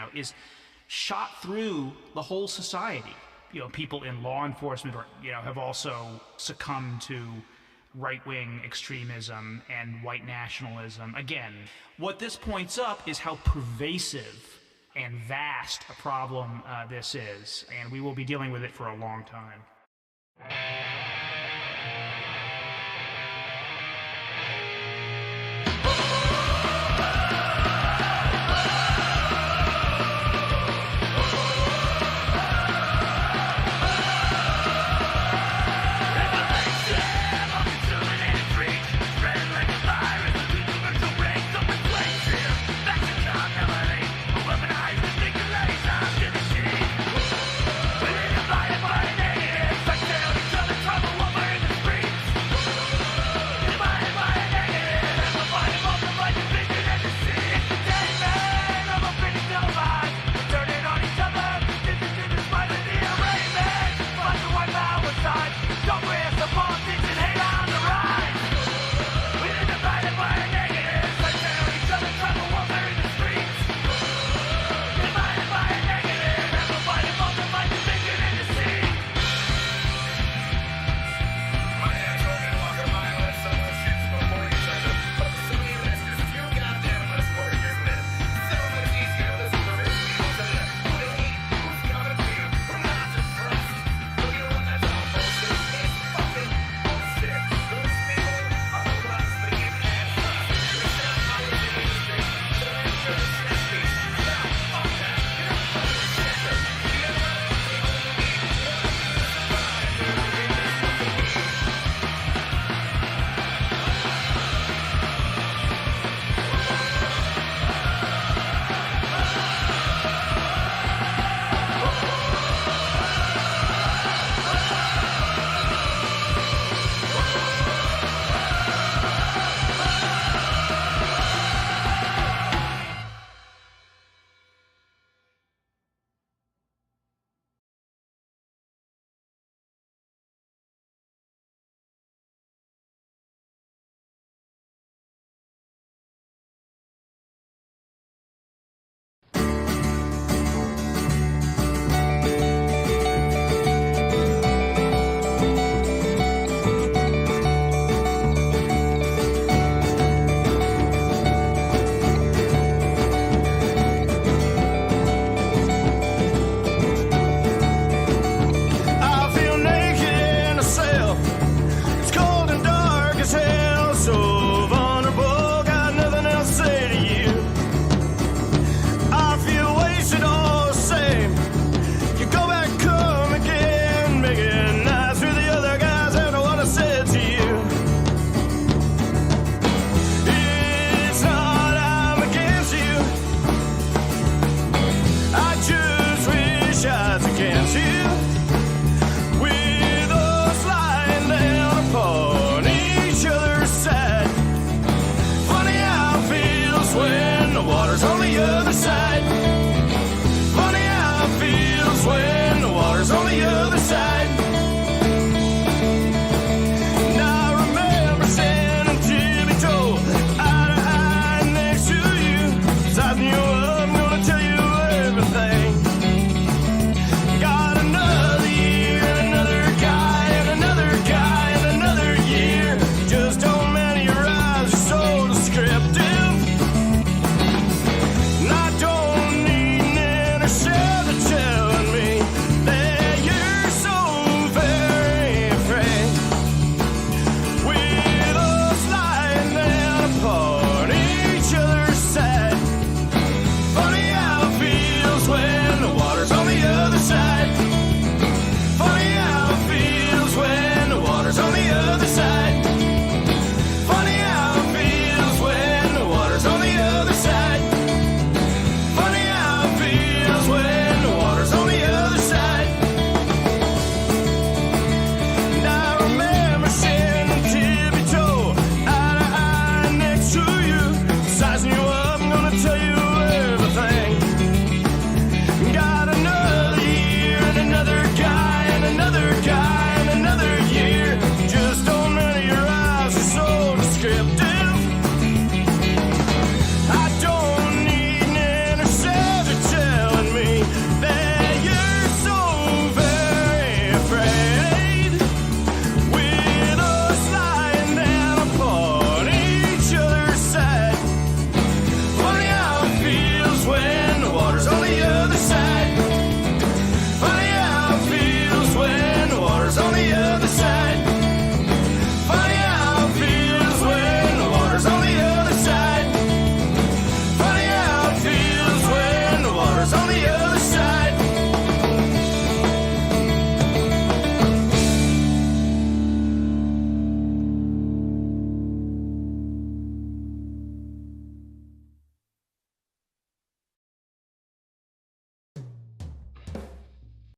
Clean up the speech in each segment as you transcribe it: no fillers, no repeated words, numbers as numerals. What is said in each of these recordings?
now is shot through the whole society. People in law enforcement have also succumbed to right-wing extremism and white nationalism. Again, what this points up is how pervasive and vast a problem this is, and we will be dealing with it for a long time. We're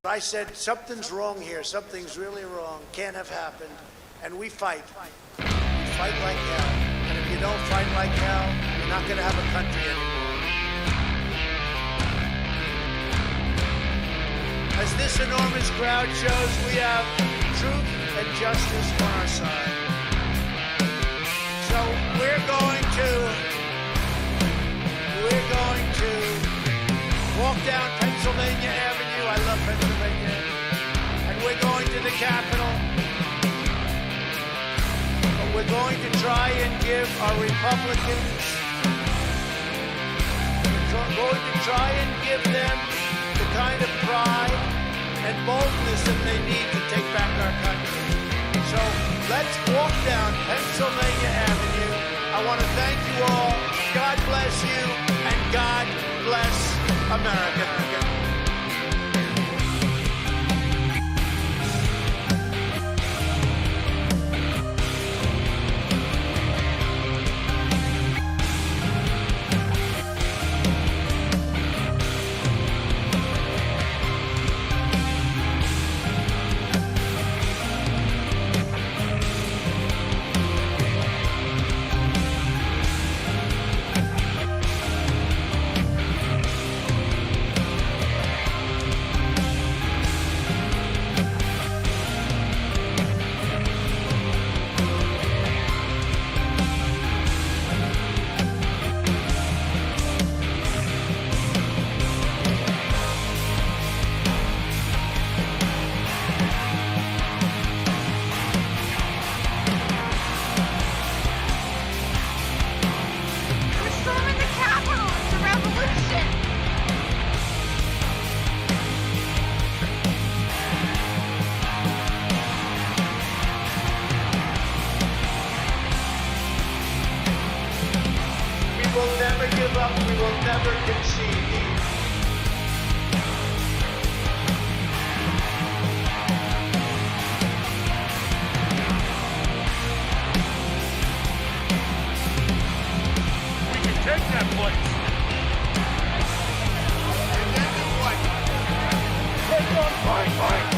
I said, something's wrong here. Something's really wrong. Can't have happened. And we fight. We fight like hell. And if you don't fight like hell, you're not going to have a country anymore. As this enormous crowd shows, we have truth and justice on our side. So we're going to walk down Pennsylvania Avenue. I love Pennsylvania. And we're going to the Capitol. But we're going to try and give our Republicans, we're going to try and give them the kind of pride and boldness that they need to take back our country. So let's walk down Pennsylvania Avenue. I want to thank you all. God bless you, and God bless America. We will never give up. We will never concede. We can take that place. And then what? Take on, fight.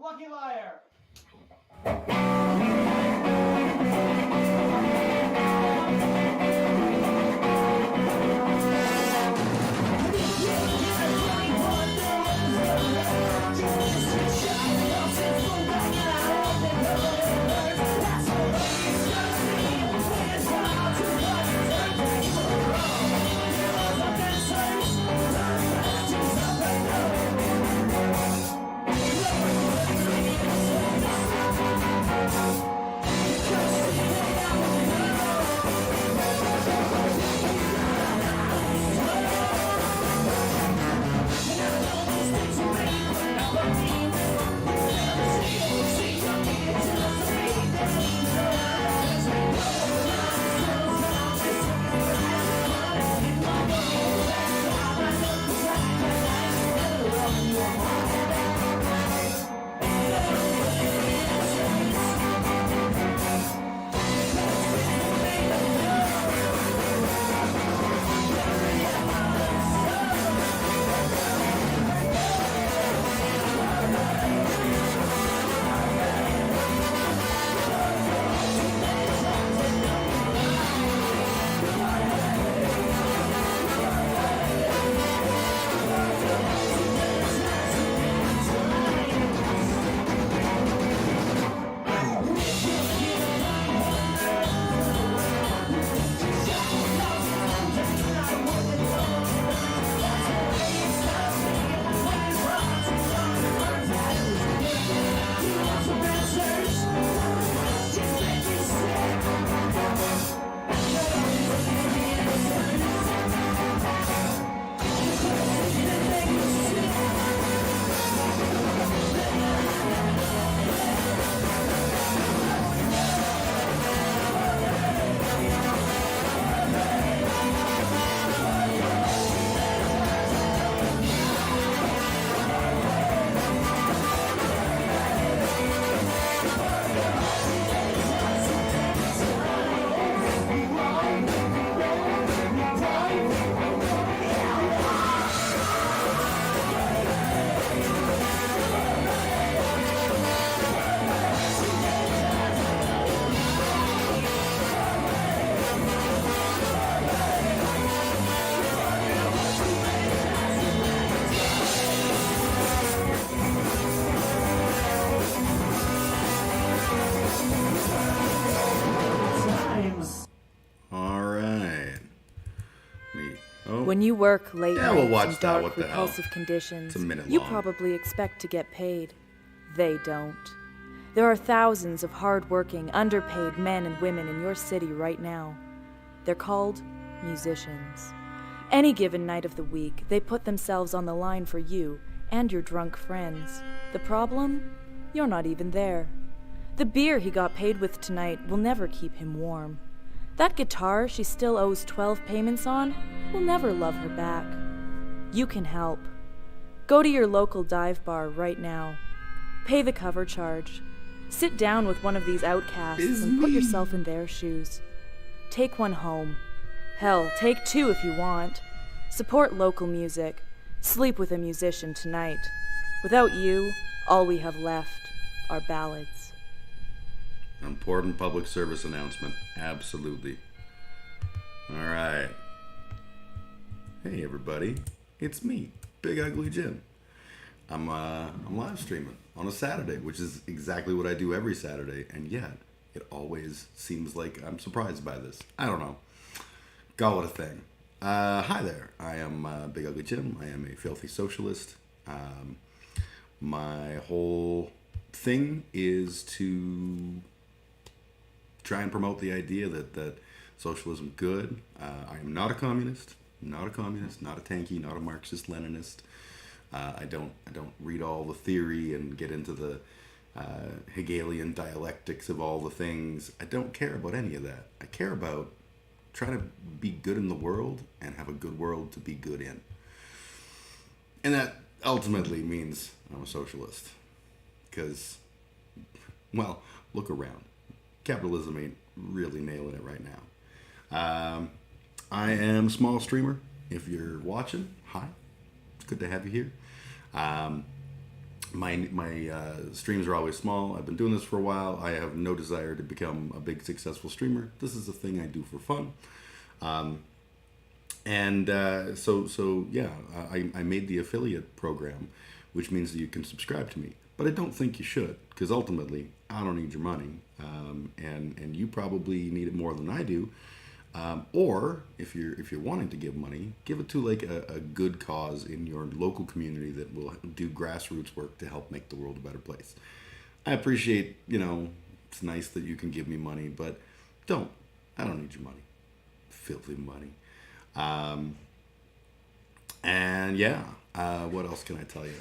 Lucky liar. When you work late Yeah, we'll nights watch in that. dark, What the hell? repulsive conditions, It's a minute you long. probably expect to get paid. They don't. There are thousands of hard-working, underpaid men and women in your city right now. They're called musicians. Any given night of the week, they put themselves on the line for you and your drunk friends. The problem? You're not even there. The beer he got paid with tonight will never keep him warm. That guitar she still owes 12 payments on will never love her back. You can help. Go to your local dive bar right now. Pay the cover charge. Sit down with one of these outcasts and put yourself in their shoes. Take one home. Hell, take two if you want. Support local music. Sleep with a musician tonight. Without you, all we have left are ballads. Important public service announcement. Absolutely. All right. Hey everybody, it's me, Big Ugly Jim. I'm live streaming on a Saturday, which is exactly what I do every Saturday, and yet it always seems like I'm surprised by this. I don't know. God, what a thing. Hi there. I am Big Ugly Jim. I am a filthy socialist. My whole thing is to try and promote the idea that socialism is good. I am not a communist, not a tanky, not a Marxist Leninist. I don't read all the theory and get into the Hegelian dialectics of all the things. I don't care about any of that. I care about trying to be good in the world and have a good world to be good in. And that ultimately means I'm a socialist. Because, well, look around. Capitalism ain't really nailing it right now. I am a small streamer. If you're watching, hi. It's good to have you here. My streams are always small. I've been doing this for a while. I have no desire to become a big successful streamer. This is a thing I do for fun. So yeah, I made the affiliate program, which means that you can subscribe to me. But I don't think you should, because ultimately I don't need your money, and you probably need it more than I do. Or if you're wanting to give money, give it to like a good cause in your local community that will do grassroots work to help make the world a better place. I appreciate, it's nice that you can give me money, but I don't need your money. Filthy money. And yeah, what else can I tell you?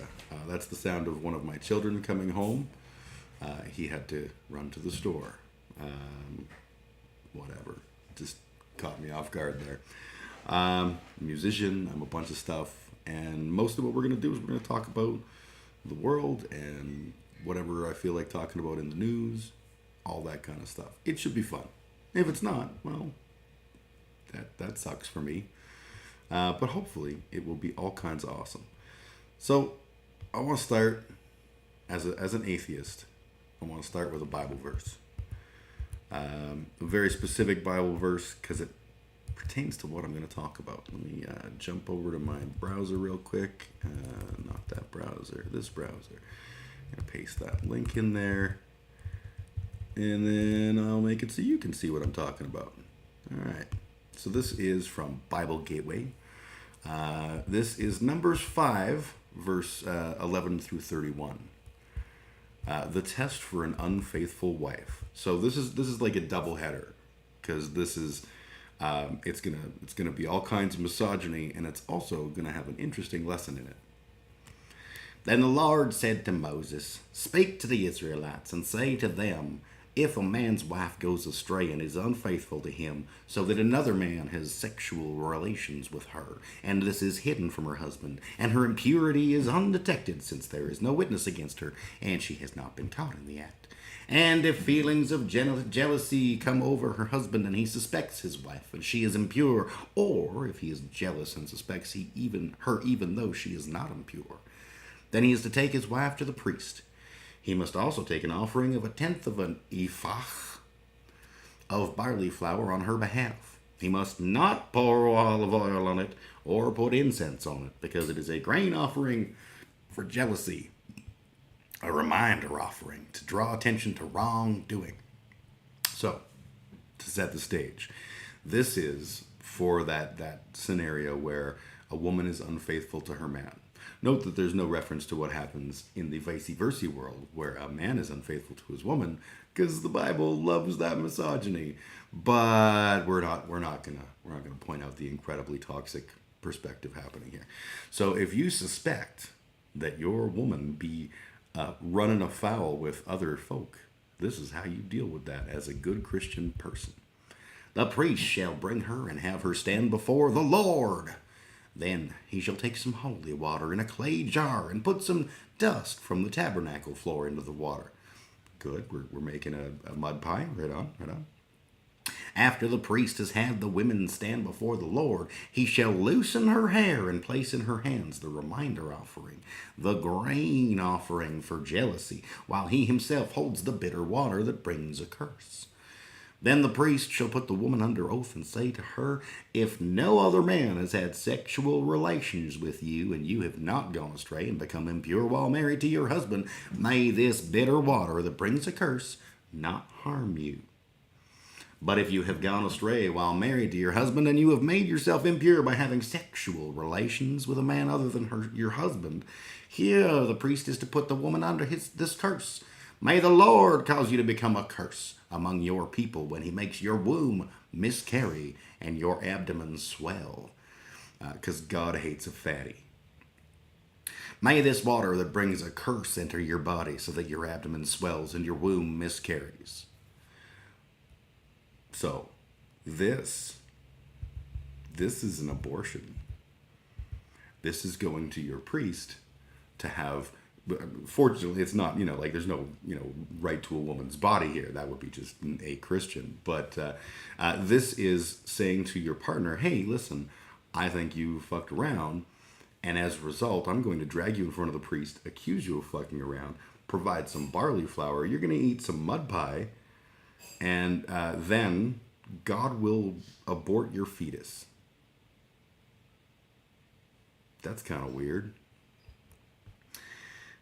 That's the sound of one of my children coming home. He had to run to the store. Whatever. Just caught me off guard there. Musician, I'm a bunch of stuff. And most of what we're going to do is we're going to talk about the world and whatever I feel like talking about in the news, all that kind of stuff. It should be fun. If it's not, well, that sucks for me. But hopefully it will be all kinds of awesome. So I want to start as an atheist. I want to start with a Bible verse. A very specific Bible verse because it pertains to what I'm going to talk about. Let me jump over to my browser real quick. Not that browser, this browser. I'm going to paste that link in there. And then I'll make it so you can see what I'm talking about. All right. So this is from Bible Gateway. This is Numbers 5, verse 11 through 31. The test for an unfaithful wife. So this is like a double header, because this is it's gonna be all kinds of misogyny, and it's also gonna have an interesting lesson in it. Then the Lord said to Moses, "Speak to the Israelites and say to them, if a man's wife goes astray and is unfaithful to him, so that another man has sexual relations with her, and this is hidden from her husband, and her impurity is undetected, since there is no witness against her, and she has not been caught in the act. And if feelings of jealousy come over her husband, and he suspects his wife, and she is impure, or if he is jealous and suspects her even though she is not impure, then he is to take his wife to the priest. He must also take an offering of 1/10 of an ephah of barley flour on her behalf. He must not pour olive oil on it or put incense on it, because it is a grain offering for jealousy, a reminder offering to draw attention to wrongdoing." So, to set the stage, this is for that scenario where a woman is unfaithful to her man. Note that there's no reference to what happens in the vice versa world, where a man is unfaithful to his woman, because the Bible loves that misogyny. But we're not gonna point out the incredibly toxic perspective happening here. So if you suspect that your woman be running afoul with other folk, this is how you deal with that as a good Christian person. "The priest shall bring her and have her stand before the Lord. Then he shall take some holy water in a clay jar and put some dust from the tabernacle floor into the water." Good, we're making a mud pie. Right on. "After the priest has had the women stand before the Lord, he shall loosen her hair and place in her hands the reminder offering, the grain offering for jealousy, while he himself holds the bitter water that brings a curse. Then the priest shall put the woman under oath and say to her, if no other man has had sexual relations with you, and you have not gone astray and become impure while married to your husband, may this bitter water that brings a curse not harm you. But if you have gone astray while married to your husband, and you have made yourself impure by having sexual relations with a man other than your husband, here the priest is to put the woman under this curse. May the Lord cause you to become a curse among your people when he makes your womb miscarry and your abdomen swell, because God hates a fatty. May this water that brings a curse enter your body so that your abdomen swells and your womb miscarries." So, this is an abortion. This is going to your priest to have. Fortunately, it's not, there's no, right to a woman's body here. That would be just a Christian. But this is saying to your partner, hey, listen, I think you fucked around, And as a result, I'm going to drag you in front of the priest, accuse you of fucking around, provide some barley flour. You're going to eat some mud pie, and then God will abort your fetus. That's kind of weird.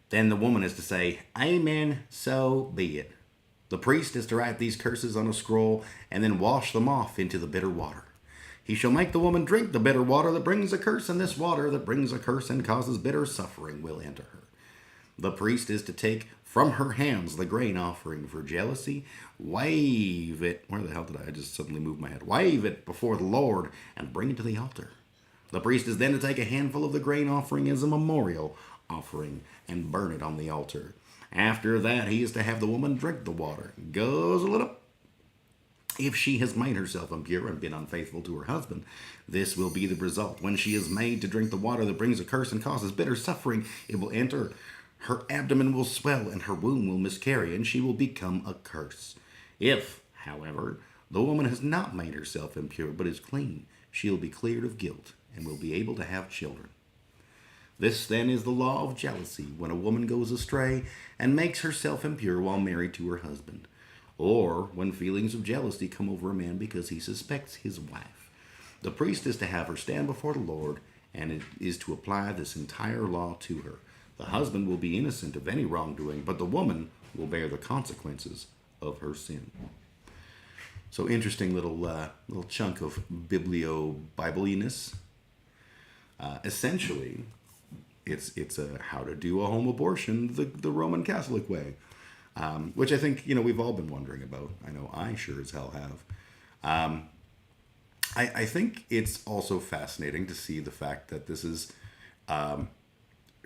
Then the woman is to say, Amen, so be it. The priest is to write these curses on a scroll and then wash them off into the bitter water. He shall make the woman drink the bitter water that brings a curse, and this water that brings a curse and causes bitter suffering will enter her. The priest is to take from her hands the grain offering for jealousy, wave it, where the hell did I just suddenly move my head? Wave it before the Lord and bring it to the altar. The priest is then to take a handful of the grain offering as a memorial offering and burn it on the altar. After that, he is to have the woman drink the water. Guzzle it up. If she has made herself impure and been unfaithful to her husband, this will be the result. When she is made to drink the water that brings a curse and causes bitter suffering, it will enter. Her abdomen will swell and her womb will miscarry, and she will become a curse. If, however, the woman has not made herself impure but is clean, she will be cleared of guilt and will be able to have children. This then is the law of jealousy, when a woman goes astray and makes herself impure while married to her husband, or when feelings of jealousy come over a man because he suspects his wife. The priest is to have her stand before the Lord, and it is to apply this entire law to her. The husband will be innocent of any wrongdoing, but the woman will bear the consequences of her sin. So interesting little chunk of biblio-bibliness. Essentially, it's a how to do a home abortion the Roman Catholic way, which I think we've all been wondering about. I know I sure as hell have. I think it's also fascinating to see the fact that this is,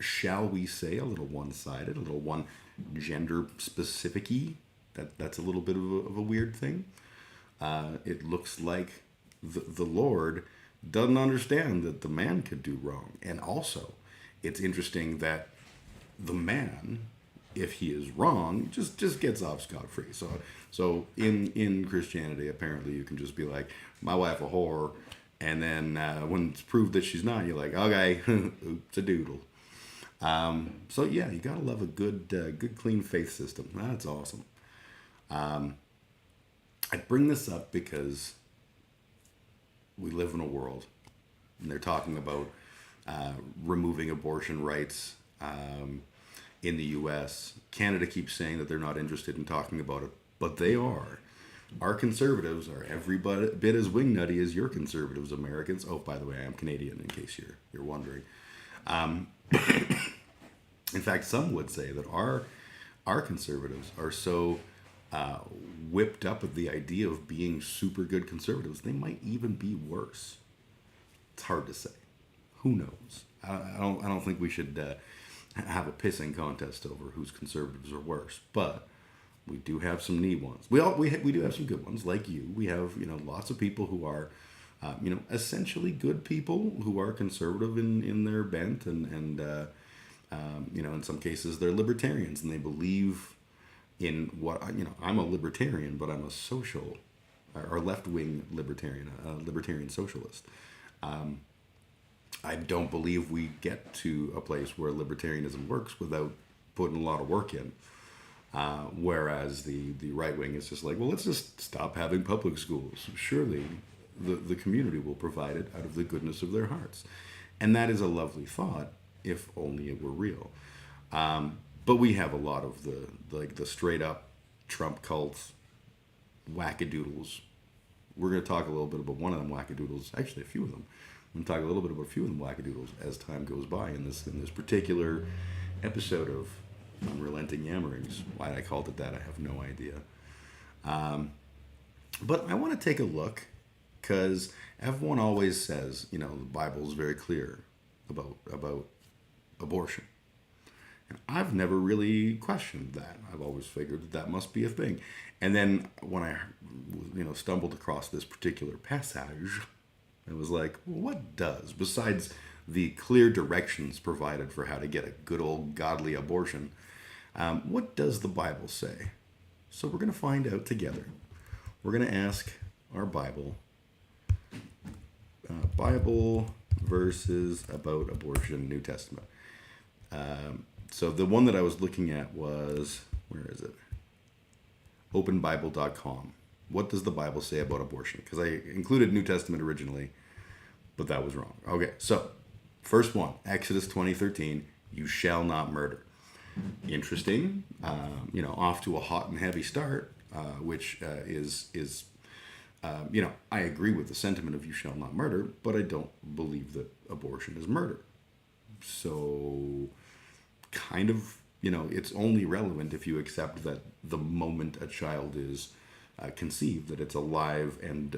shall we say, a little one-sided, a little one gender specific-y. That's a little bit of a weird thing. It looks like the Lord doesn't understand that the man could do wrong. And also, it's interesting that the man, if he is wrong, just gets off scot-free. So in Christianity, apparently you can just be like, my wife a whore, and then when it's proved that she's not, you're like, okay, oops a doodle. So yeah, you gotta love a good clean faith system. That's awesome. I bring this up because we live in a world, and they're talking about removing abortion rights in the U.S. Canada keeps saying that they're not interested in talking about it, but they are. Our conservatives are every bit as wingnutty as your conservatives, Americans. Oh, by the way, I am Canadian, in case you're wondering. In fact, some would say that our conservatives are so whipped up at the idea of being super good conservatives, they might even be worse. It's hard to say. Who knows? I don't think we should have a pissing contest over whose conservatives are worse, but we do have some neat ones. We do have some good ones, like you. We have lots of people who are essentially good people who are conservative in their bent, and in some cases they're libertarians and they believe in what I'm a libertarian, but I'm a social or left-wing libertarian, a libertarian socialist. I don't believe we get to a place where libertarianism works without putting a lot of work in. Whereas the right wing is just like, well, let's just stop having public schools. Surely the community will provide it out of the goodness of their hearts. And that is a lovely thought, if only it were real. But we have a lot of the straight up Trump cults, wackadoodles. We're going to talk a little bit about one of them wackadoodles, actually a few of them. I'm going to talk a little bit about a few of them wackadoodles as time goes by in this particular episode of Unrelenting Yammerings. Why I called it that, I have no idea. But I want to take a look, because everyone always says, the Bible is very clear about abortion. And I've never really questioned that. I've always figured that must be a thing. And then when I, stumbled across this particular passage, I was like, well, what does, besides the clear directions provided for how to get a good old godly abortion, what does the Bible say? So we're going to find out together. We're going to ask our Bible. verses about abortion, New Testament. So the one that I was looking at was, where is it? openbible.com. What does the Bible say about abortion? Because I included New Testament originally, but that was wrong. Okay, so first one, Exodus 20:13, you shall not murder. Interesting. Off to a hot and heavy start, which is I agree with the sentiment of you shall not murder, but I don't believe that abortion is murder. So kind of, it's only relevant if you accept that the moment a child is conceived, that it's alive and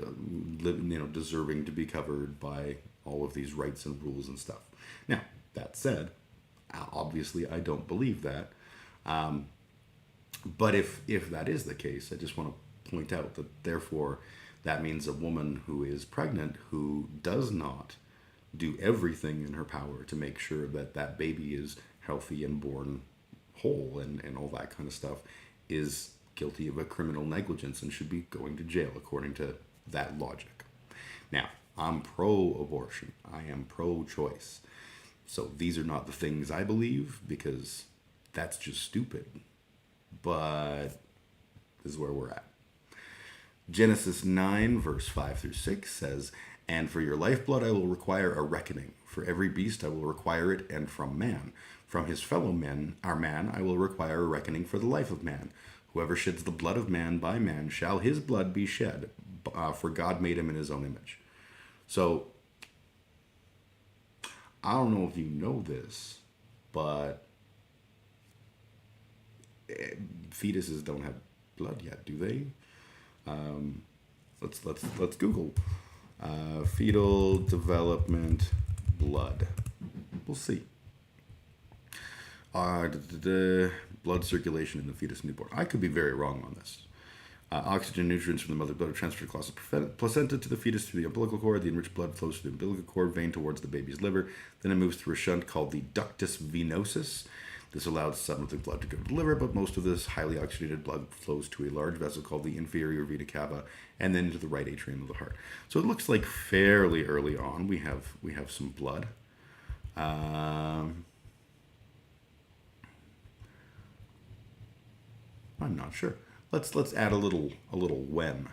deserving to be covered by all of these rights and rules and stuff. Now, that said, obviously I don't believe that. But if that is the case, I just want to point out that therefore that means a woman who is pregnant, who does not do everything in her power to make sure that that baby is healthy and born whole and all that kind of stuff, is guilty of a criminal negligence and should be going to jail according to that logic. Now, I'm pro-abortion. I am pro-choice. So these are not the things I believe, because that's just stupid. But this is where we're at. Genesis 9, verse 5 through 6 says, and for your lifeblood I will require a reckoning. For every beast I will require it, and from man. From his fellow men, our man, I will require a reckoning for the life of man. Whoever sheds the blood of man by man, shall his blood be shed, for God made him in his own image. So, I don't know if you know this, but fetuses don't have blood yet, do they? Let's Google fetal development blood. We'll see. Blood circulation in the fetus newborn. I could be very wrong on this. Oxygen nutrients from the mother's blood are transferred across the placenta to the fetus through the umbilical cord. The enriched blood flows through the umbilical cord vein towards the baby's liver. Then it moves through a shunt called the ductus venosus. This allows some of the blood to go to the liver, but most of this highly oxygenated blood flows to a large vessel called the inferior vena cava, and then into the right atrium of the heart. So it looks like fairly early on we have some blood. I'm not sure. Let's add a little when.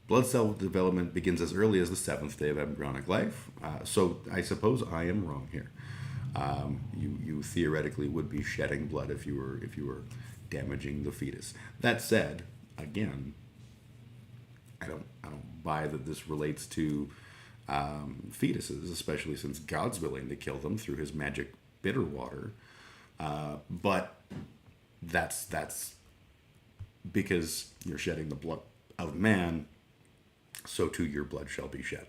Blood cell development begins as early as the 7th day of embryonic life. So I suppose I am wrong here. You theoretically would be shedding blood if you were damaging the fetus. That said, again, I don't buy that this relates to fetuses, especially since God's willing to kill them through His magic bitter water. But that's because you're shedding the blood of man, so too your blood shall be shed.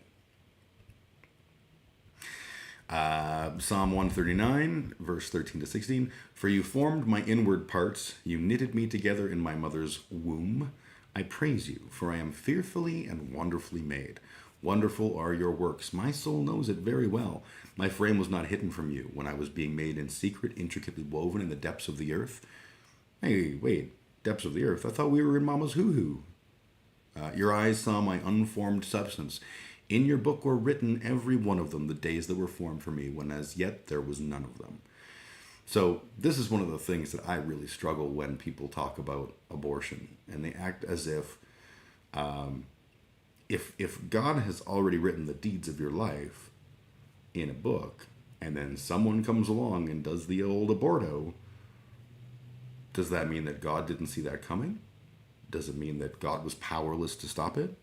Psalm 139, verse 13 to 16. For you formed my inward parts, you knitted me together in my mother's womb. I praise you, for I am fearfully and wonderfully made. Wonderful are your works. My soul knows it very well. My frame was not hidden from you when I was being made in secret, intricately woven in the depths of the earth. Hey, wait, depths of the earth? I thought we were in Mama's hoo-hoo. Your eyes saw my unformed substance. In your book were written, every one of them, the days that were formed for me, when as yet there was none of them. So this is one of the things that I really struggle when people talk about abortion, and they act as if God has already written the deeds of your life in a book, and then someone comes along and does the old aborto, does that mean that God didn't see that coming? Does it mean that God was powerless to stop it?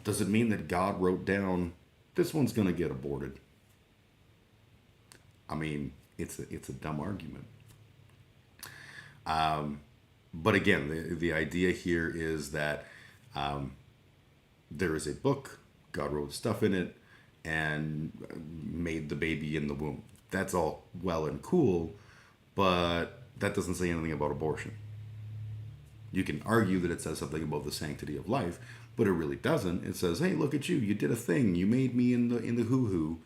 Does it mean that God wrote down, this one's going to get aborted? I mean, it's a dumb argument. But again, the idea here is that there is a book, God wrote stuff in it, and made the baby in the womb. That's all well and cool, but that doesn't say anything about abortion. You can argue that it says something about the sanctity of life, but it really doesn't. It says, hey, look at you. You did a thing. You made me in the hoo-hoo.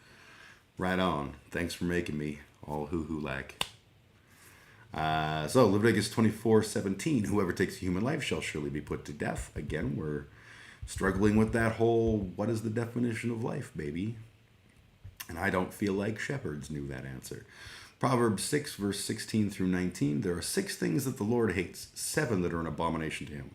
Right on. Thanks for making me all hoo-hoo-like. So Leviticus 24:17. Whoever takes a human life shall surely be put to death. Again, we're struggling with that whole, what is the definition of life, baby? And I don't feel like shepherds knew that answer. Proverbs 6, verse 16 through 19, there are 6 things that the Lord hates, 7 that are an abomination to him.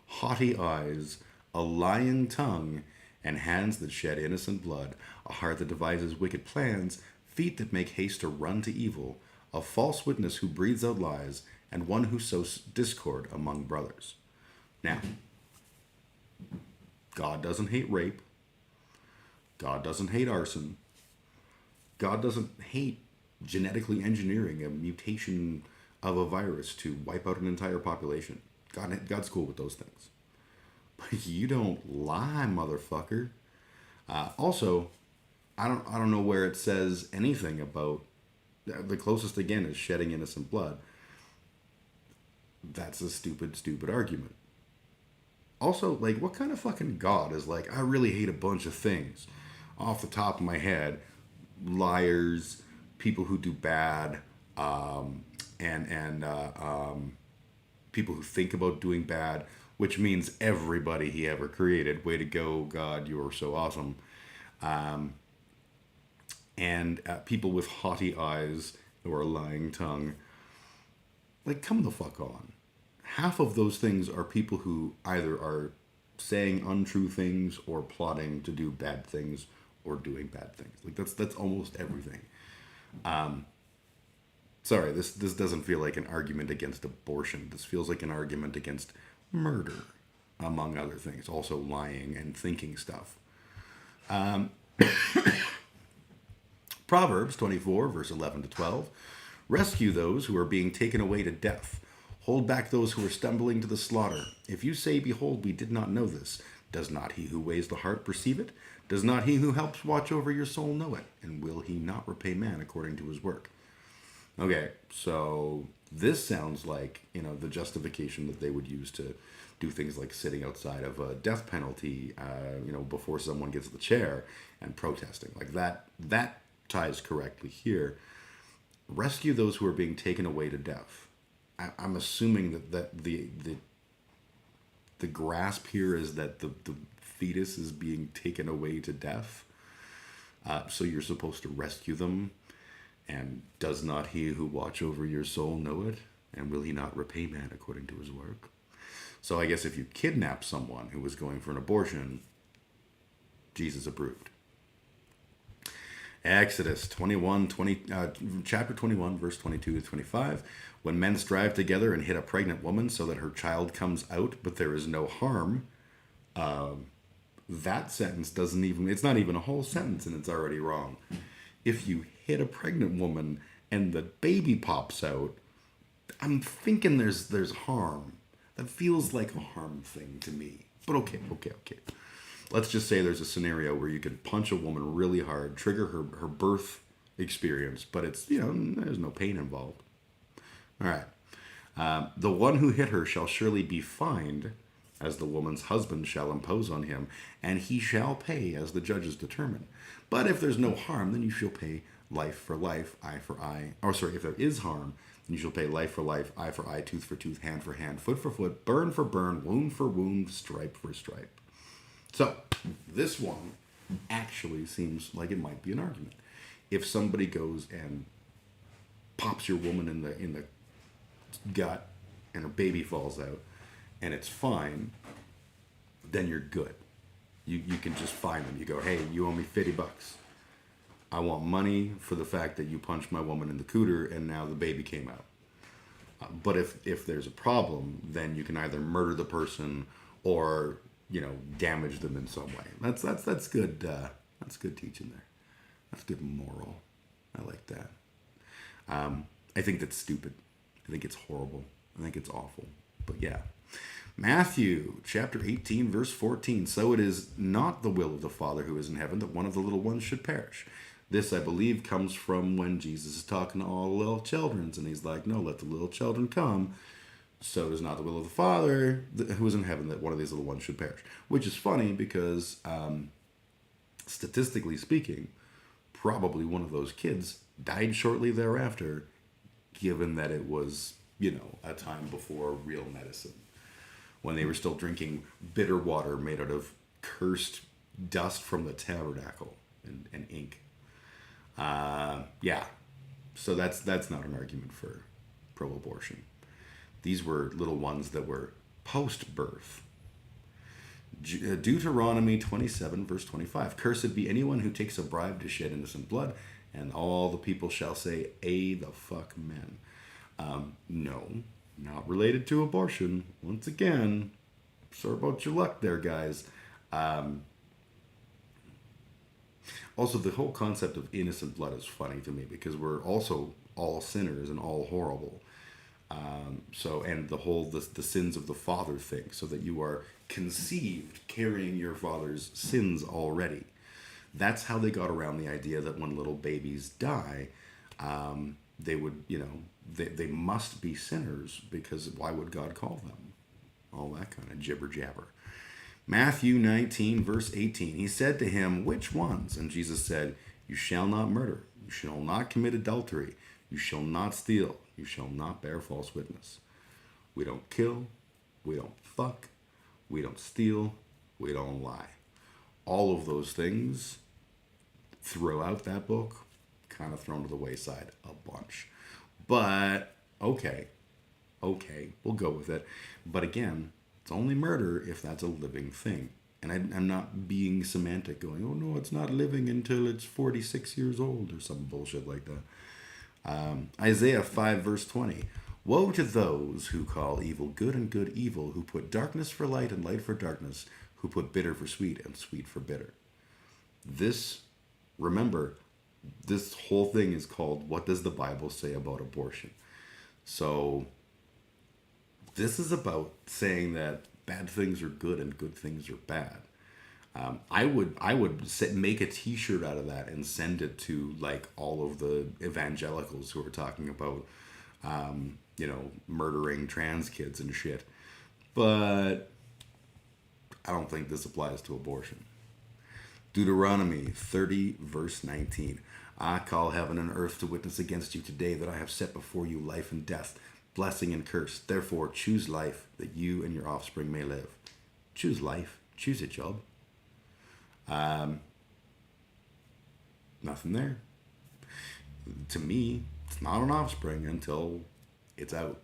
Haughty eyes, a lying tongue, and hands that shed innocent blood, a heart that devises wicked plans, feet that make haste to run to evil, a false witness who breathes out lies, and one who sows discord among brothers. Now, God doesn't hate rape. God doesn't hate arson. God doesn't hate genetically engineering a mutation of a virus to wipe out an entire population. God's cool with those things. But you don't lie, motherfucker. Also, I don't know where it says anything about, the closest again is shedding innocent blood. That's a stupid argument. Also, like, what kind of fucking God is like, I really hate a bunch of things off the top of my head? Liars, people who do bad, and people who think about doing bad, which means everybody he ever created. Way to go, God, you are so awesome. And people with haughty eyes or a lying tongue. Like, come the fuck on. Half of those things are people who either are saying untrue things or plotting to do bad things or doing bad things. Like, that's almost everything. Sorry, this doesn't feel like an argument against abortion. This feels like an argument against murder, among other things. Also lying and thinking stuff. Proverbs 24, verse 11 to 12. Rescue those who are being taken away to death. Hold back those who are stumbling to the slaughter. If you say, behold, we did not know this, does not he who weighs the heart perceive it? Does not he who helps watch over your soul know it? And will he not repay man according to his work? Okay, so this sounds like, the justification that they would use to do things like sitting outside of a death penalty, before someone gets the chair and protesting. Like that ties correctly here. Rescue those who are being taken away to death. I'm assuming that the grasp here is that the fetus is being taken away to death. So you're supposed to rescue them. And does not he who watch over your soul know it? And will he not repay man according to his work? So I guess if you kidnap someone who was going for an abortion, Jesus approved. Exodus chapter 21, verse 22 to 25. When men strive together and hit a pregnant woman so that her child comes out, but there is no harm, that sentence it's not even a whole sentence and it's already wrong. If you hit a pregnant woman and the baby pops out, I'm thinking there's harm. That feels like a harm thing to me. But okay. Let's just say there's a scenario where you could punch a woman really hard, trigger her birth experience, but it's, there's no pain involved. All right. The one who hit her shall surely be fined, as the woman's husband shall impose on him, and he shall pay as the judges determine. But if there's no harm, then you shall pay life for life, eye for eye. If there is harm, then you shall pay life for life, eye for eye, tooth for tooth, hand for hand, foot for foot, burn for burn, wound for wound, stripe for stripe. So, this one actually seems like it might be an argument. If somebody goes and pops your woman in the gut and her baby falls out and it's fine, then you're good. You can just fine them. You go, hey, you owe me $50. I want money for the fact that you punched my woman in the cooter and now the baby came out. But if there's a problem, then you can either murder the person or damage them in some way. That's good. That's good teaching there. That's good moral. I like that. I think that's stupid. I think it's horrible. I think it's awful. But yeah. Matthew chapter 18 verse 14. So it is not the will of the Father who is in heaven that one of the little ones should perish. This, I believe, comes from when Jesus is talking to all the little children, and he's like, no, let the little children come. So it is not the will of the Father who is in heaven that one of these little ones should perish. Which is funny because, statistically speaking, probably one of those kids died shortly thereafter, given that it was, a time before real medicine. When they were still drinking bitter water made out of cursed dust from the tabernacle and ink. Yeah. So that's not an argument for pro-abortion. These were little ones that were post-birth. Deuteronomy 27, verse 25. Cursed be anyone who takes a bribe to shed innocent blood, and all the people shall say, "A the fuck men." No, not related to abortion. Once again, sorry about your luck there, guys. Also, the whole concept of innocent blood is funny to me because we're also all sinners and all horrible. And the sins of the father thing, so that you are conceived carrying your father's sins already. That's how they got around the idea that when little babies die, they would, they must be sinners, because why would God call them? All that kind of jibber jabber. Matthew 19, verse 18. He said to him, "Which ones?" And Jesus said, "You shall not murder. You shall not commit adultery. You shall not steal. You shall not bear false witness." We don't kill. We don't fuck. We don't steal. We don't lie. All of those things throughout that book kind of thrown to the wayside a bunch. But, okay, we'll go with it. But again, it's only murder if that's a living thing. And I'm not being semantic going, "Oh no, it's not living until it's 46 years old," or some bullshit like that. Isaiah 5, verse 20. "Woe to those who call evil good and good evil, who put darkness for light and light for darkness, who put bitter for sweet and sweet for bitter." Remember, this whole thing is called, "What Does the Bible Say About Abortion?" So this is about saying that bad things are good and good things are bad. I would make a T-shirt out of that and send it to like all of the evangelicals who are talking about, murdering trans kids and shit. But I don't think this applies to abortion. Deuteronomy 30, verse 19. "I call heaven and earth to witness against you today that I have set before you life and death, blessing and curse. Therefore, choose life, that you and your offspring may live." Choose life. Choose a job. Nothing there. To me, it's not an offspring until it's out.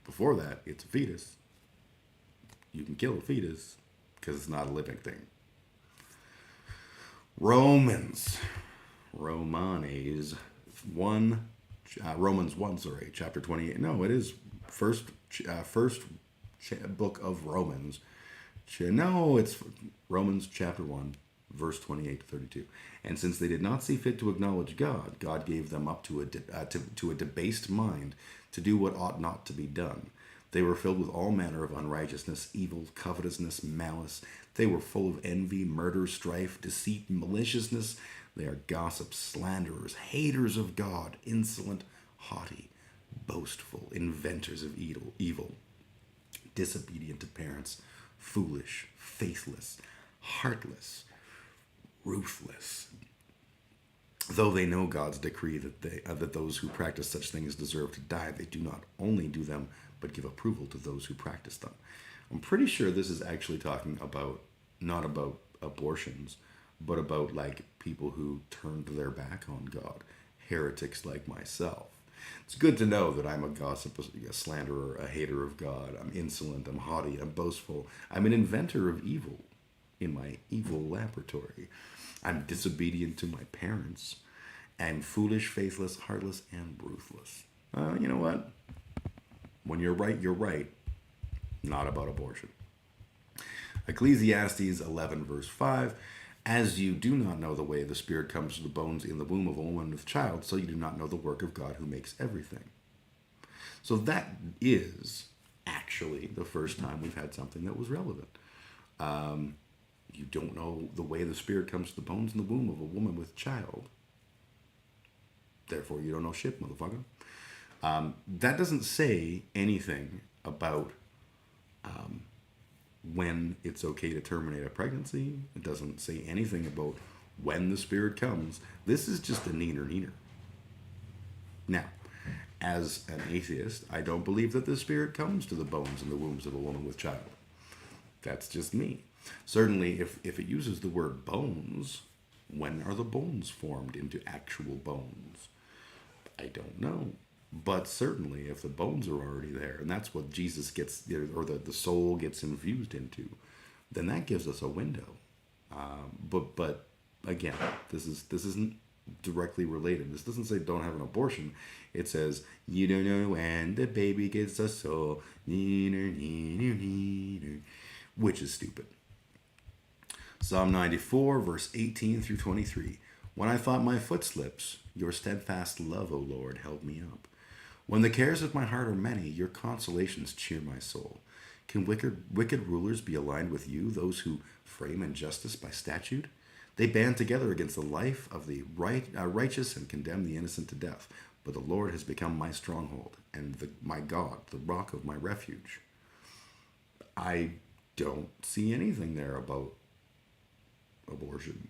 Before that, it's a fetus. You can kill a fetus because it's not a living thing. Romans 1, chapter 28. No, it is first book of Romans. No, it's Romans chapter 1, verse 28 to 32. "And since they did not see fit to acknowledge God, God gave them up to a debased mind to do what ought not to be done. They were filled with all manner of unrighteousness, evil, covetousness, malice. They were full of envy, murder, strife, deceit, maliciousness. They are gossips, slanderers, haters of God, insolent, haughty, boastful, inventors of evil, disobedient to parents, foolish, faithless, heartless, ruthless. Though they know God's decree that those who practice such things deserve to die, they do not only do them, but give approval to those who practice them." I'm pretty sure this is actually talking about, not about abortions, but about like people who turned their back on God, heretics like myself. It's good to know that I'm a gossip, a slanderer, a hater of God. I'm insolent, I'm haughty, I'm boastful. I'm an inventor of evil in my evil laboratory. I'm disobedient to my parents. I'm foolish, faithless, heartless, and ruthless. You know what? When you're right, you're right. Not about abortion. Ecclesiastes 11, verse 5. "As you do not know the way the Spirit comes to the bones in the womb of a woman with child, so you do not know the work of God who makes everything." So that is actually the first time we've had something that was relevant. You don't know the way the Spirit comes to the bones in the womb of a woman with child. Therefore, you don't know shit, motherfucker. That doesn't say anything about when it's okay to terminate a pregnancy. It doesn't say anything about when the Spirit comes. This is just a neener. Now, as an atheist, I don't believe that the Spirit comes to the bones and the wombs of a woman with child. That's just me. Certainly, if it uses the word bones, when are the bones formed into actual bones? I don't know. But certainly, if the bones are already there, and that's what Jesus gets, or the soul gets infused into, then that gives us a window. But again, this isn't directly related. This doesn't say don't have an abortion. It says you don't know when the baby gets a soul, which is stupid. Psalm 94, verse 18 through 23. When I thought my foot slips, your steadfast love, O Lord, held me up. When the cares of my heart are many, your consolations cheer my soul. Can wicked rulers be aligned with you, those who frame injustice by statute? They band together against the life of the righteous and condemn the innocent to death. But the Lord has become my stronghold and my God, the rock of my refuge. I don't see anything there about abortion.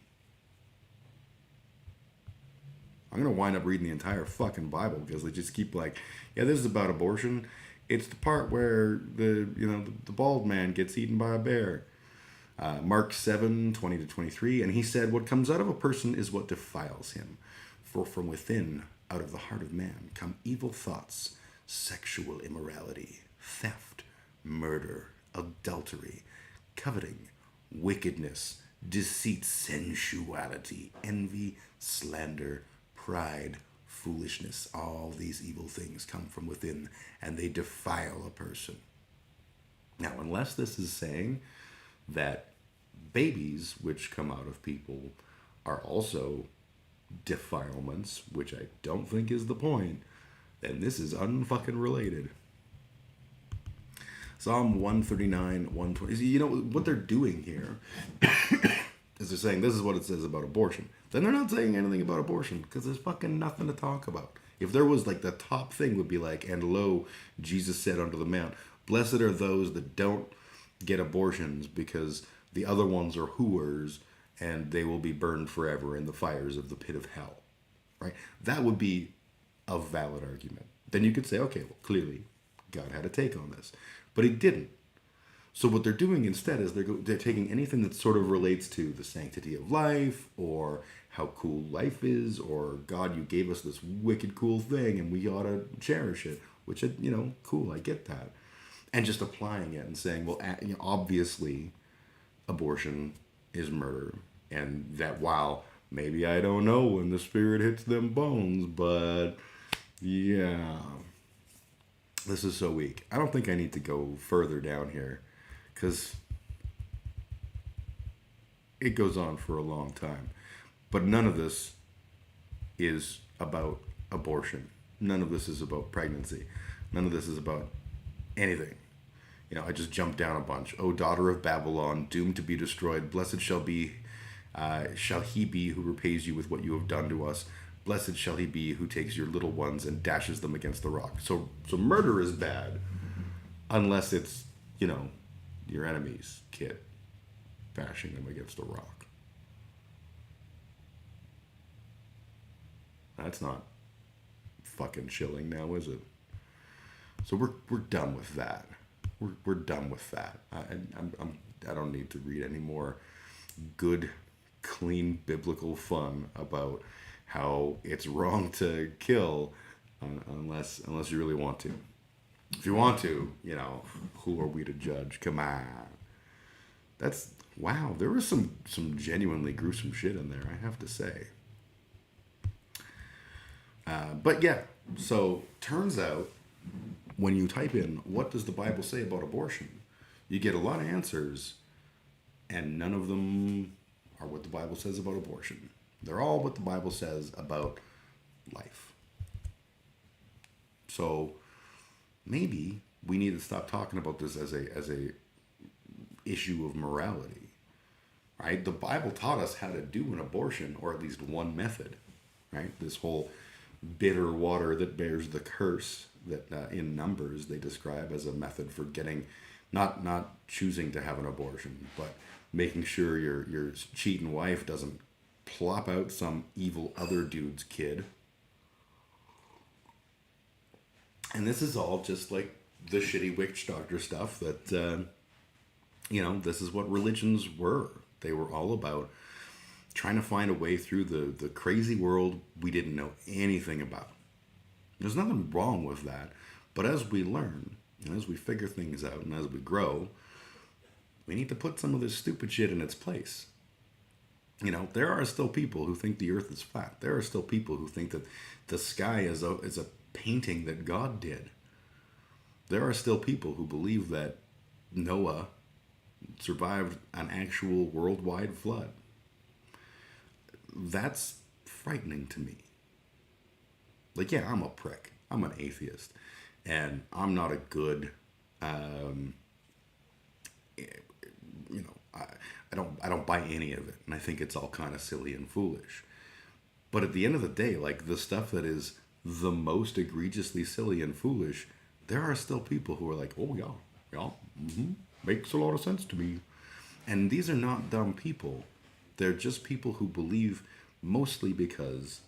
I'm going to wind up reading the entire fucking Bible because they just keep like, yeah, this is about abortion. It's the part where the bald man gets eaten by a bear. Mark 7, 20 to 23. And he said, what comes out of a person is what defiles him. For from within, out of the heart of man, come evil thoughts, sexual immorality, theft, murder, adultery, coveting, wickedness, deceit, sensuality, envy, slander, pride, foolishness. All these evil things come from within and they defile a person. Now, unless this is saying that babies which come out of people are also defilements, which I don't think is the point, then this is unfucking related. Psalm 139, 120. You know what they're doing here is they're saying this is what it says about abortion. Then they're not saying anything about abortion because there's fucking nothing to talk about. If there was like the top thing would be like, and lo, Jesus said unto the mount, blessed are those that don't get abortions because the other ones are hooers and they will be burned forever in the fires of the pit of hell. Right? That would be a valid argument. Then you could say, okay, well, clearly God had a take on this. But he didn't. So what they're doing instead is they're taking anything that sort of relates to the sanctity of life or how cool life is or God, you gave us this wicked cool thing and we ought to cherish it, which, cool, I get that. And just applying it and saying, well, obviously abortion is murder. And that while maybe I don't know when the spirit hits them bones, but yeah, this is so weak. I don't think I need to go further down here because it goes on for a long time. But none of this is about abortion. None of this is about pregnancy. None of this is about anything. I just jumped down a bunch. O daughter of Babylon, doomed to be destroyed, blessed shall he be who repays you with what you have done to us. Blessed shall he be who takes your little ones and dashes them against the rock. So murder is bad unless it's, your enemy's kid bashing them against a rock. That's not fucking chilling now, is it? So we're done with that. We're done with that. I don't need to read any more good, clean biblical fun about how it's wrong to kill unless you really want to. If you want to, who are we to judge? Come on. Wow, there was some genuinely gruesome shit in there, I have to say. But yeah, so turns out when you type in, what does the Bible say about abortion? You get a lot of answers, and none of them are what the Bible says about abortion. They're all what the Bible says about life. So maybe we need to stop talking about this as a issue of morality, right? The Bible taught us how to do an abortion, or at least one method, right? This whole bitter water that bears the curse that in Numbers they describe as a method for getting, not choosing to have an abortion, but making sure your cheating wife doesn't plop out some evil other dude's kid. And this is all just like the shitty witch doctor stuff that This is what religions were. They were all about trying to find a way through the crazy world we didn't know anything about. There's nothing wrong with that. But as we learn, and as we figure things out, and as we grow, we need to put some of this stupid shit in its place. There are still people who think the earth is flat. There are still people who think that the sky is a painting that God did. There are still people who believe that Noah survived an actual worldwide flood. That's frightening to me. Yeah, I'm a prick. I'm an atheist. And I'm not a good, I don't buy any of it. And I think it's all kind of silly and foolish. But at the end of the day, the stuff that is the most egregiously silly and foolish, there are still people who are like, oh yeah, makes a lot of sense to me. And these are not dumb people. They're just people who believe mostly because,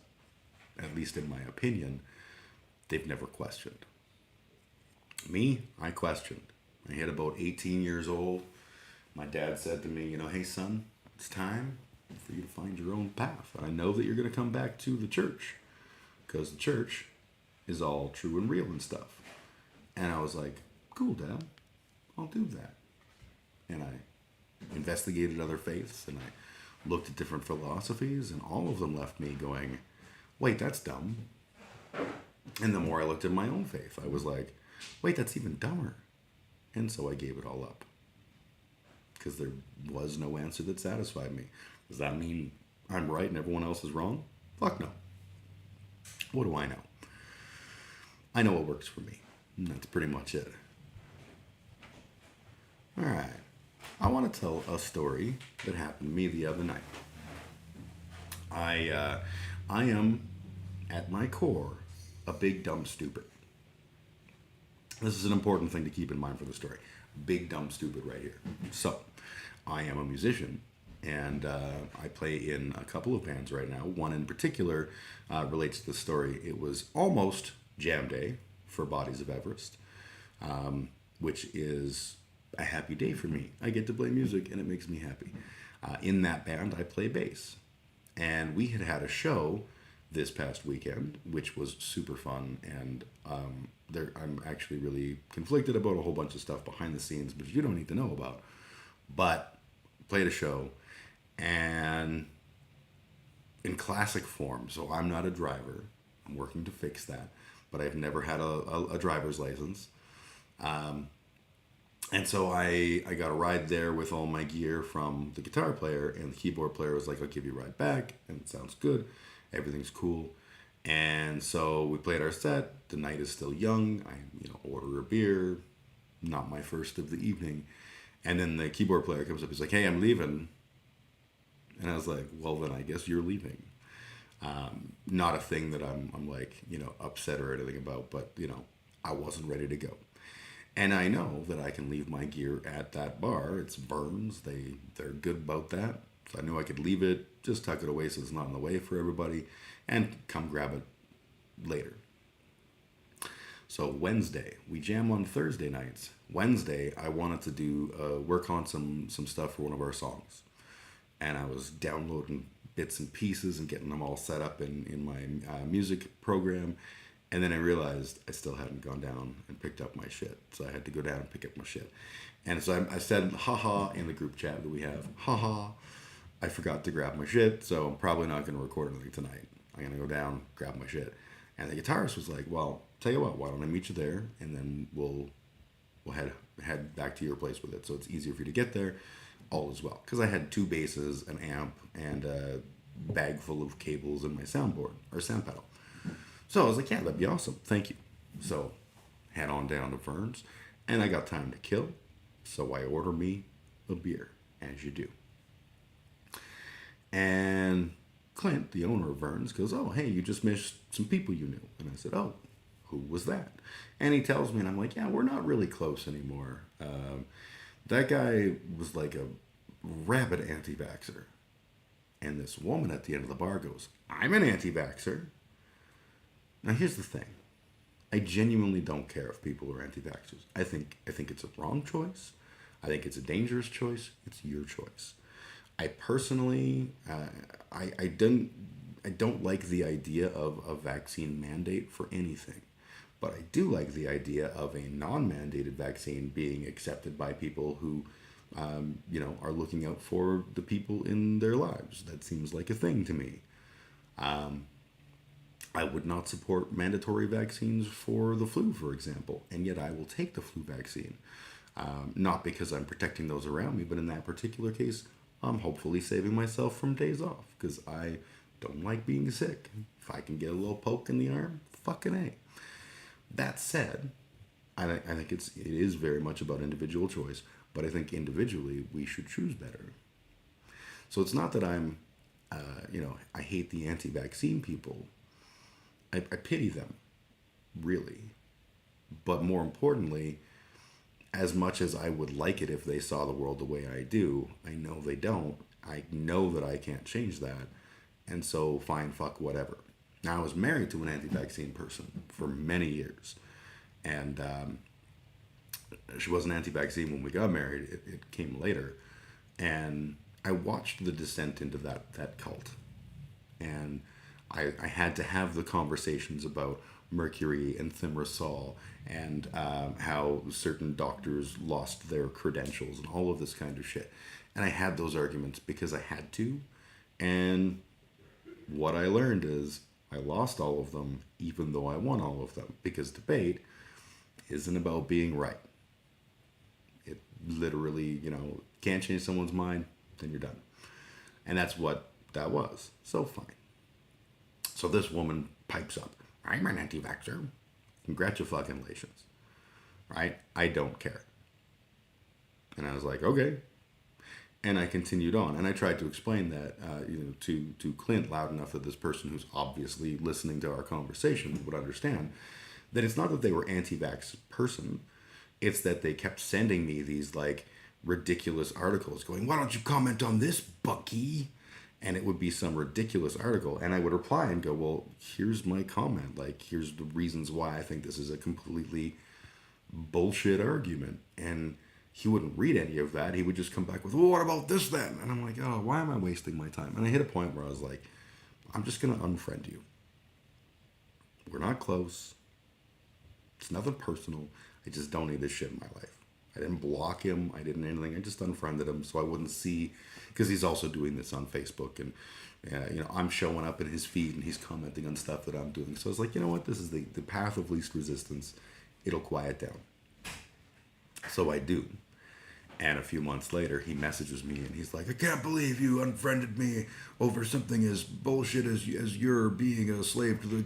at least in my opinion, they've never questioned. Me, I questioned. I hit about 18 years old. My dad said to me, hey son, it's time for you to find your own path. I know that you're going to come back to the church because the church is all true and real and stuff. And I was like, cool, Dad, I'll do that. And I investigated other faiths and I looked at different philosophies, and all of them left me going, wait, that's dumb. And the more I looked at my own faith, I was like, wait, that's even dumber. And so I gave it all up. Because there was no answer that satisfied me. Does that mean I'm right and everyone else is wrong? Fuck no. What do I know? I know what works for me. And that's pretty much it. Alright. I want to tell a story that happened to me the other night. I am, at my core, a big dumb stupid. This is an important thing to keep in mind for the story. Big dumb stupid right here. So, I am a musician, and I play in a couple of bands right now. One in particular relates to the story. It was almost jam day for Bodies of Everest, which is a happy day for me. I get to play music, and it makes me happy. In that band, I play bass. And we had a show this past weekend, which was super fun, and I'm actually really conflicted about a whole bunch of stuff behind the scenes, which you don't need to know about. But played a show, and in classic form, so I'm not a driver. I'm working to fix that, but I've never had a driver's license. And so I got a ride there with all my gear from the guitar player, and the keyboard player was like, I'll give you a ride back, and it sounds good. Everything's cool. And so we played our set. The night is still young. I order a beer. Not my first of the evening. And then the keyboard player comes up. He's like, hey, I'm leaving. And I was like, well, then I guess you're leaving. Not a thing that I'm like, upset or anything about, but, I wasn't ready to go. And I know that I can leave my gear at that bar. It's Burns. They're good about that. So I knew I could leave it, just tuck it away so it's not in the way for everybody, and come grab it later. So Wednesday, we jam on Thursday nights. Wednesday, I wanted to do work on some stuff for one of our songs. And I was downloading bits and pieces and getting them all set up in my music program. And then I realized I still hadn't gone down and picked up my shit. So I had to go down and pick up my shit. And so I said, haha, in the group chat that we have, haha, I forgot to grab my shit, so I'm probably not going to record anything tonight. I'm going to go down, grab my shit. And the guitarist was like, well, tell you what, why don't I meet you there, and then we'll head back to your place with it, so it's easier for you to get there, all as well. Because I had 2 basses, an amp, and a bag full of cables in my soundboard, or sound pedal. So I was like, yeah, that'd be awesome, thank you. So, head on down to Vern's, and I got time to kill, so I order me a beer, as you do. And Clint, the owner of Vern's, goes, oh, hey, you just missed some people you knew. And I said, oh, who was that? And he tells me, and I'm like, yeah, we're not really close anymore. That guy was like a rabid anti-vaxxer. And this woman at the end of the bar goes, I'm an anti-vaxxer. Now, here's the thing. I genuinely don't care if people are anti-vaxxers. I think it's a wrong choice. I think it's a dangerous choice. It's your choice. I personally, I don't like the idea of a vaccine mandate for anything, but I do like the idea of a non-mandated vaccine being accepted by people who, are looking out for the people in their lives. That seems like a thing to me. I would not support mandatory vaccines for the flu, for example, and yet I will take the flu vaccine. Not because I'm protecting those around me, but in that particular case, I'm hopefully saving myself from days off, because I don't like being sick. If I can get a little poke in the arm, fucking A. That said, I think it is very much about individual choice, but I think individually we should choose better. So it's not that I'm, I hate the anti-vaccine people. I pity them, really. But more importantly, as much as I would like it if they saw the world the way I do, I know they don't. I know that I can't change that. And so, fine, fuck, whatever. Now, I was married to an anti-vaccine person for many years. And she wasn't anti-vaccine when we got married. It came later. And I watched the descent into that cult. And I had to have the conversations about mercury and thimerosal and how certain doctors lost their credentials and all of this kind of shit. And I had those arguments because I had to. And what I learned is I lost all of them, even though I won all of them, because debate isn't about being right. It literally, can't change someone's mind, then you're done. And that's what that was. So fine. So this woman pipes up, I'm an anti-vaxxer. Congratulations. Right? I don't care. And I was like, okay. And I continued on. And I tried to explain that, to Clint loud enough that this person who's obviously listening to our conversation would understand that it's not that they were anti-vax person. It's that they kept sending me these ridiculous articles going, why don't you comment on this, Bucky? And it would be some ridiculous article. And I would reply and go, well, here's my comment. Here's the reasons why I think this is a completely bullshit argument. And he wouldn't read any of that. He would just come back with, well, what about this then? And I'm like, oh, why am I wasting my time? And I hit a point where I was like, I'm just going to unfriend you. We're not close. It's nothing personal. I just don't need this shit in my life. I didn't block him. I didn't anything. I just unfriended him so I wouldn't see, because he's also doing this on Facebook, and I'm showing up in his feed and he's commenting on stuff that I'm doing. So I was like, you know what? This is the path of least resistance. It'll quiet down. So I do. And a few months later, he messages me and he's like, I can't believe you unfriended me over something as bullshit as you're being a slave to the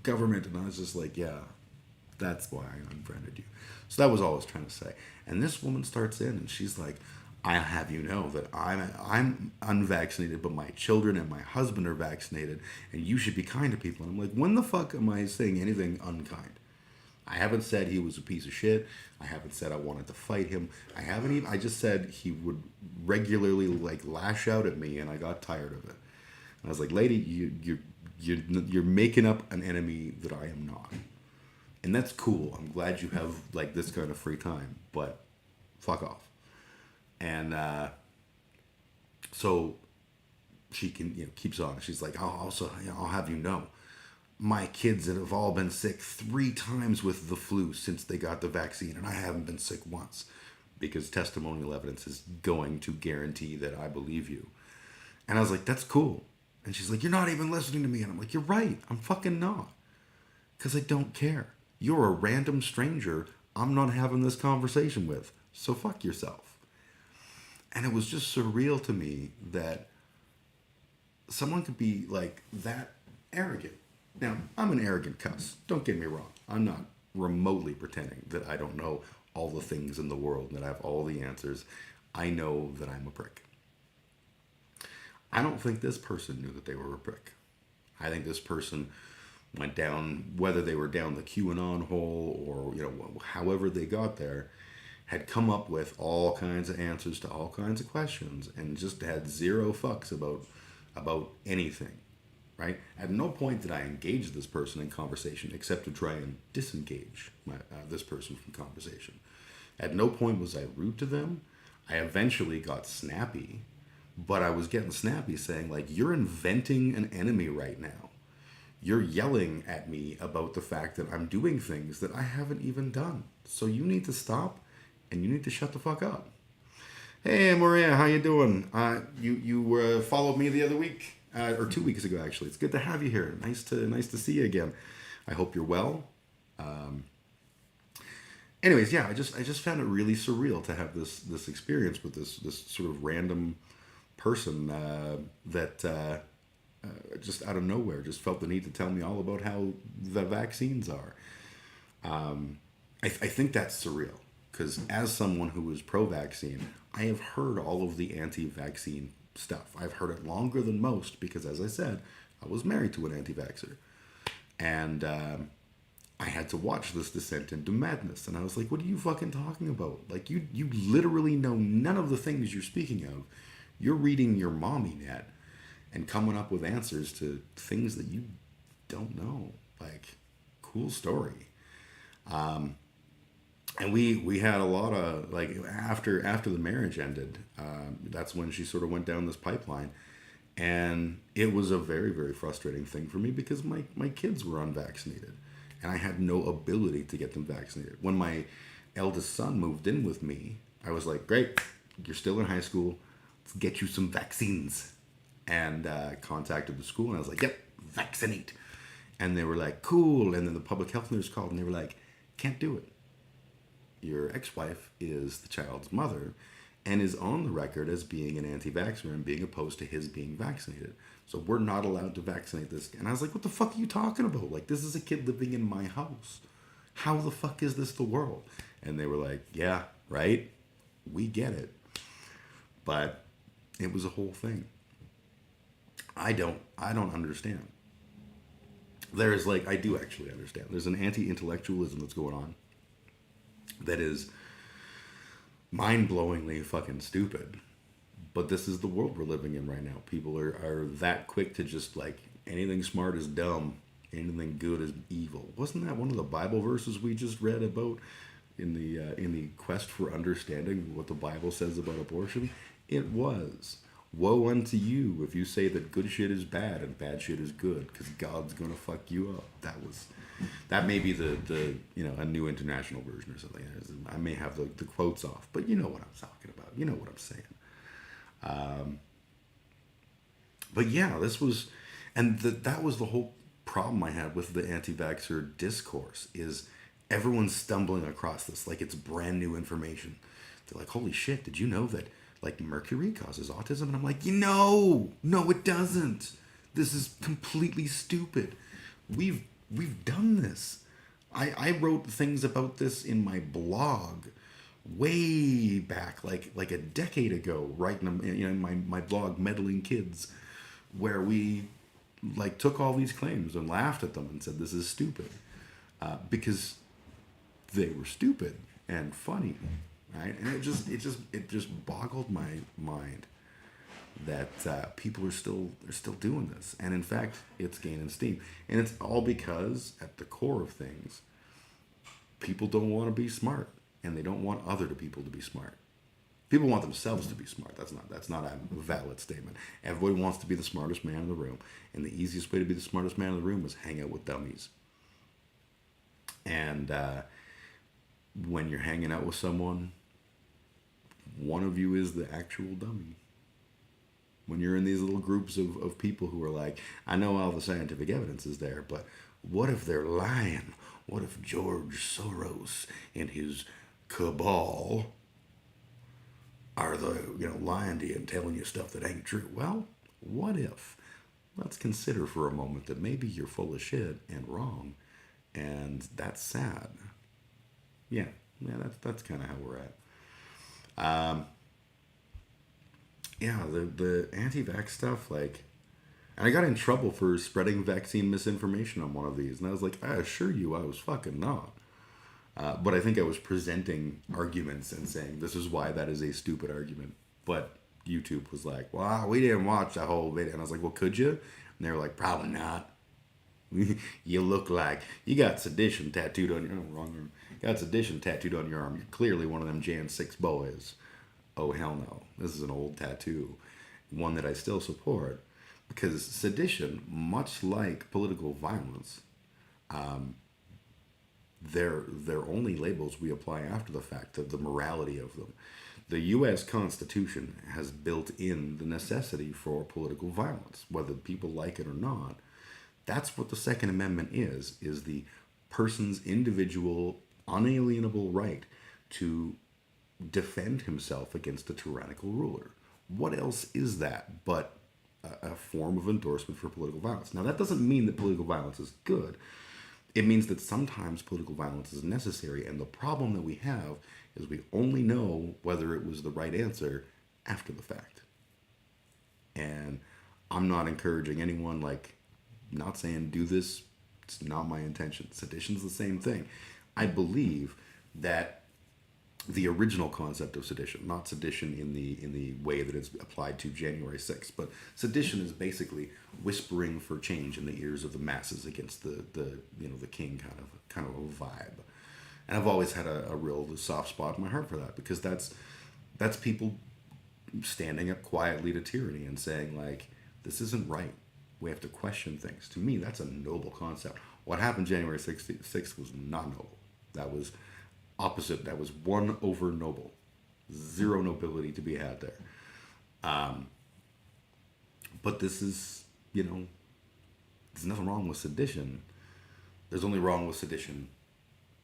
government. And I was just like, yeah, that's why I unfriended you. So that was all I was trying to say. And this woman starts in and she's like, I'll have you know that I'm unvaccinated, but my children and my husband are vaccinated, and you should be kind to people. And I'm like, when the fuck am I saying anything unkind? I haven't said he was a piece of shit. I haven't said I wanted to fight him. I just said he would regularly lash out at me, and I got tired of it. And I was like, lady, you're making up an enemy that I am not. And that's cool. I'm glad you have this kind of free time, but fuck off. And so she keeps on. She's like, I'll have you know, my kids have all been sick 3 times with the flu since they got the vaccine, and I haven't been sick once, because testimonial evidence is going to guarantee that I believe you. And I was like, that's cool. And she's like, you're not even listening to me. And I'm like, you're right. I'm fucking not. Because I don't care. You're a random stranger I'm not having this conversation with. So fuck yourself. And it was just surreal to me that someone could be that arrogant. Now, I'm an arrogant cuss. Don't get me wrong. I'm not remotely pretending that I don't know all the things in the world and that I have all the answers. I know that I'm a prick. I don't think this person knew that they were a prick. I think this person went down, whether they were down the QAnon hole or, however they got there, had come up with all kinds of answers to all kinds of questions and just had zero fucks about anything, right? At no point did I engage this person in conversation except to try and disengage this person from conversation. At no point was I rude to them. I eventually got snappy, but I was getting snappy saying, like, you're inventing an enemy right now. You're yelling at me about the fact that I'm doing things that I haven't even done. So you need to stop, and you need to shut the fuck up. Hey, Maria, how you doing? You followed me the other week, or 2 weeks ago, actually. It's good to have you here. Nice to see you again. I hope you're well. Anyways, yeah, I just found it really surreal to have this experience with this sort of random person that just out of nowhere just felt the need to tell me all about how the vaccines are. I think that's surreal because as someone who is pro-vaccine, I have heard all of the anti-vaccine stuff. I've heard it longer than most because, as I said, I was married to an anti-vaxxer. And I had to watch this descent into madness. And I was like, what are you fucking talking about? Like, you literally know none of the things you're speaking of. You're reading your mommy net and coming up with answers to things that you don't know. Like, cool story. And we had a lot of, like, after the marriage ended, that's when she sort of went down this pipeline. And it was a very, very frustrating thing for me because my kids were unvaccinated. And I had no ability to get them vaccinated. When my eldest son moved in with me, I was like, great, you're still in high school. Let's get you some vaccines. And contacted the school, and I was like, yep, vaccinate. And they were like, cool. And then the public health nurse called, and they were like, can't do it. Your ex-wife is the child's mother and is on the record as being an anti-vaxxer and being opposed to his being vaccinated. So we're not allowed to vaccinate this. And I was like, what the fuck are you talking about? Like, this is a kid living in my house. How the fuck is this the world? And they were like, yeah, right? We get it. But it was a whole thing. I don't understand. There's like, I do actually understand. There's an anti-intellectualism that's going on that is mind-blowingly fucking stupid. But this is the world we're living in right now. People are that quick to just like, anything smart is dumb, anything good is evil. Wasn't that one of the Bible verses we just read about in the quest for understanding what the Bible says about abortion? It was. Woe unto you if you say that good shit is bad and bad shit is good, because God's gonna fuck you up. That may be the a New International Version or something. I may have the quotes off, but you know what I'm talking about. You know what I'm saying. But yeah, this was, and that was the whole problem I had with the anti-vaxxer discourse, is everyone's stumbling across this like it's brand new information. They're like, holy shit, did you know that like mercury causes autism? And I'm like, no, it doesn't. This is completely stupid. We've done this. I wrote things about this in my blog way back, like a decade ago, writing in my blog, Meddling Kids, where we like took all these claims and laughed at them and said this is stupid, because they were stupid and funny. Right? And it just boggled my mind that people are still doing this, and in fact, it's gaining steam, and it's all because at the core of things, people don't want to be smart, and they don't want other people to be smart. People want themselves to be smart. That's not a valid statement. Everybody wants to be the smartest man in the room, and the easiest way to be the smartest man in the room is hang out with dummies. And when you're hanging out with someone, one of you is the actual dummy. When you're in these little groups of people who are like, I know all the scientific evidence is there, but what if they're lying? What if George Soros and his cabal are lying to you and telling you stuff that ain't true? Well, what if? Let's consider for a moment that maybe you're full of shit and wrong, and that's sad. Yeah, that's kind of how we're at. Yeah, the anti-vax stuff, like, and I got in trouble for spreading vaccine misinformation on one of these, and I was like, I assure you I was fucking not. But I think I was presenting arguments and saying, this is why that is a stupid argument. But YouTube was like, well, we didn't watch the whole video. And I was like, well, could you? And they were like, probably not. You look like you got sedition tattooed on your wrong arm. You got sedition tattooed on your arm. You're clearly one of them Jan 6 boys. Oh, hell no. This is an old tattoo. One that I still support. Because sedition, much like political violence, they're only labels we apply after the fact of the morality of them. The U.S. Constitution has built in the necessity for political violence, whether people like it or not. That's what the Second Amendment is the person's individual, unalienable right to defend himself against a tyrannical ruler. What else is that but a form of endorsement for political violence? Now, that doesn't mean that political violence is good. It means that sometimes political violence is necessary, and the problem that we have is we only know whether it was the right answer after the fact. And I'm not encouraging anyone, not saying do this. It's not my intention. Sedition's the same thing. I believe that the original concept of sedition, not sedition in the way that it's applied to January 6th, but sedition is basically whispering for change in the ears of the masses against the king kind of a vibe. And I've always had a real soft spot in my heart for that, because that's people standing up quietly to tyranny and saying, this isn't right. We have to question things. To me, that's a noble concept. What happened January 6th was not noble. That was opposite. That was won over noble. Zero nobility to be had there. But this is, there's nothing wrong with sedition. There's only wrong with sedition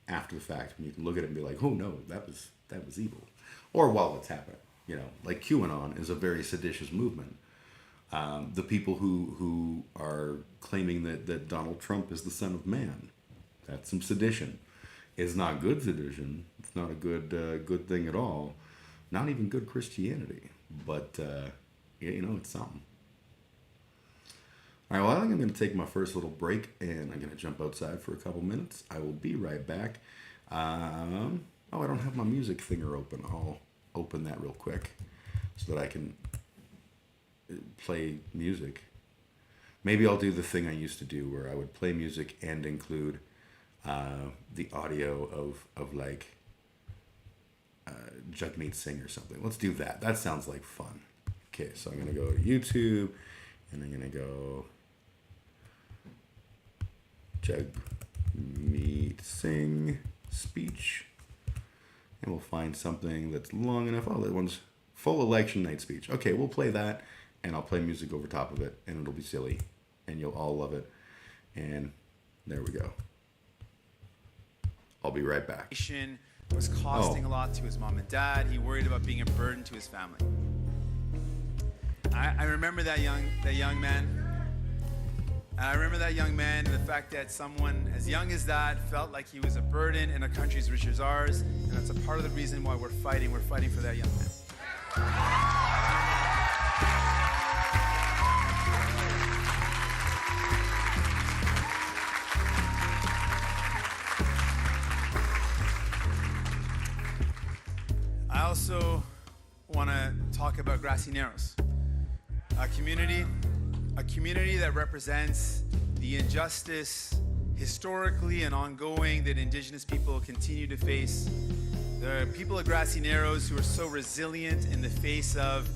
after the fact, when you can look at it and be like, oh no, that was evil. Or while it's happening. Like QAnon is a very seditious movement. The people who are claiming that Donald Trump is the son of man, that's some sedition. It's not good sedition. It's not a good thing at all. Not even good Christianity. But, it's something. All right, well, I think I'm going to take my first little break, and I'm going to jump outside for a couple minutes. I will be right back. I don't have my music finger open. I'll open that real quick so that I can play music. Maybe I'll do the thing I used to do where I would play music and include the audio of Jagmeet Singh or something. Let's do that. That sounds like fun. Okay, so I'm going to go to YouTube, and I'm going to go Jagmeet Singh speech, and we'll find something that's long enough. Oh, that one's full election night speech. Okay, we'll play that, and I'll play music over top of it, and it'll be silly, and you'll all love it. And there we go. I'll be right back. Was costing a lot to his mom and dad. He worried about being a burden to his family. I remember that young man. And I remember that young man and the fact that someone as young as that felt like he was a burden in a country as rich as ours. And that's a part of the reason why we're fighting. We're fighting for that young man. I also want to talk about Grassy Narrows, a community that represents the injustice historically and ongoing that Indigenous people continue to face. The people of Grassy Narrows who are so resilient in the face of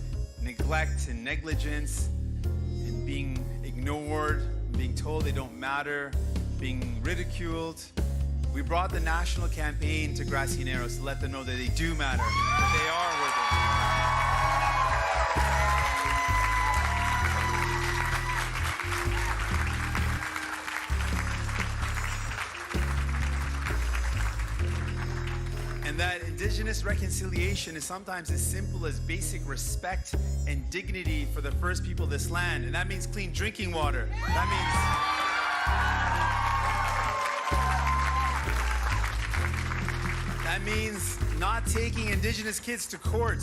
neglect and negligence and being ignored, being told they don't matter, being ridiculed. We brought the national campaign to Grassy Narrows to let them know that they do matter, that they are worthy. And that Indigenous reconciliation is sometimes as simple as basic respect and dignity for the first people of this land. And that means clean drinking water. That means not taking Indigenous kids to court.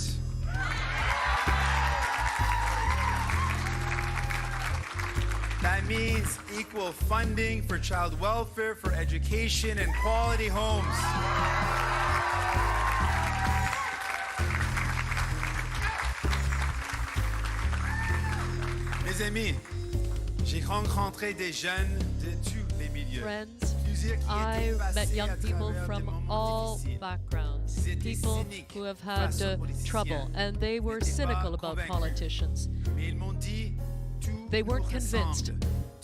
That means equal funding for child welfare, for education, and quality homes. Mes amis, j'ai rencontré des jeunes friends. I met young people from all backgrounds, people who have had trouble, and they were cynical about politicians. They weren't convinced,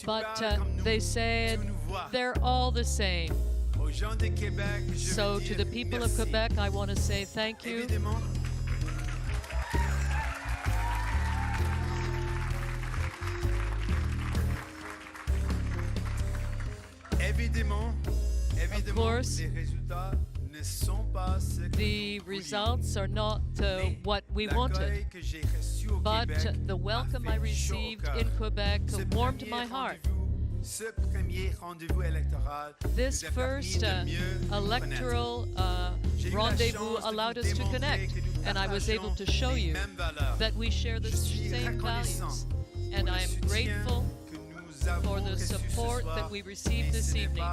but they said they're all the same. So to the people of Quebec, I want to say thank you. Of course, the results are not what we wanted, but the welcome I received in Quebec warmed my heart. This first electoral rendezvous allowed us to connect, and I was able to show you that we share the same values. And I am grateful for the support that we received this evening.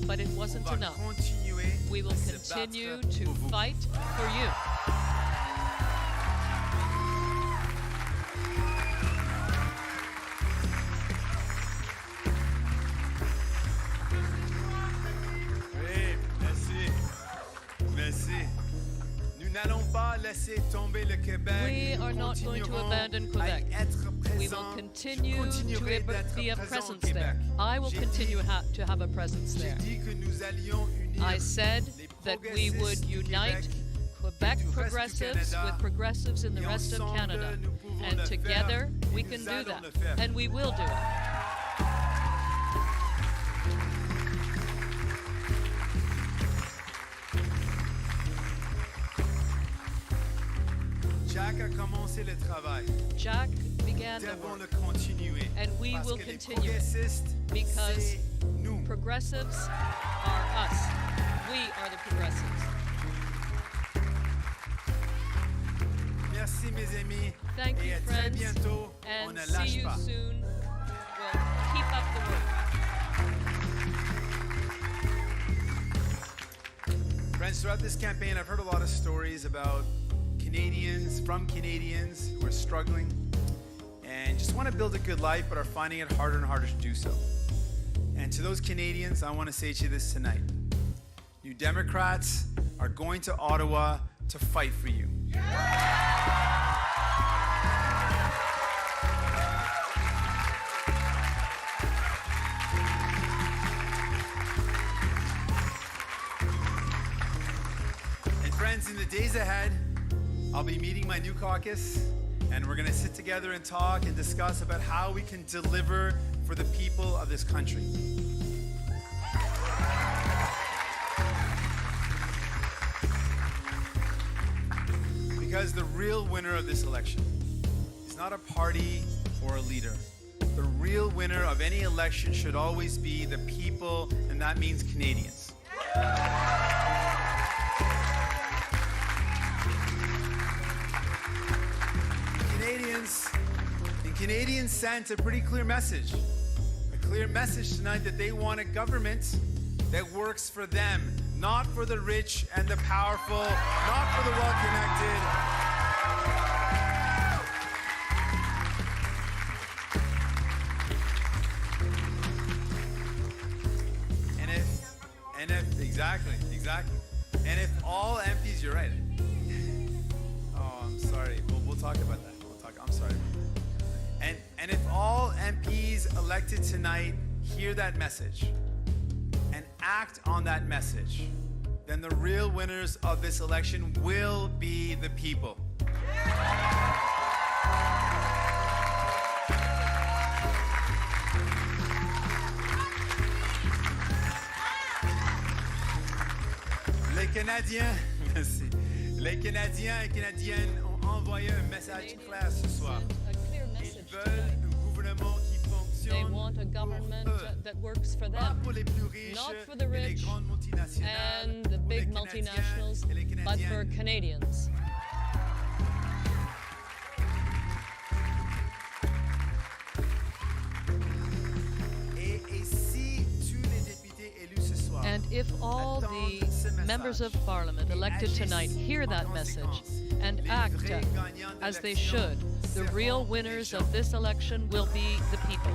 But it wasn't enough. We will continue to fight for you. We are not going to abandon Quebec. We will continue to be a presence there. I will continue to have a presence there. I said that we would unite Quebec progressives with progressives in the rest of Canada. And together we can do that. And we will do it. Jack began the work, and we will continue because progressives are us. We are the progressives. Thank you, friends, and see you soon. We'll keep up the work. Friends, throughout this campaign, I've heard a lot of stories about Canadians who are struggling and just want to build a good life but are finding it harder and harder to do so. And to those Canadians, I want to say to you this tonight. You Democrats are going to Ottawa to fight for you. And friends, in the days ahead, I'll be meeting my new caucus, and we're going to sit together and talk and discuss about how we can deliver for the people of this country. Because the real winner of this election is not a party or a leader. The real winner of any election should always be the people, and that means Canadians. Canadians sent a pretty clear message. A clear message tonight that they want a government that works for them, not for the rich and the powerful, not for the well-connected. And if exactly. And if all MPs, you're right. Oh, I'm sorry. We'll talk about that. I'm sorry. And if all MPs elected tonight hear that message and act on that message, then the real winners of this election will be the people. Les Canadiens, merci. Les Canadiens et Canadiennes ont envoyé un message clair ce soir. Ils veulent un gouvernement qui They fonctionne want a government that works for pas them, pour les plus riches not for the et les rich grandes multinationales, and the pour les big Canadiens multinationals, et les but for Canadiennes. Canadians. Et si tous les députés élus ce soir And if all the members of parliament elected tonight hear that message and act as they should, the real winners of this election will be the people.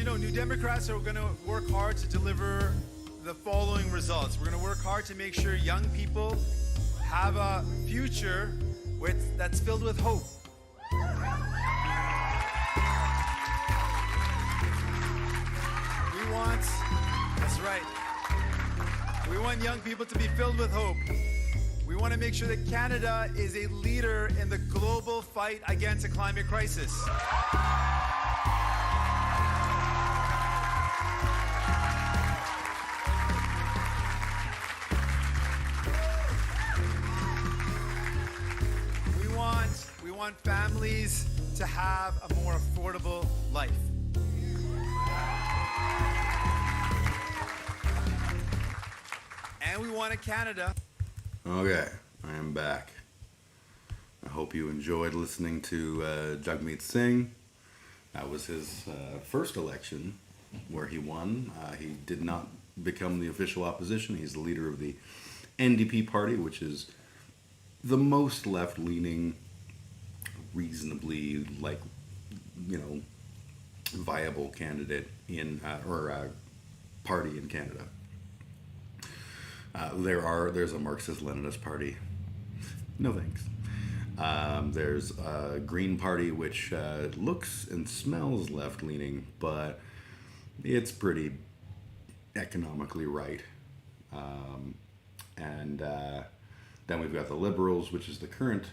you know, New Democrats are going to work hard to deliver the following results. We're going to work hard to make sure young people have a future that's filled with hope. That's right. We want young people to be filled with hope. We want to make sure that Canada is a leader in the global fight against a climate crisis. We want families to have a more affordable life. And we want a Canada. Okay, I am back. I hope you enjoyed listening to Jagmeet Singh. That was his first election where he won. He did not become the official opposition. He's the leader of the NDP party, which is the most left-leaning, reasonably, viable candidate in party in Canada. There's a Marxist-Leninist party. No thanks. There's a Green Party, which looks and smells left-leaning, but it's pretty economically right. And then we've got the Liberals, which is the current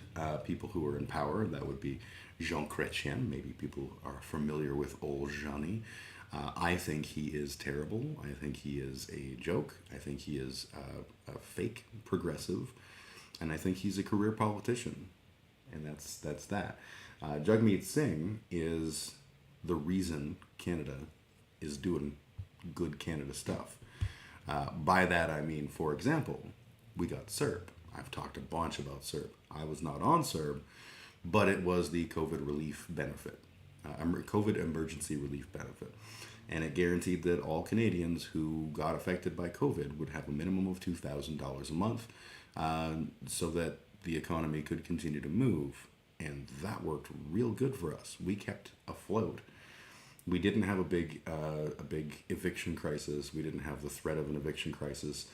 people who are in power. That would be Jean Chrétien. Maybe people are familiar with old Johnny. I think he is terrible. I think he is a joke. I think he is a fake progressive. And I think he's a career politician. And that's that. Jagmeet Singh is the reason Canada is doing good Canada stuff. By that I mean, for example, we got CERB. I've talked a bunch about CERB. I was not on CERB, but it was the COVID relief benefit. COVID emergency relief benefit. And it guaranteed that all Canadians who got affected by COVID would have a minimum of $2,000 a month so that the economy could continue to move. And that worked real good for us. We kept afloat. We didn't have a big eviction crisis. We didn't have the threat of an eviction crisis.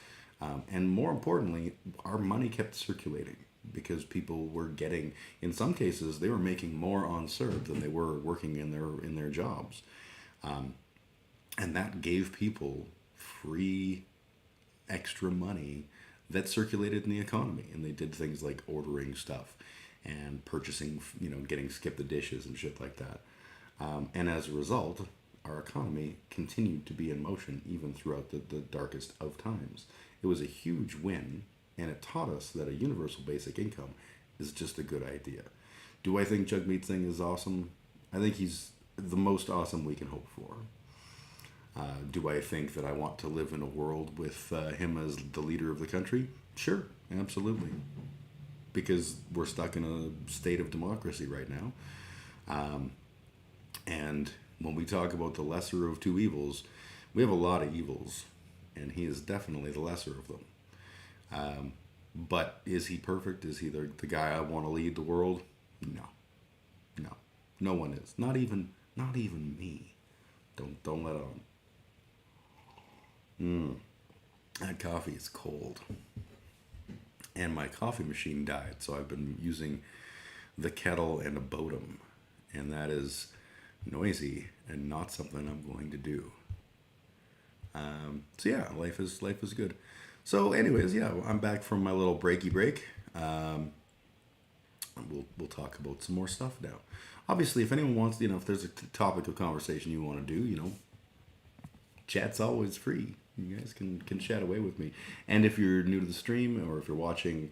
And more importantly, our money kept circulating. Because people were getting, in some cases, they were making more on CERB than they were working in their jobs, and that gave people free, extra money that circulated in the economy, and they did things like ordering stuff and purchasing, getting skip the dishes and shit like that, and as a result, our economy continued to be in motion even throughout the darkest of times. It was a huge win. And it taught us that a universal basic income is just a good idea. Do I think Jagmeet Singh is awesome? I think he's the most awesome we can hope for. Do I think that I want to live in a world with him as the leader of the country? Sure, absolutely. Because we're stuck in a state of democracy right now. And when we talk about the lesser of two evils, we have a lot of evils. And he is definitely the lesser of them. But is he perfect? Is he the guy I want to lead the world? No one is. Not even me. Don't let on. That coffee is cold, and my coffee machine died, so I've been using the kettle and a Bodum, and that is noisy and not something I'm going to do. So yeah, life is good. So anyways, yeah, I'm back from my little breaky break. We'll talk about some more stuff now. Obviously, if anyone wants, if there's a topic of conversation you want to do, chat's always free. You guys can chat away with me. And if you're new to the stream or if you're watching,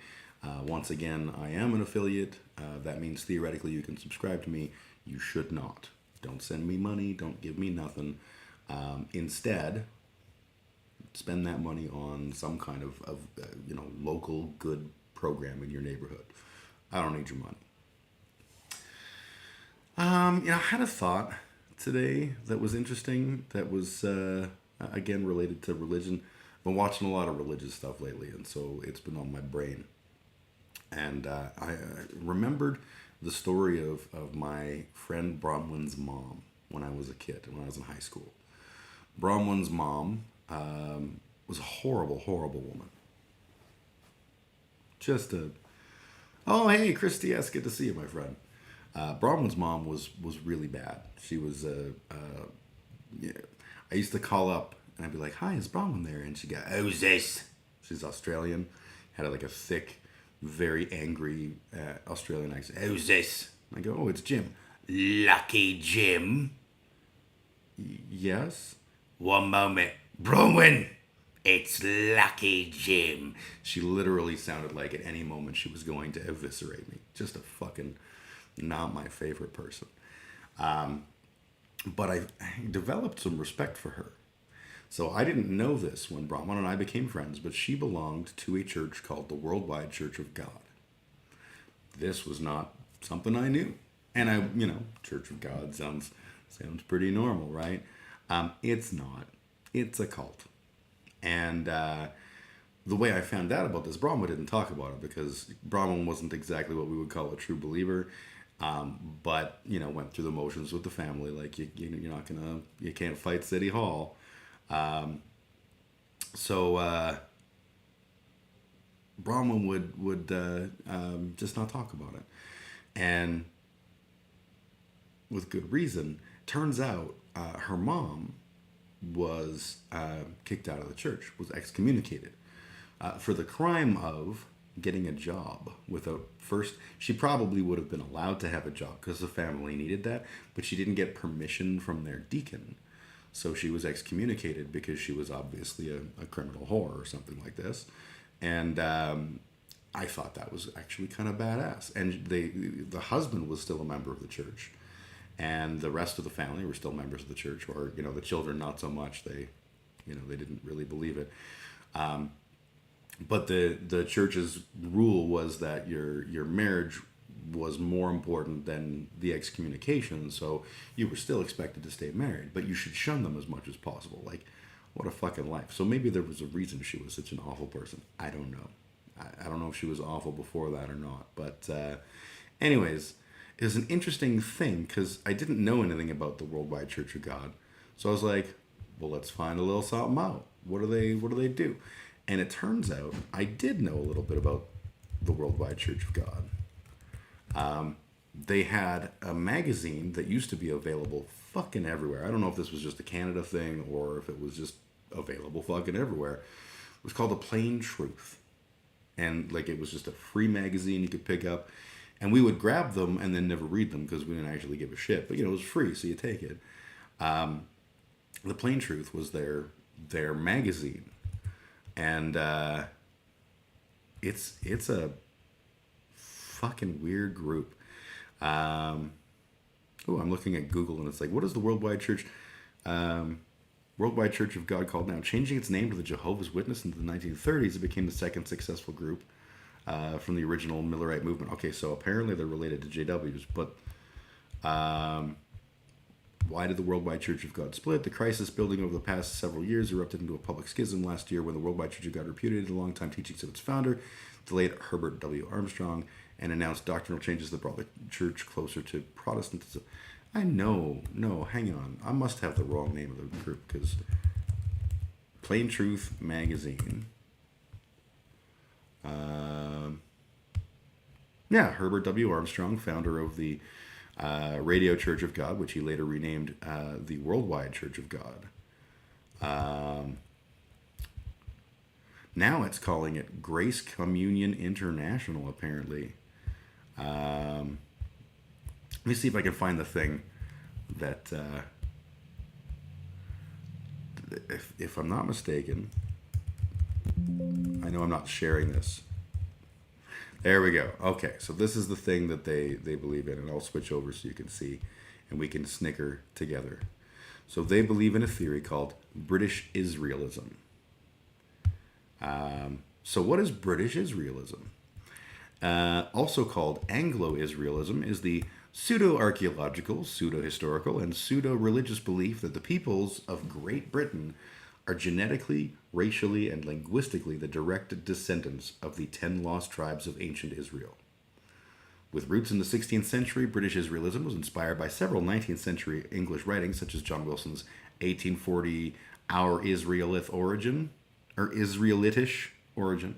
once again, I am an affiliate. That means theoretically you can subscribe to me. You should not. Don't send me money. Don't give me nothing. Instead, spend that money on some kind of local good program in your neighborhood. I don't need your money. I had a thought today that was interesting. That was again related to religion. I've been watching a lot of religious stuff lately, and so it's been on my brain. And I remembered the story of my friend Bronwyn's mom. when I was a kid, when I was in high school. Bronwyn's mom was a horrible, horrible woman. Just a, oh, hey, Christy S., good to see you, my friend. Bronwyn's mom was really bad. She was, yeah, I used to call up and I'd be like, hi, is Bronwyn there? And she'd go, who's this? She's Australian, had like a thick, very angry Australian accent. Who's this? I go, oh, it's Jim. Lucky Jim? Yes? One moment. Bronwyn! It's Lucky Jim. She literally sounded like at any moment she was going to eviscerate me. Just a fucking not my favorite person. But I developed some respect for her. So I didn't know this when Bronwyn and I became friends, but she belonged to a church called the Worldwide Church of God. This was not something I knew. And I, you know, Church of God sounds pretty normal, right? It's not. It's a cult. And the way I found out about this, Bronwyn didn't talk about it because Bronwyn wasn't exactly what we would call a true believer. But, you know, went through the motions with the family. Like, you're not gonna, you can't fight City Hall. So Bronwyn would just not talk about it. And with good reason. Turns out her mom was kicked out of the church, was excommunicated for the crime of getting a job without first. She probably would have been allowed to have a job because the family needed that, but she didn't get permission from their deacon. So she was excommunicated because she was obviously a criminal whore or something like this. And I thought that was actually kind of badass. And the husband was still a member of the church. And the rest of the family were still members of the church, or, you know, the children, not so much. They, you know, they didn't really believe it. But the church's rule was that your marriage was more important than the excommunication. So you were still expected to stay married, but you should shun them as much as possible. Like, what a fucking life. So maybe there was a reason she was such an awful person. I don't know. I don't know if she was awful before that or not. But anyways, it was an interesting thing because I didn't know anything about the Worldwide Church of God. So I was like, well, let's find a little something out. What do they do? And it turns out I did know a little bit about the Worldwide Church of God. They had a magazine that used to be available fucking everywhere. I don't know if this was just a Canada thing or if it was just available fucking everywhere. It was called The Plain Truth. And like, it was just a free magazine you could pick up. And we would grab them and then never read them because we didn't actually give a shit. But, you know, it was free, so you take it. The Plain Truth was their magazine. And it's a fucking weird group. I'm looking at Google and it's like, what is the Worldwide Church of God called now? Changing its name to the Jehovah's Witness in the 1930s, it became the second successful group from the original Millerite movement. Okay, so apparently they're related to JWs, but why did the Worldwide Church of God split? The crisis building over the past several years erupted into a public schism last year when the Worldwide Church of God repudiated the longtime teachings of its founder, the late Herbert W. Armstrong, and announced doctrinal changes that brought the church closer to Protestantism. Hang on. I must have the wrong name of the group because Plain Truth Magazine. Herbert W. Armstrong, founder of the Radio Church of God, which he later renamed the Worldwide Church of God. Now it's calling it Grace Communion International, apparently. Let me see if I can find the thing that, if I'm not mistaken, I know I'm not sharing this. There we go. Okay, so this is the thing that they believe in, and I'll switch over so you can see, and we can snicker together. So they believe in a theory called British Israelism. So what is British Israelism? Also called Anglo-Israelism is the pseudo-archaeological, pseudo-historical, and pseudo-religious belief that the peoples of Great Britain are genetically, racially, and linguistically the direct descendants of the 10 lost tribes of ancient Israel. With roots in the 16th century, British Israelism was inspired by several 19th century English writings, such as John Wilson's 1840 Our Israelitish origin.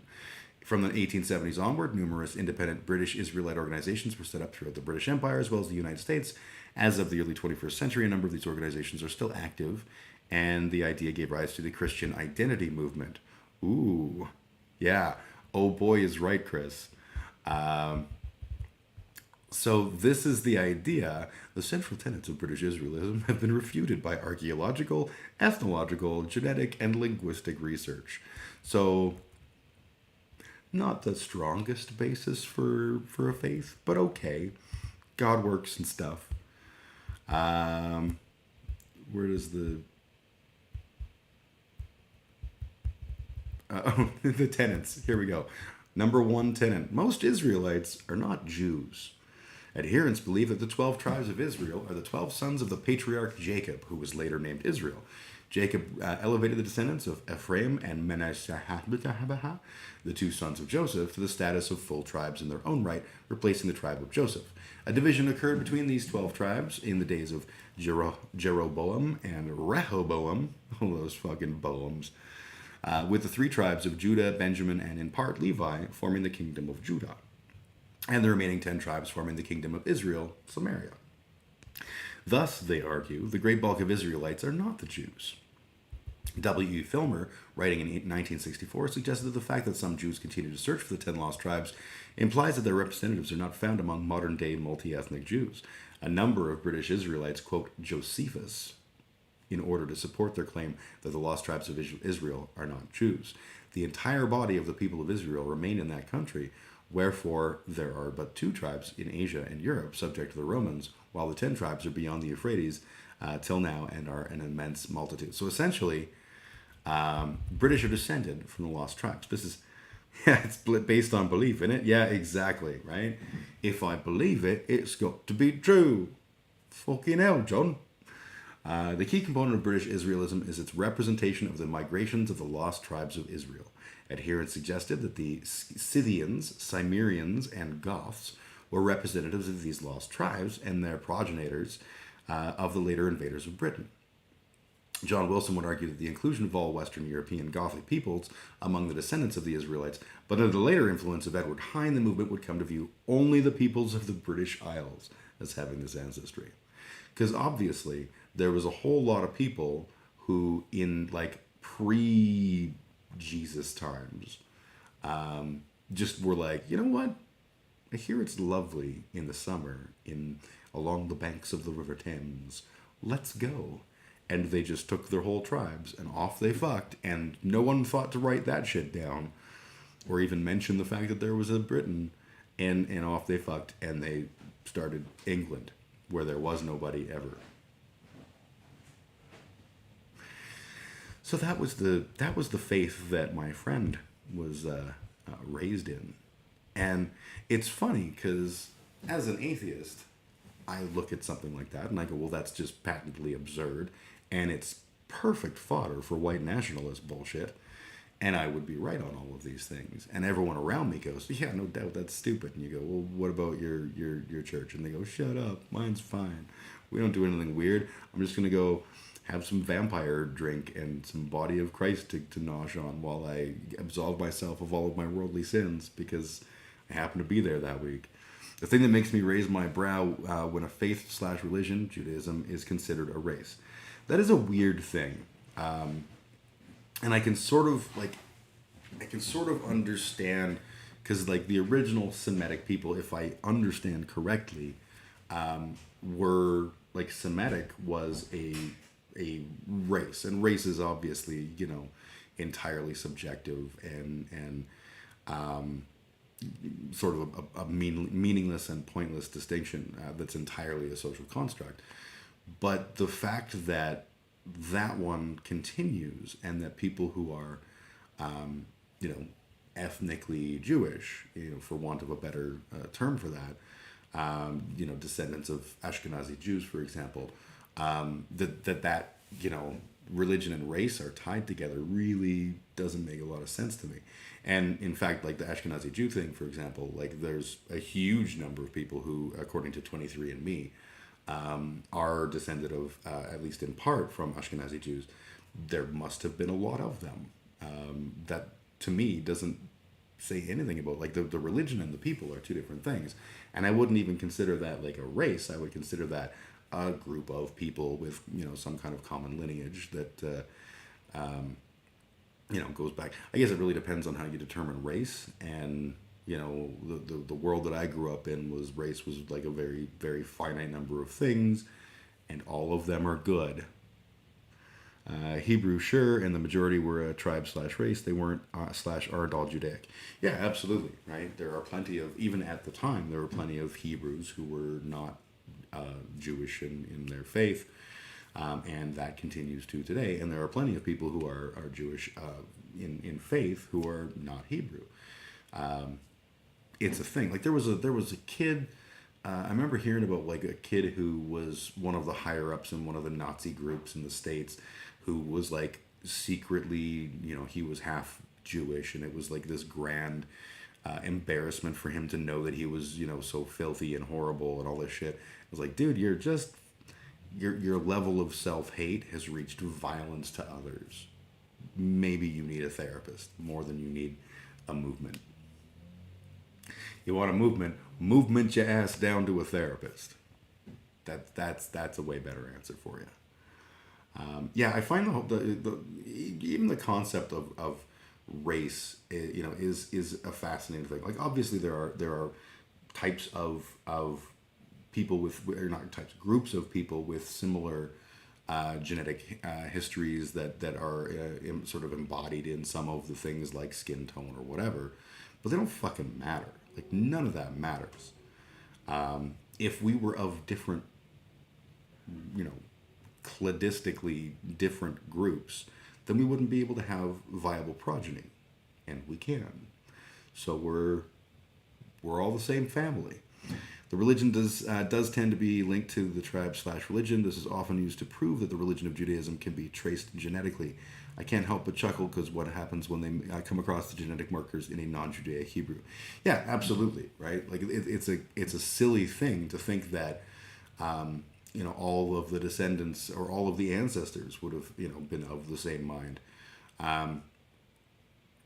From the 1870s onward, numerous independent British Israelite organizations were set up throughout the British Empire as well as the United States. As of the early 21st century, a number of these organizations are still active, and the idea gave rise to the Christian identity movement. Ooh, yeah. Oh boy is right, Chris. So this is the idea. The central tenets of British Israelism have been refuted by archaeological, ethnological, genetic, and linguistic research. So not the strongest basis for a faith, but okay. God works and stuff. Where does the the tenets? Here we go. Number one tenet. Most Israelites are not Jews. Adherents believe that the 12 tribes of Israel are the 12 sons of the patriarch Jacob, who was later named Israel. Jacob elevated the descendants of Ephraim and Manasseh, the two sons of Joseph, to the status of full tribes in their own right, replacing the tribe of Joseph. A division occurred between these 12 tribes in the days of Jeroboam and Rehoboam, all those fucking boams, with the three tribes of Judah, Benjamin, and in part Levi forming the kingdom of Judah, and the remaining 10 tribes forming the kingdom of Israel, Samaria. Thus, they argue, the great bulk of Israelites are not the Jews. W. E. Filmer, writing in 1964, suggested that the fact that some Jews continue to search for the 10 lost tribes implies that their representatives are not found among modern-day multi-ethnic Jews. A number of British Israelites quote Josephus in order to support their claim that the lost tribes of Israel are not Jews. The entire body of the people of Israel remain in that country, wherefore there are but 2 tribes in Asia and Europe subject to the Romans, while the 10 tribes are beyond the Euphrates till now and are an immense multitude. So essentially, British are descended from the lost tribes. This is, yeah, it's based on belief, isn't it? Yeah, exactly, right? If I believe it, it's got to be true. Fucking hell, John. The key component of British Israelism is its representation of the migrations of the lost tribes of Israel. Adherents suggested that the Scythians, Cimmerians, and Goths were representatives of these lost tribes and their progenitors of the later invaders of Britain. John Wilson would argue that the inclusion of all Western European Gothic peoples among the descendants of the Israelites, but under the later influence of Edward Hine, the movement would come to view only the peoples of the British Isles as having this ancestry. Because obviously, there was a whole lot of people who, in like pre-Jesus times, just were like, you know what? I hear it's lovely in the summer along the banks of the River Thames. Let's go. And they just took their whole tribes and off they fucked, and no one thought to write that shit down or even mention the fact that there was a Britain, and off they fucked, and they started England, where there was nobody ever. So that was the faith that my friend was raised in. And it's funny because as an atheist, I look at something like that and I go, well, that's just patently absurd, and it's perfect fodder for white nationalist bullshit, and I would be right on all of these things. And everyone around me goes, yeah, no doubt, that's stupid. And you go, well, what about your church? And they go, shut up, mine's fine. We don't do anything weird. I'm just going to go have some vampire drink and some body of Christ to nosh on while I absolve myself of all of my worldly sins because I happen to be there that week. The thing that makes me raise my brow when a faith/religion, Judaism, is considered a race. That is a weird thing. And I can sort of understand, because like the original Semitic people, if I understand correctly, were like Semitic was a race, and race is obviously, you know, entirely subjective and sort of a meaningless and pointless distinction that's entirely a social construct. But the fact that that one continues, and that people who are, you know, ethnically Jewish, you know, for want of a better term for that, you know, descendants of Ashkenazi Jews, for example, that religion and race are tied together really doesn't make a lot of sense to me. And in fact, like the Ashkenazi Jew thing, for example, like there's a huge number of people who, according to 23andMe, are descended of, at least in part, from Ashkenazi Jews. There must have been a lot of them. That, to me, doesn't say anything about, like, the religion and the people are two different things. And I wouldn't even consider that like a race. I would consider that a group of people with, some kind of common lineage that, goes back. I guess it really depends on how you determine race. And, the world that I grew up in race was like a very, very finite number of things, and all of them are good. Hebrew, sure, and the majority were a tribe/race. They weren't /are all Judaic. Yeah, absolutely, right? There are plenty of, even at the time, there were plenty of Hebrews who were not Jewish in their faith, and that continues to today. And there are plenty of people who are Jewish in faith who are not Hebrew. It's a thing. Like there was a kid. I remember hearing about like a kid who was one of the higher ups in one of the Nazi groups in the States, who was like secretly, he was half Jewish, and it was like this grand embarrassment for him to know that he was, so filthy and horrible and all this shit. I was like, dude, you're just, your level of self-hate has reached violence to others. Maybe you need a therapist more than you need a movement. You want a movement your ass down to a therapist. That's a way better answer for you. I find the even the concept of race, is a fascinating thing. Like obviously there are types of people groups of people with similar genetic histories that are sort of embodied in some of the things like skin tone or whatever, but they don't fucking matter. Like none of that matters. If we were of different, cladistically different groups, then we wouldn't be able to have viable progeny, and we can. So we're all the same family. The religion does tend to be linked to the tribe/religion. This is often used to prove that the religion of Judaism can be traced genetically. I can't help but chuckle because what happens when they come across the genetic markers in a non-Judaic Hebrew? Yeah, absolutely, right? Like it's a silly thing to think that all of the descendants or all of the ancestors would have been of the same mind.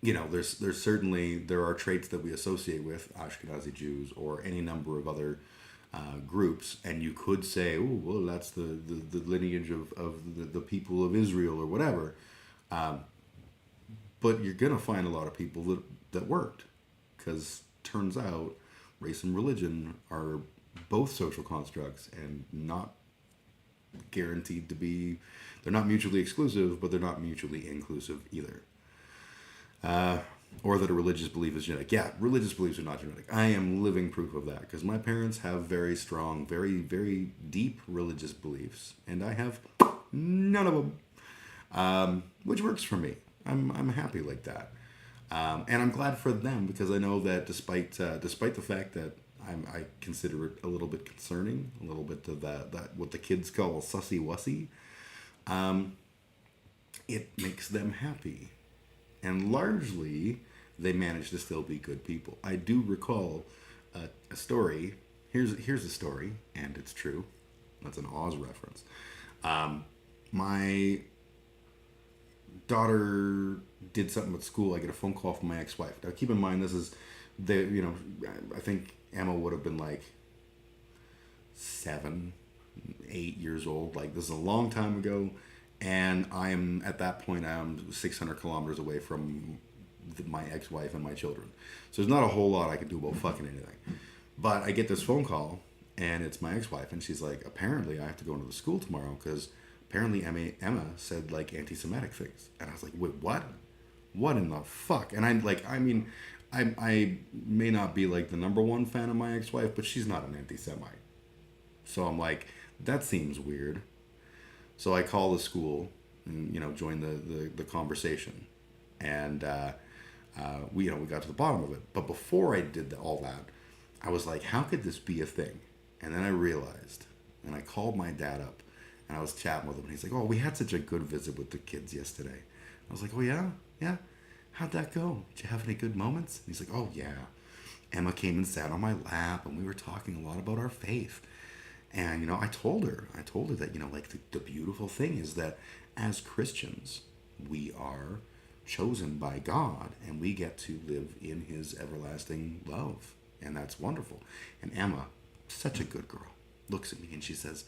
There's certainly, there are traits that we associate with Ashkenazi Jews or any number of other groups, and you could say, oh, well, that's the lineage of the people of Israel or whatever. But you're going to find a lot of people that worked, because turns out race and religion are both social constructs and not guaranteed to be, they're not mutually exclusive, but they're not mutually inclusive either. Or that a religious belief is genetic. Yeah, religious beliefs are not genetic. I am living proof of that, because my parents have very strong, very, very deep religious beliefs, and I have none of them, which works for me. I'm happy like that, and I'm glad for them, because I know that despite the fact that I consider it a little bit concerning, a little bit of that what the kids call sussy wussy, it makes them happy. And largely, they manage to still be good people. I do recall a story. Here's a story, and it's true. That's an Oz reference. My daughter did something at school. I get a phone call from my ex-wife. Now, keep in mind, this is I think Emma would have been like 7, 8 years old. Like, this is a long time ago. And at that point, I'm 600 kilometers away from my ex-wife and my children. So there's not a whole lot I can do about fucking anything. But I get this phone call, and it's my ex-wife, and she's like, apparently I have to go into the school tomorrow, because apparently Emma said, like, anti-Semitic things. And I was like, wait, what? What in the fuck? And I may not be, like, the number one fan of my ex-wife, but she's not an anti-Semite. So I'm like, that seems weird. So I call the school and, join the conversation. And we got to the bottom of it. But before I did all that, I was like, how could this be a thing? And then I realized, and I called my dad up, And I was chatting with him, and he's like, oh, we had such a good visit with the kids yesterday. I was like, oh, yeah? Yeah? How'd that go? Did you have any good moments? And he's like, oh, yeah. Emma came and sat on my lap, and we were talking a lot about our faith. And, I told her that, like the beautiful thing is that as Christians, we are chosen by God, and we get to live in his everlasting love. And that's wonderful. And Emma, such a good girl, looks at me and she says,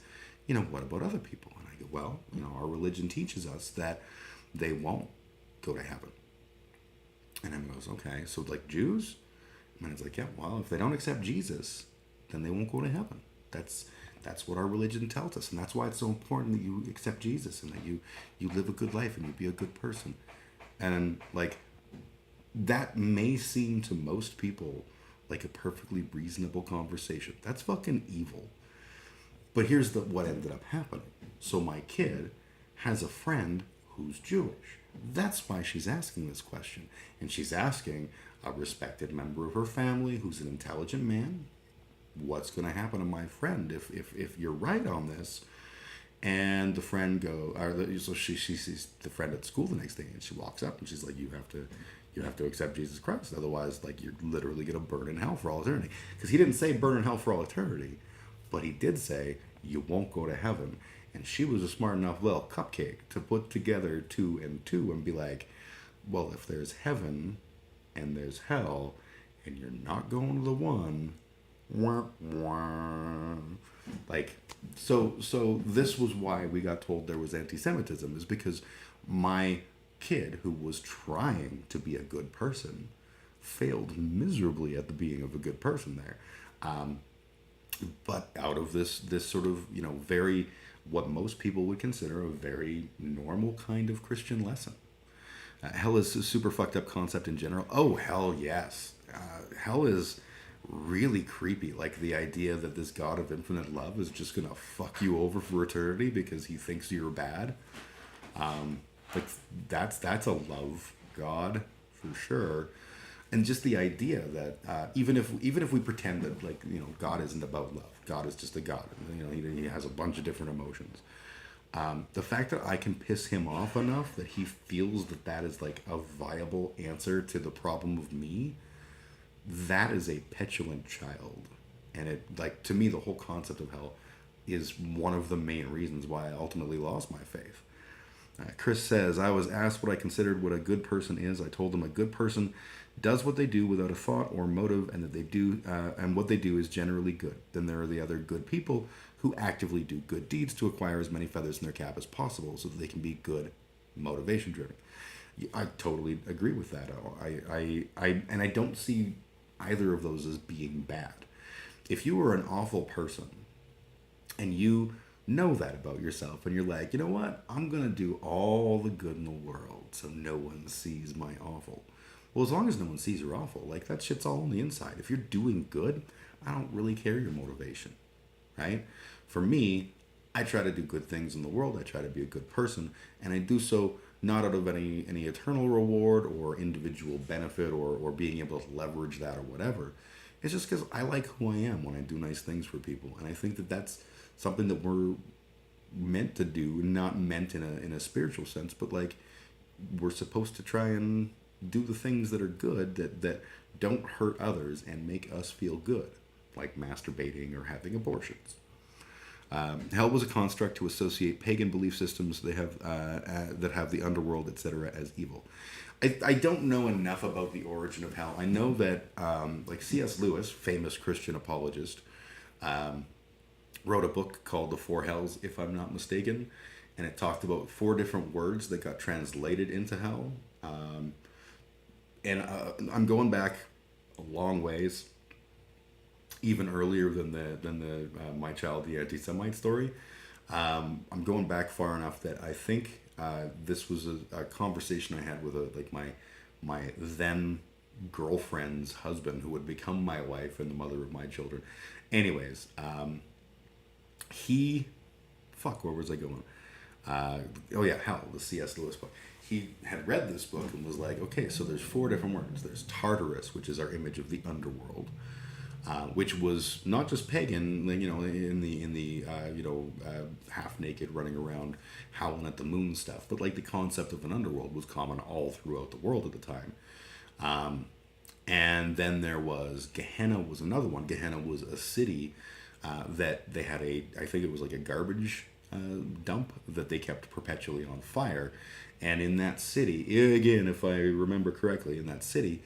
what about other people? And I go, well, our religion teaches us that they won't go to heaven. And Emma goes, okay, so like Jews? And it's like, yeah, well, if they don't accept Jesus, then they won't go to heaven. That's what our religion tells us. And that's why it's so important that you accept Jesus and that you live a good life and you be a good person. And like, that may seem to most people like a perfectly reasonable conversation. That's fucking evil. But here's what ended up happening. So my kid has a friend who's Jewish. That's why she's asking this question. And she's asking a respected member of her family who's an intelligent man, what's going to happen to my friend if you're right on this? And the friend so she sees the friend at school the next day, and she walks up and she's like, you have to accept Jesus Christ, otherwise like you're literally going to burn in hell for all eternity. Because he didn't say burn in hell for all eternity, but he did say you won't go to heaven. And she was a smart enough little cupcake to put together 2 and 2 and be like, well, if there's heaven and there's hell and you're not going to the one, wah, wah. Like, so this was why we got told there was anti-Semitism, is because my kid, who was trying to be a good person, failed miserably at the being of a good person there. But out of this sort of, very, what most people would consider a very normal kind of Christian lesson. Hell is a super fucked up concept in general. Oh, hell yes. Hell is really creepy. Like the idea that this God of infinite love is just gonna fuck you over for eternity because he thinks you're bad. Like that's a love God for sure. And just the idea that even if we pretend that, like, God isn't about love, God is just a God, he has a bunch of different emotions. The fact that I can piss him off enough that he feels that is like a viable answer to the problem of me, that is a petulant child. And it, like, to me, the whole concept of hell is one of the main reasons why I ultimately lost my faith. Chris says, I was asked what I considered what a good person is. I told him a good person does what they do without a thought or motive, and that they do, and what they do is generally good. Then there are the other good people who actively do good deeds to acquire as many feathers in their cap as possible, so that they can be good, motivation driven. I totally agree with that. And I don't see either of those as being bad. If you were an awful person and you know that about yourself, and you're like, you know what, I'm gonna do all the good in the world so no one sees my awful. Well, as long as no one sees you're awful, like, that shit's all on the inside. If you're doing good, I don't really care your motivation, right? For me, I try to do good things in the world. I try to be a good person, and I do so not out of any eternal reward or individual benefit or being able to leverage that or whatever. It's just because I like who I am when I do nice things for people, and I think that that's something that we're meant to do, not meant in a spiritual sense, but like, we're supposed to try and do the things that are good, that don't hurt others and make us feel good, like masturbating or having abortions. Hell was a construct to associate pagan belief systems that have the underworld, etc., as evil. I don't know enough about the origin of hell. I know that like C.S. Lewis, famous Christian apologist, wrote a book called The Four Hells, if I'm not mistaken, and it talked about 4 different words that got translated into hell. And I'm going back a long ways, even earlier than the My Child the Anti-Semite story. I'm going back far enough that I think this was a conversation I had with my then girlfriend's husband, who would become my wife and the mother of my children. Anyways, where was I going? Hell, the C.S. Lewis book. He had read this book and was like, okay, so there's 4 different words. There's Tartarus, which is our image of the underworld. which was not just pagan, you know, in the half naked running around howling at the moon stuff, but like the concept of an underworld was common all throughout the world at the time. And then there was Gehenna was another one. Gehenna was a city that they had I think it was like a garbage dump that they kept perpetually on fire. And in that city, again, if I remember correctly, in that city,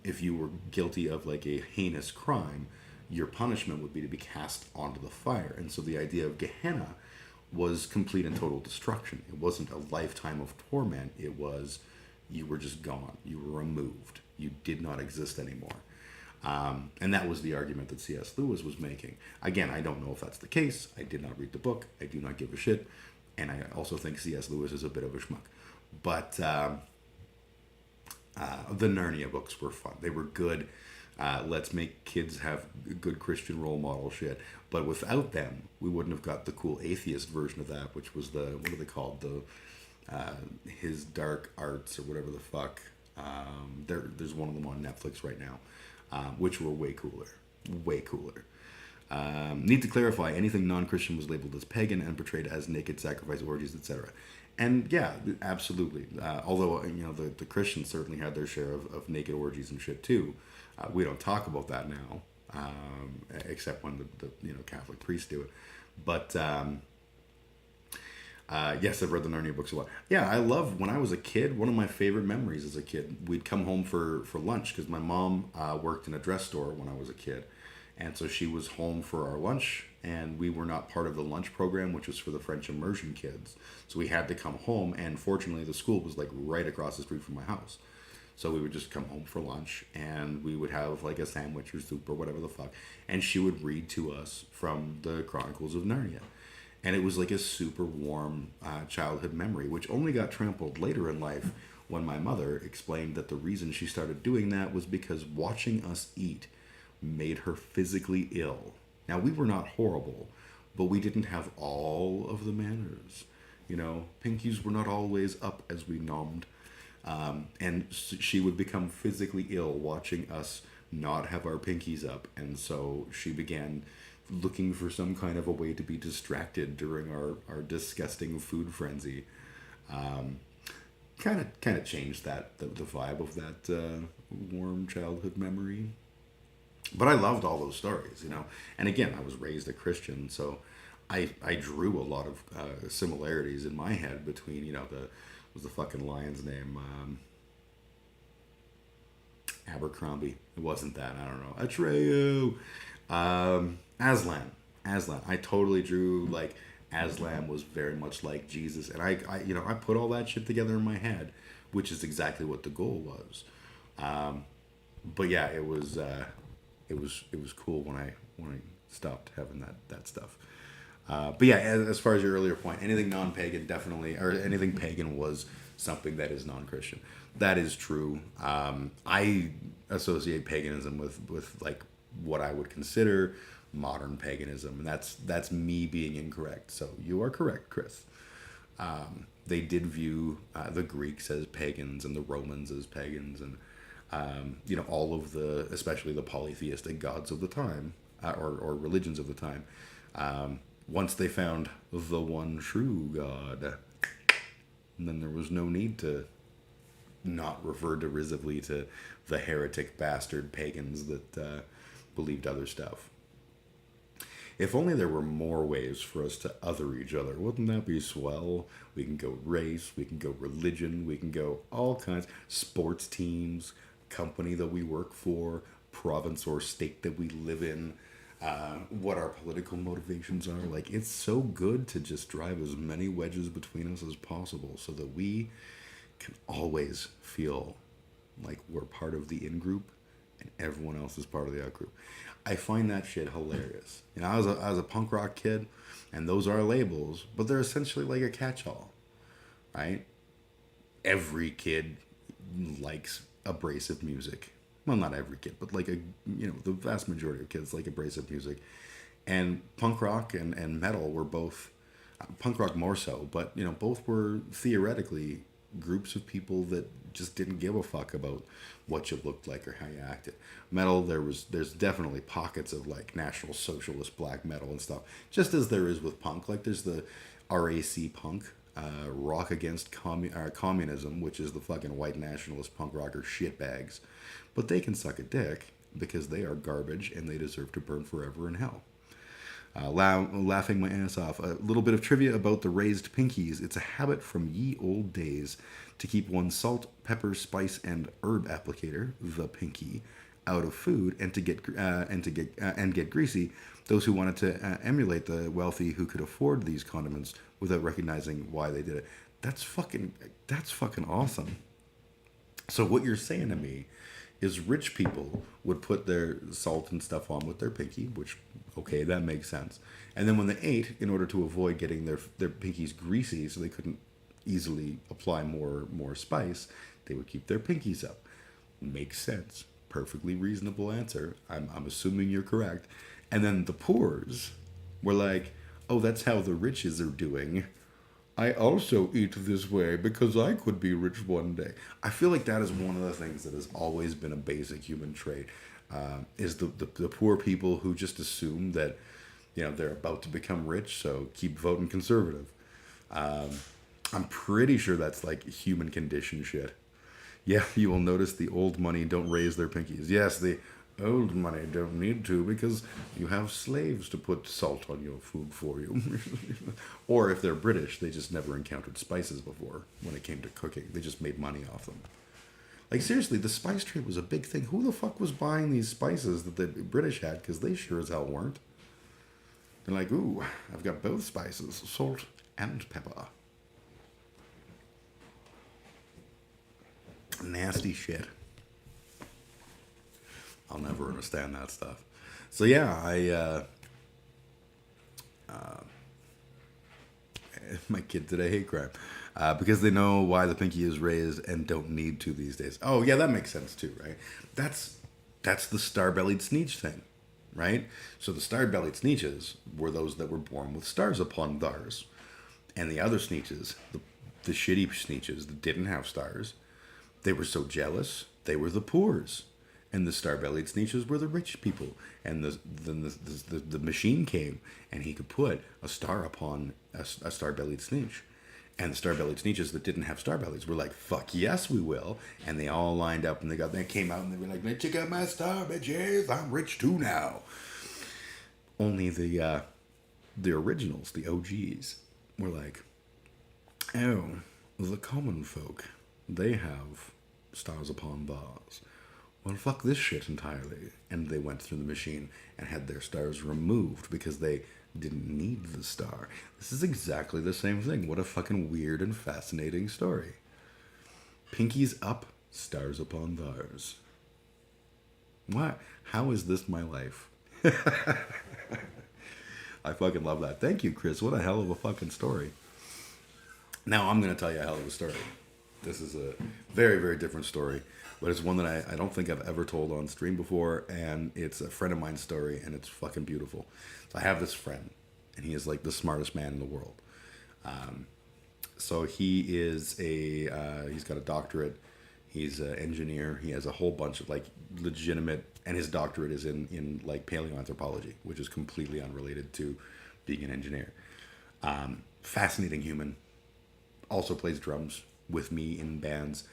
if you were guilty of like a heinous crime, your punishment would be to be cast onto the fire. And so the idea of Gehenna was complete and total destruction. It wasn't a lifetime of torment. It was, you were just gone. You were removed. You did not exist anymore. And that was the argument that C.S. Lewis was making. Again, I don't know if that's the case. I did not read the book. I do not give a shit. And I also think C.S. Lewis is a bit of a schmuck. But the Narnia books were fun. They were good. Let's make kids have good Christian role model shit. But without them, we wouldn't have got the cool atheist version of that, which was the, what are they called? His Dark Arts or whatever the fuck. There's one of them on Netflix right now, which were way cooler. Way cooler. Need to clarify, anything non-Christian was labeled as pagan and portrayed as naked sacrifice orgies, etc. And yeah, absolutely. Although, you know, the Christians certainly had their share of naked orgies and shit too. We don't talk about that now, except when the Catholic priests do it. But yes, I've read the Narnia books a lot. Yeah, I love, when I was a kid, one of my favorite memories as a kid, we'd come home for lunch because my mom worked in a dress store when I was a kid. And so she was home for our lunch, and we were not part of the lunch program, which was for the French immersion kids. So we had to come home, and fortunately the school was like right across the street from my house. So we would just come home for lunch, and we would have like a sandwich or soup or whatever the fuck. And she would read to us from the Chronicles of Narnia. And it was like a super warm childhood memory, which only got trampled later in life when my mother explained that the reason she started doing that was because watching us eat made her physically ill. Now, we were not horrible, but we didn't have all of the manners. You know, pinkies were not always up as we nommed. And she would become physically ill watching us not have our pinkies up. And so she began looking for some kind of a way to be distracted during our disgusting food frenzy. Kind of changed the vibe of that warm childhood memory. But I loved all those stories, you know. And again, I was raised a Christian, so I drew a lot of similarities in my head between, you know, what was the fucking lion's name? Abercrombie. It wasn't that. I don't know. Atreyu. Aslan. I totally drew like Aslan was very much like Jesus, and I put all that shit together in my head, which is exactly what the goal was. But yeah, it was cool when I stopped having that stuff. But yeah, as far as your earlier point, anything non-pagan definitely, or anything pagan was something that is non-Christian. That is true. I associate paganism with like what I would consider modern paganism, and that's me being incorrect. So you are correct, Chris. They did view the Greeks as pagans and the Romans as pagans, and all of especially the polytheistic gods of the time, or religions of the time. Once they found the one true God, and then there was no need to not refer derisively to the heretic bastard pagans that believed other stuff. If only there were more ways for us to other each other. Wouldn't that be swell? We can go race, we can go religion, we can go all kinds. Sports teams, company that we work for, province or state that we live in, what our political motivations are. Like, it's so good to just drive as many wedges between us as possible so that we can always feel like we're part of the in-group and everyone else is part of the out-group. I find that shit hilarious. You know, I was a punk rock kid, and those are labels, but they're essentially like a catch-all, right? Every kid likes abrasive music. Well, not every kid, but like the vast majority of kids like abrasive music. And punk rock and metal were both, punk rock more so, but both were theoretically groups of people that just didn't give a fuck about what you looked like or how you acted. Metal, there's definitely pockets of like National Socialist black metal and stuff, just as there is with punk. Like there's the RAC punk, Rock Against Communism, which is the fucking white nationalist punk rocker shitbags, but they can suck a dick because they are garbage and they deserve to burn forever in hell. Laughing my ass off. A little bit of trivia about the raised pinkies. It's a habit from ye old days to keep one's salt, pepper, spice, and herb applicator, the pinky, out of food, and to get greasy. Those who wanted to emulate the wealthy who could afford these condiments without recognizing why they did it. That's fucking awesome. So what you're saying to me is rich people would put their salt and stuff on with their pinky, which, okay, that makes sense. And then when they ate, in order to avoid getting their pinkies greasy so they couldn't easily apply more spice, they would keep their pinkies up. Makes sense. Perfectly reasonable answer. I'm assuming you're correct. And then the poors were like, oh, that's how the riches are doing. I also eat this way because I could be rich one day. I feel like that is one of the things that has always been a basic human trait, is the poor people who just assume that, you know, they're about to become rich, so keep voting conservative. I'm pretty sure that's like human condition shit. Yeah, you will notice the old money don't raise their pinkies. Yes, the old money don't need to because you have slaves to put salt on your food for you. Or if they're British, they just never encountered spices before when it came to cooking. They just made money off them. Like, seriously, the spice trade was a big thing. Who the fuck was buying these spices that the British had? Because they sure as hell weren't. They're like, ooh, I've got both spices, salt and pepper. Nasty shit. I'll never understand that stuff. So yeah, my kid today hate crime because they know why the pinky is raised and don't need to these days. Oh yeah, that makes sense too, right? That's the star-bellied Sneetch thing, right? So the star-bellied Sneetches were those that were born with stars upon theirs, and the other Sneetches, the shitty Sneetches that didn't have stars, they were so jealous. They were the poors. And the star-bellied Sneetches were the rich people. And the machine came, and he could put a star upon a star-bellied Sneetch. And the star-bellied Sneetches that didn't have star bellies were like, fuck yes, we will. And they all lined up, and they came out, and they were like, check out my star, bitches. I'm rich too now. Only the originals, the OGs, were like, oh, the common folk, they have stars upon bars. Well, fuck this shit entirely. And they went through the machine and had their stars removed because they didn't need the star. This is exactly the same thing. What a fucking weird and fascinating story. Pinkies up, stars upon bars. What? How is this my life? I fucking love that. Thank you, Chris. What a hell of a fucking story. Now I'm going to tell you a hell of a story. This is a very, very different story, but it's one that I don't think I've ever told on stream before, and it's a friend of mine's story, and it's fucking beautiful. So I have this friend, and he is like the smartest man in the world. So he is he's got a doctorate, he's an engineer, he has a whole bunch of like legitimate, and his doctorate is in like paleoanthropology, which is completely unrelated to being an engineer. Fascinating human, also plays drums with me in bands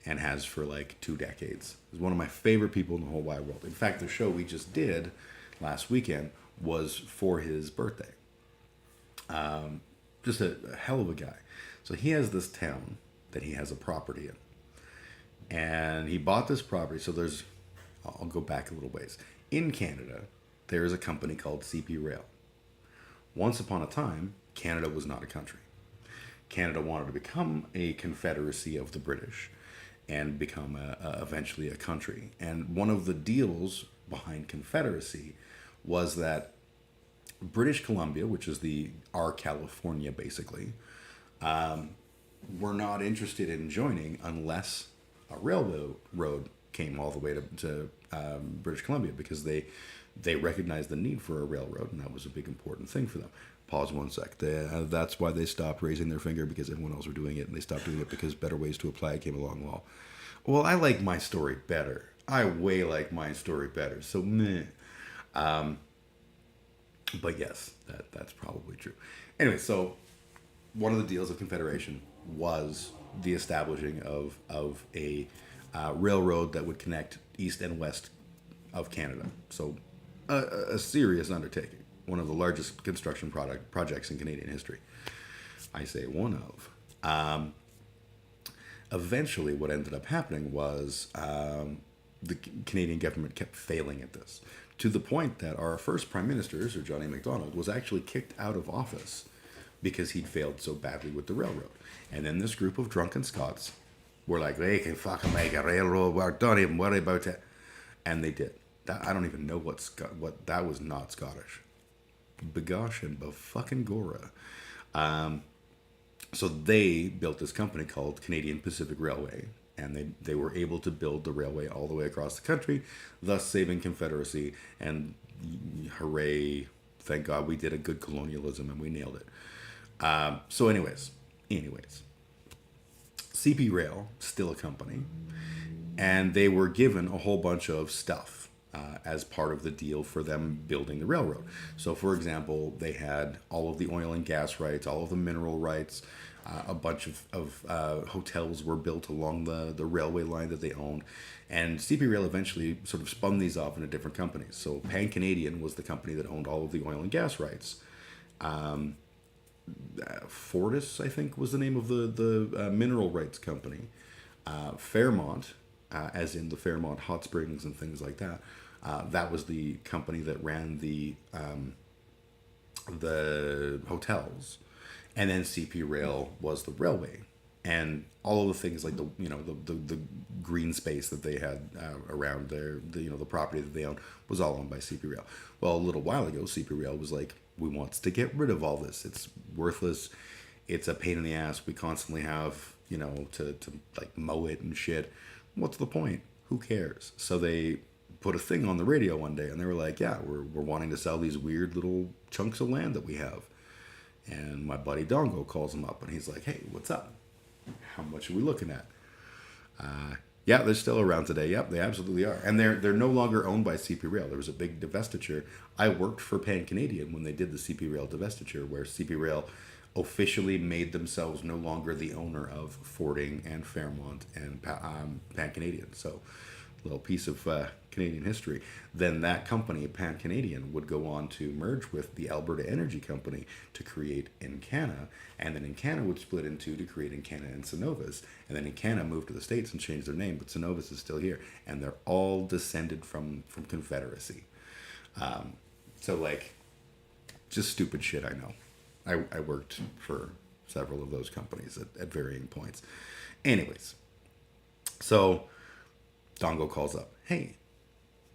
and has for like 2 decades. He's one of my favorite people in the whole wide world. In fact, the show we just did last weekend was for his birthday. Just a hell of a guy. So he has this town that he has a property in. And he bought this property. So I'll go back a little ways. In Canada, there is a company called CP Rail. Once upon a time, Canada was not a country. Canada wanted to become a confederacy of the British and become eventually a country. And one of the deals behind confederacy was that British Columbia, which is our California basically, were not interested in joining unless a railroad came all the way to British Columbia, because they recognized the need for a railroad, and that was a big important thing for them. Pause one sec. That's why they stopped raising their finger, because everyone else were doing it, and they stopped doing it because better ways to apply it came along. Well, I like my story better. I way like my story better. So meh. But yes, that's probably true. Anyway, so one of the deals of Confederation was the establishing of a railroad that would connect east and west of Canada. So a serious undertaking, one of the largest construction projects in Canadian history. I say one of. Eventually, what ended up happening was the Canadian government kept failing at this, to the point that our first Prime Minister, Sir John A. Macdonald, was actually kicked out of office because he'd failed so badly with the railroad. And then this group of drunken Scots were like, they can fucking make a railroad, don't even worry about it. And they did. I don't even know what that was. Not Scottish. Begosh and fucking Gora. So they built this company called Canadian Pacific Railway, and they were able to build the railway all the way across the country, thus saving Confederacy. And hooray, thank God we did a good colonialism and we nailed it. So anyways, CP Rail, still a company, and they were given a whole bunch of stuff as part of the deal for them building the railroad. So, for example, they had all of the oil and gas rights, all of the mineral rights, a bunch of hotels were built along the railway line that they owned, and CP Rail eventually sort of spun these off into different companies. So Pan Canadian was the company that owned all of the oil and gas rights. Fortis, I think, was the name of the mineral rights company. Fairmont, as in the Fairmont Hot Springs and things like that, that was the company that ran the hotels. And then CP Rail was the railway, and all of the things like the green space that they had around the property that they owned was all owned by CP Rail. Well, a little while ago, CP Rail was like, we want to get rid of all this. It's worthless. It's a pain in the ass. We constantly have to like mow it and shit. What's the point? Who cares? So they put a thing on the radio one day, and they were like, yeah, we're wanting to sell these weird little chunks of land that we have. And my buddy Dongo calls him up, and he's like, hey, what's up? How much are we looking at? Yeah, they're still around today. Yep, they absolutely are. And they're no longer owned by CP Rail. There was a big divestiture. I worked for Pan Canadian when they did the CP Rail divestiture, where CP Rail officially made themselves no longer the owner of Fording and Fairmont and Pan Canadian. So a little piece of Canadian history. Then that company, Pan Canadian, would go on to merge with the Alberta Energy Company to create Encana, and then Encana would split in two to create Encana and Cenovus, and then Encana moved to the States and changed their name, but Cenovus is still here, and they're all descended from Confederacy. So like, just stupid shit, I know. I worked for several of those companies at varying points. Anyways, so Dongo calls up, hey,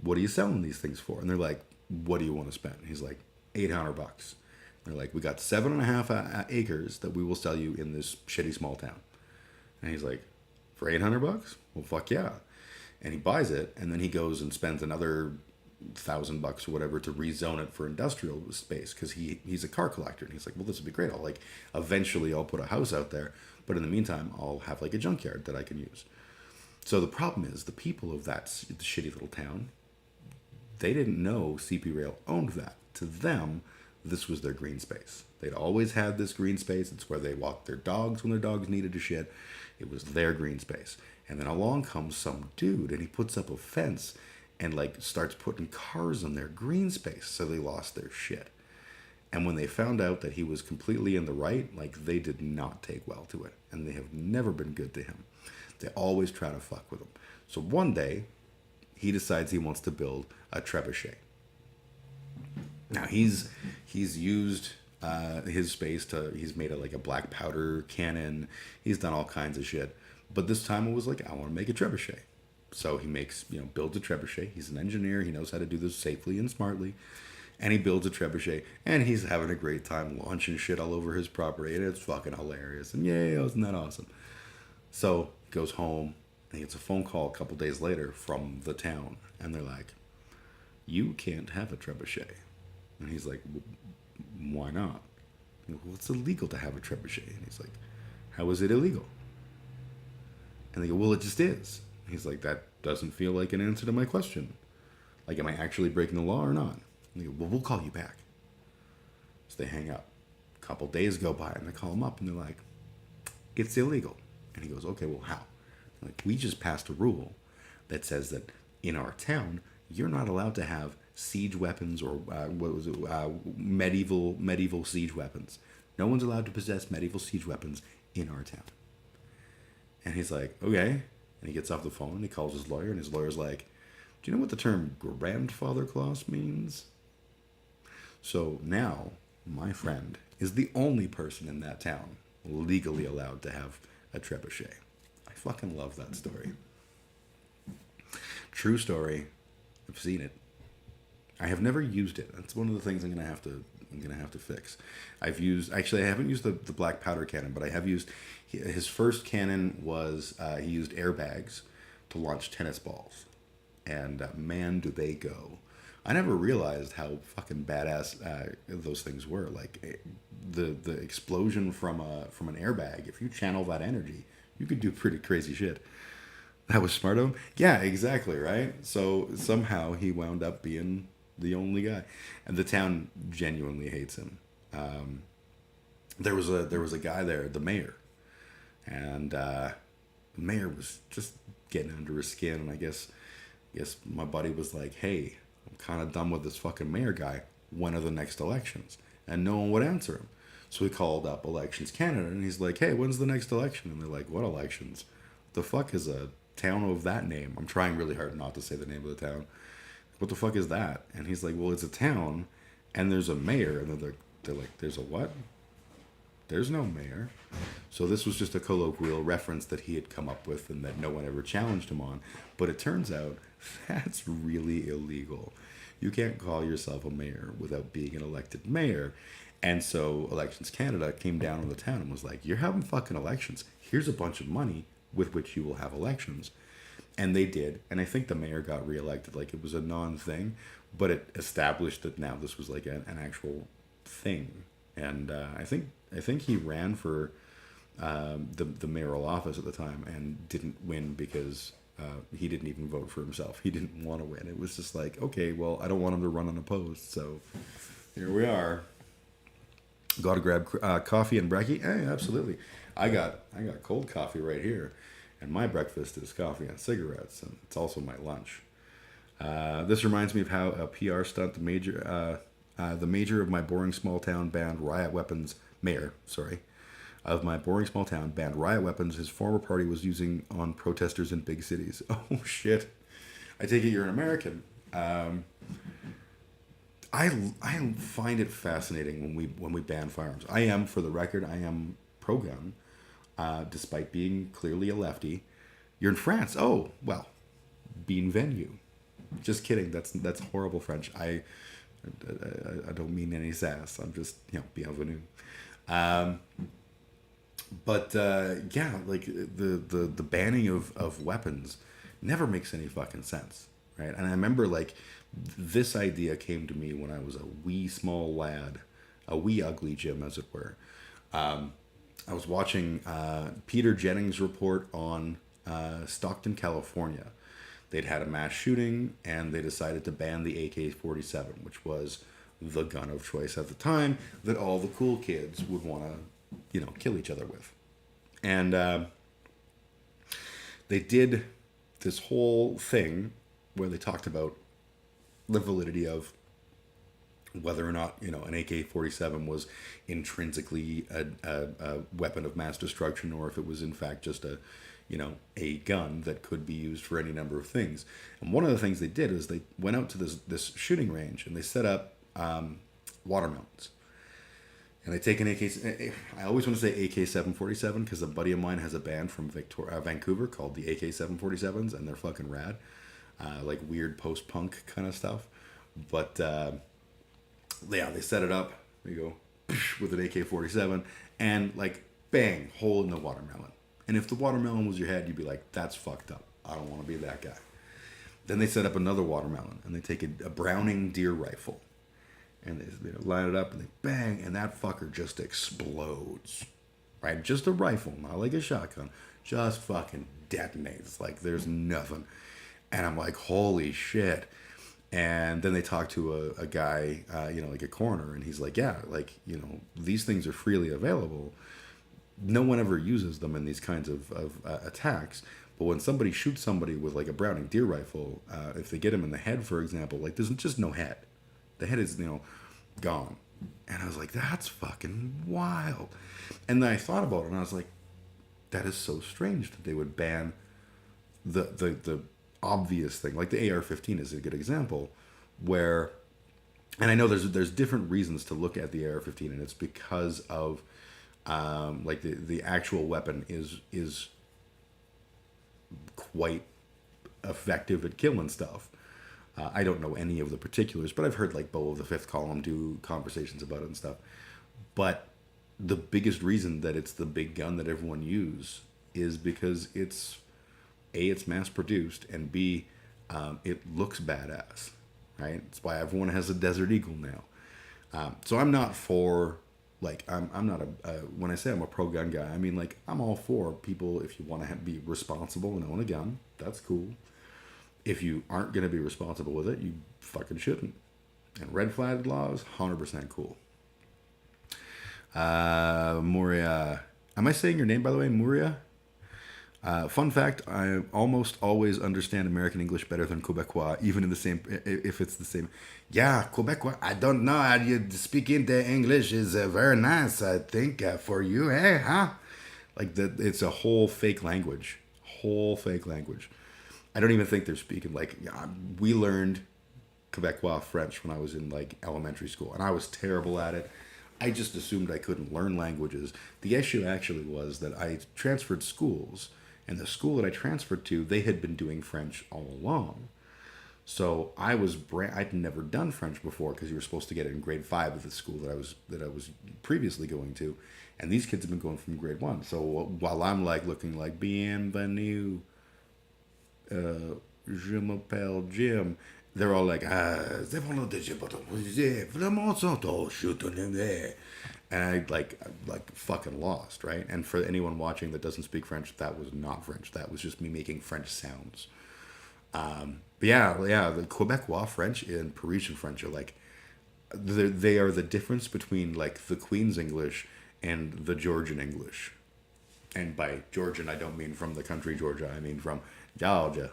what are you selling these things for? And they're like, what do you want to spend? And he's like, $800. They're like, we got 7.5 acres that we will sell you in this shitty small town. And he's like, for $800? Well, fuck yeah. And he buys it, and then he goes and spends another $1,000 or whatever to rezone it for industrial space, because he's a car collector, and he's like, well, this would be great. Eventually I'll put a house out there, but in the meantime I'll have like a junkyard that I can use. So the problem is, the people of that shitty little town, they didn't know CP Rail owned that. To them, this was their green space. They'd always had this green space. It's where they walked their dogs when their dogs needed to shit. It was their green space. And then along comes some dude, and he puts up a fence and like starts putting cars in their green space. So they lost their shit. And when they found out that he was completely in the right, like, they did not take well to it. And they have never been good to him. They always try to fuck with him. So one day, he decides he wants to build a trebuchet. Now he's used his space he's made like a black powder cannon. He's done all kinds of shit. But this time it was like, I want to make a trebuchet. So he builds a trebuchet. He's an engineer. He knows how to do this safely and smartly. And he builds a trebuchet. And he's having a great time launching shit all over his property. And it's fucking hilarious. And yay, isn't that awesome? So he goes home, and he gets a phone call a couple days later from the town. And they're like, you can't have a trebuchet. And he's like, why not? I'm like, well, it's illegal to have a trebuchet. And he's like, how is it illegal? And they go, well, it just is. And he's like, that doesn't feel like an answer to my question. Like, am I actually breaking the law or not? And they go, well, we'll call you back. So they hang up. A couple days go by, and they call him up, and they're like, it's illegal. And he goes, okay, well, how? They're like, we just passed a rule that says that in our town, you're not allowed to have siege weapons or medieval siege weapons. No one's allowed to possess medieval siege weapons in our town. And he's like, okay. And he gets off the phone and he calls his lawyer, and his lawyer's like, do you know what the term grandfather clause means? So now my friend is the only person in that town legally allowed to have a trebuchet. I fucking love that story. True story. I've seen it. I have never used it. That's one of the things I'm gonna have to fix. I haven't used the black powder cannon, but I have used his first cannon was he used airbags to launch tennis balls, and man, do they go! I never realized how fucking badass those things were. Like the explosion from an airbag. If you channel that energy, you could do pretty crazy shit. That was smart of him. Yeah, exactly, right? So somehow he wound up being the only guy, and the town genuinely hates him. There was a guy there, the mayor, and the mayor was just getting under his skin. And I guess my buddy was like, "Hey, I'm kind of done with this fucking mayor guy. When are the next elections?" And no one would answer him. So he called up Elections Canada, and he's like, "Hey, when's the next election?" And they're like, "What elections? The fuck is a town of that name?" I'm trying really hard not to say the name of the town. What the fuck is that? And he's like, well, it's a town, and there's a mayor. And they're like, there's a what? There's no mayor. So this was just a colloquial reference that he had come up with and that no one ever challenged him on. But it turns out that's really illegal. You can't call yourself a mayor without being an elected mayor. And so Elections Canada came down on the town and was like, you're having fucking elections. Here's a bunch of money with which you will have elections. And they did, and I think the mayor got reelected. Like, it was a non-thing, but it established that now this was like an actual thing. And I think he ran for the mayoral office at the time and didn't win because he didn't even vote for himself. He didn't want to win. It was just like, okay, well, I don't want him to run unopposed, so here we are. Got to grab coffee and brekkie? Hey, absolutely. I got cold coffee right here. And my breakfast is coffee and cigarettes, and it's also my lunch. This reminds me of how a PR stunt, the major of my boring small town banned riot weapons, of my boring small town banned riot weapons his former party was using on protesters in big cities. Oh, shit. I take it you're an American. I find it fascinating when we ban firearms. I am, for the record, pro-gun. Despite being clearly a lefty. You're in France. Oh, well, bienvenue. Just kidding. That's horrible French. I don't mean any sass. I'm just, bienvenue. But yeah, like the banning of weapons never makes any fucking sense, right? And I remember like this idea came to me when I was a wee small lad, a wee ugly Jim, as it were. I was watching Peter Jennings' report on Stockton, California. They'd had a mass shooting, and they decided to ban the AK-47, which was the gun of choice at the time that all the cool kids would want to, kill each other with. And they did this whole thing where they talked about the validity of whether or not, an AK-47 was intrinsically a weapon of mass destruction, or if it was in fact just a gun that could be used for any number of things. And one of the things they did is they went out to this shooting range and they set up watermelons. And they take an I always want to say AK-747 because a buddy of mine has a band from Vancouver called the AK-747s, and they're fucking rad. Like weird post-punk kind of stuff. But yeah, they set it up. You go with an AK-47 and like bang, hole in the watermelon. And if the watermelon was your head, you'd be like, that's fucked up. I don't want to be that guy. Then they set up another watermelon, and they take a Browning deer rifle, and they line it up, and they bang, and that fucker just explodes, right? Just a rifle, not like a shotgun, just fucking detonates like there's nothing. And I'm like, holy shit. And then they talk to a guy, like a coroner, and he's like, yeah, like, these things are freely available. No one ever uses them in these kinds of attacks. But when somebody shoots somebody with like a Browning deer rifle, if they get him in the head, for example, like there's just no head. The head is, gone. And I was like, that's fucking wild. And then I thought about it, and I was like, that is so strange that they would ban the obvious thing. Like the AR-15 is a good example where, and I know there's different reasons to look at the AR-15, and it's because of like the actual weapon is quite effective at killing stuff. I don't know any of the particulars, but I've heard like Beau of the Fifth Column do conversations about it and stuff. But the biggest reason that it's the big gun that everyone uses is because it's A, it's mass produced, and B, it looks badass, right? It's why everyone has a Desert Eagle now. So I'm not for, like, I'm not when I say I'm a pro gun guy, I mean, like, I'm all for people, if you want to be responsible and own a gun, that's cool. If you aren't going to be responsible with it, you fucking shouldn't. And red flag laws, 100% cool. Muria. Am I saying your name, by the way, Muria? Fun fact, I almost always understand American English better than Quebecois, even in the same, if it's the same. Yeah, Quebecois, I don't know how you speaking the English is very nice, I think, for you, eh, huh? Like, it's a whole fake language. I don't even think they're speaking, like, we learned Quebecois French when I was in, like, elementary school, and I was terrible at it. I just assumed I couldn't learn languages. The issue actually was that I transferred schools, and the school that I transferred to, they had been doing French all along. So I'd never done French before because you were supposed to get it in grade 5 of the school that I was previously going to, and these kids have been going from grade 1. So while I'm like looking like bienvenue, je m'appelle Jim, they're all like, and I like fucking lost, right? And for anyone watching that doesn't speak French, that was not French. That was just me making French sounds. But yeah, the Quebecois French and Parisian French are like, they are the difference between like the Queen's English and the Georgian English. And by Georgian, I don't mean from the country Georgia. I mean from Georgia.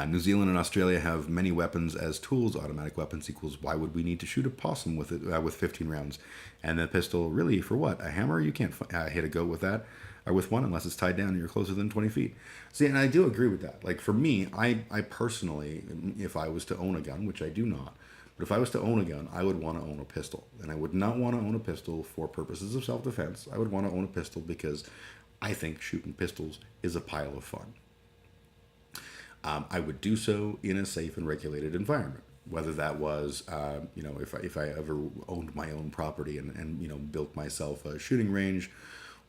New Zealand and Australia have many weapons as tools. Automatic weapons equals why would we need to shoot a possum with it with 15 rounds? And the pistol, really, for what? A hammer? You can't hit a goat with that, or with one, unless it's tied down and you're closer than 20 feet. See, and I do agree with that. Like, for me, I personally, if I was to own a gun, which I do not, but if I was to own a gun, I would want to own a pistol. And I would not want to own a pistol for purposes of self-defense. I would want to own a pistol because I think shooting pistols is a pile of fun. I would do so in a safe and regulated environment. Whether that was, if I ever owned my own property and built myself a shooting range,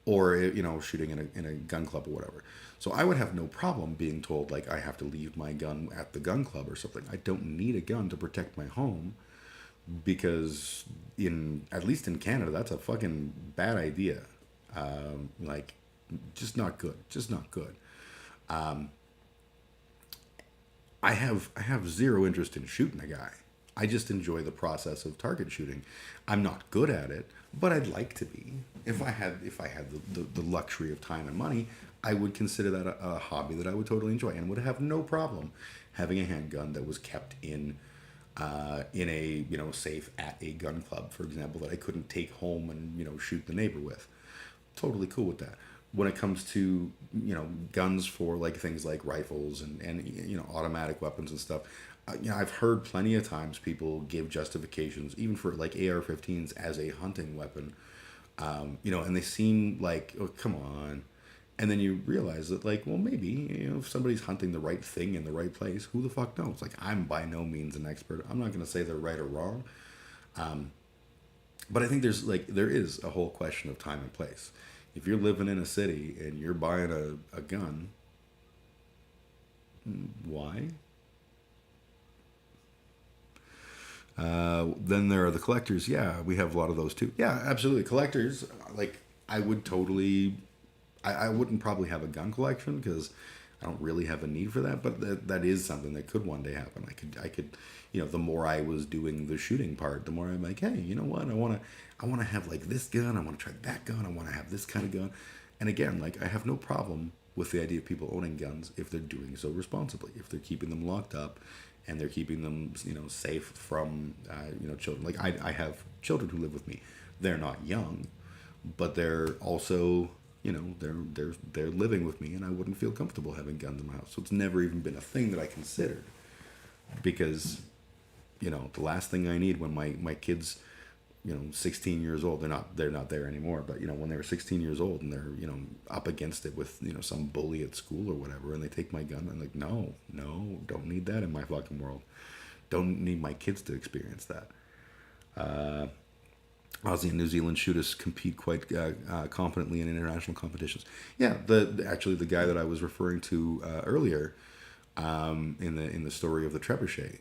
or shooting in a gun club or whatever. So I would have no problem being told like I have to leave my gun at the gun club or something. I don't need a gun to protect my home because at least in Canada that's a fucking bad idea. Just not good. I have zero interest in shooting a guy. I just enjoy the process of target shooting. I'm not good at it, but I'd like to be. If I had the luxury of time and money, I would consider that a hobby that I would totally enjoy and would have no problem having a handgun that was kept in a safe at a gun club, for example, that I couldn't take home and shoot the neighbor with. Totally cool with that. When it comes to guns for like things like rifles and automatic weapons and stuff, I've heard plenty of times people give justifications even for like AR-15s as a hunting weapon, and they seem like, oh, come on. And then you realize that, like, well, maybe if somebody's hunting the right thing in the right place, who the fuck knows? Like, I'm by no means an expert. I'm not going to say they're right or wrong, but I think there is a whole question of time and place. If you're living in a city and you're buying a gun, Why? Then there are the collectors. Yeah, we have a lot of those too. Yeah, absolutely. Collectors, like, I would totally... I wouldn't probably have a gun collection because I don't really have a need for that, but that is something that could one day happen. I could, you know, the more I was doing the shooting part, the more I'm like, hey, you know what? I want to have like this gun. I want to try that gun. I want to have this kind of gun. And again, like, I have no problem with the idea of people owning guns if they're doing so responsibly, if they're keeping them locked up and they're keeping them, you know, safe from, you know, children. Like, I have children who live with me. They're not young, but they're also, you know, they're living with me, and I wouldn't feel comfortable having guns in my house. So it's never even been a thing that I considered, because, you know, the last thing I need when my kids, you know, 16 years old, they're not there anymore, but, you know, when they were 16 years old and they're, you know, up against it with, you know, some bully at school or whatever, and they take my gun, I'm like, no, don't need that in my fucking world. Don't need my kids to experience that. Aussie and New Zealand shooters compete quite competently in international competitions. Yeah, actually the guy that I was referring to earlier, in the story of the trebuchet,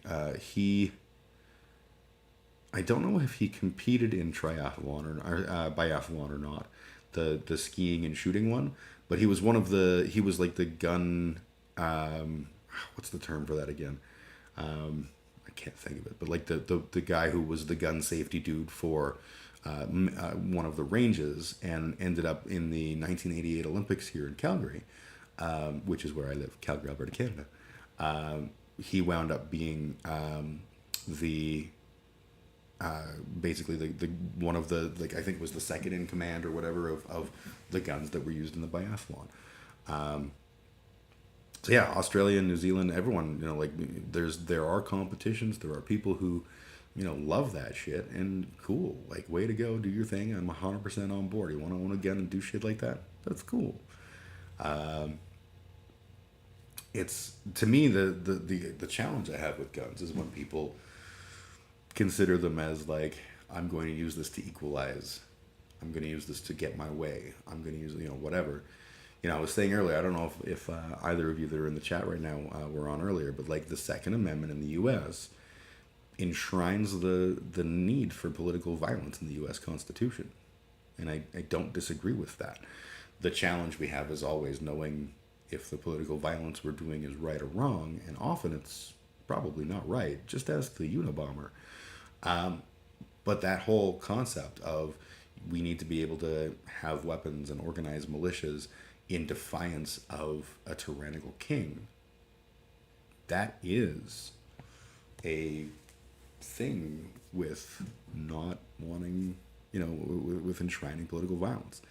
I don't know if he competed in triathlon or biathlon or not, the skiing and shooting one, but he was he was like the gun, what's the term for that again? I can't think of it, but like the guy who was the gun safety dude for one of the ranges, and ended up in the 1988 Olympics here in Calgary, which is where I live, Calgary, Alberta, Canada. He wound up being basically the one of the, like, I think it was the second in command or whatever of the guns that were used in the biathlon. So yeah, Australia and New Zealand, everyone, you know, like, there are competitions, there are people who, you know, love that shit, and cool, like, way to go, do your thing. I'm 100% on board. You want to own a gun and do shit like that? That's cool. It's, to me, the challenge I have with guns is when people consider them as like, I'm going to use this to equalize, I'm going to use this to get my way, I'm going to use, you know, whatever. You know, I was saying earlier, I don't know if either of you that are in the chat right now were on earlier, but like, the Second Amendment in the U.S. enshrines the need for political violence in the U.S. Constitution. And I don't disagree with that. The challenge we have is always knowing if the political violence we're doing is right or wrong, and often it's probably not right. Just ask the Unabomber. But that whole concept of we need to be able to have weapons and organize militias in defiance of a tyrannical king, that is a thing with not wanting, you know, with enshrining political violence.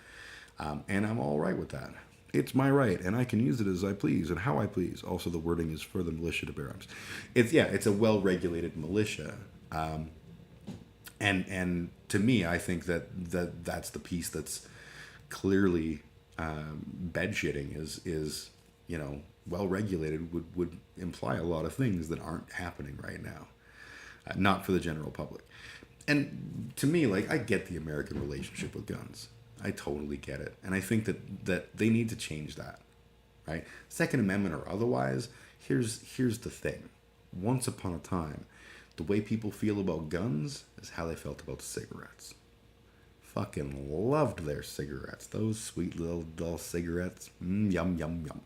And I'm all right with that. It's my right, and I can use it as I please and how I please. Also, the wording is for the militia to bear arms. It's a well-regulated militia. And to me, I think that's the piece that's clearly bed-shitting is, you know, well-regulated would imply a lot of things that aren't happening right now. Not for the general public. And to me, like, I get the American relationship with guns. I totally get it. And I think that they need to change that, right? Second Amendment or otherwise, here's the thing. Once upon a time, the way people feel about guns is how they felt about cigarettes. Fucking loved their cigarettes. Those sweet little dull cigarettes. Yum, yum, yum.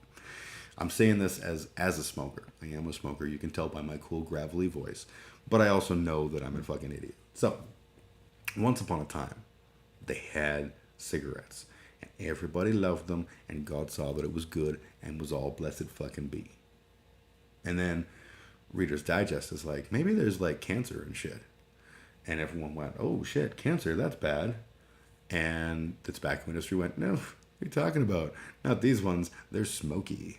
I'm saying this as a smoker. I am a smoker. You can tell by my cool, gravelly voice. But I also know that I'm a fucking idiot. So, once upon a time, they had cigarettes. And everybody loved them, and God saw that it was good, and was all blessed fucking be. And then Reader's Digest is like, maybe there's like cancer and shit. And everyone went, oh shit, cancer, that's bad. And the tobacco industry went, no, what are you talking about? Not these ones, they're smoky.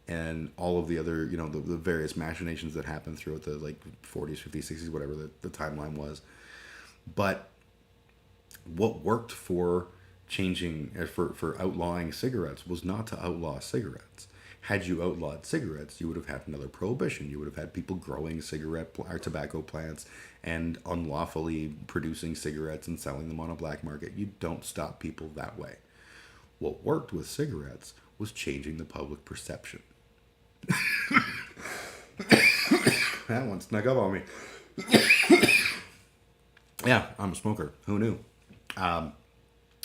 And all of the other, you know, the various machinations that happened throughout the like 40s, 50s, 60s, whatever the timeline was. But what worked for changing, for outlawing cigarettes was not to outlaw cigarettes. Had you outlawed cigarettes, you would have had another prohibition. You would have had people growing or tobacco plants and unlawfully producing cigarettes and selling them on a black market. You don't stop people that way. What worked with cigarettes was changing the public perception. That one snuck up on me. Yeah, I'm a smoker. Who knew?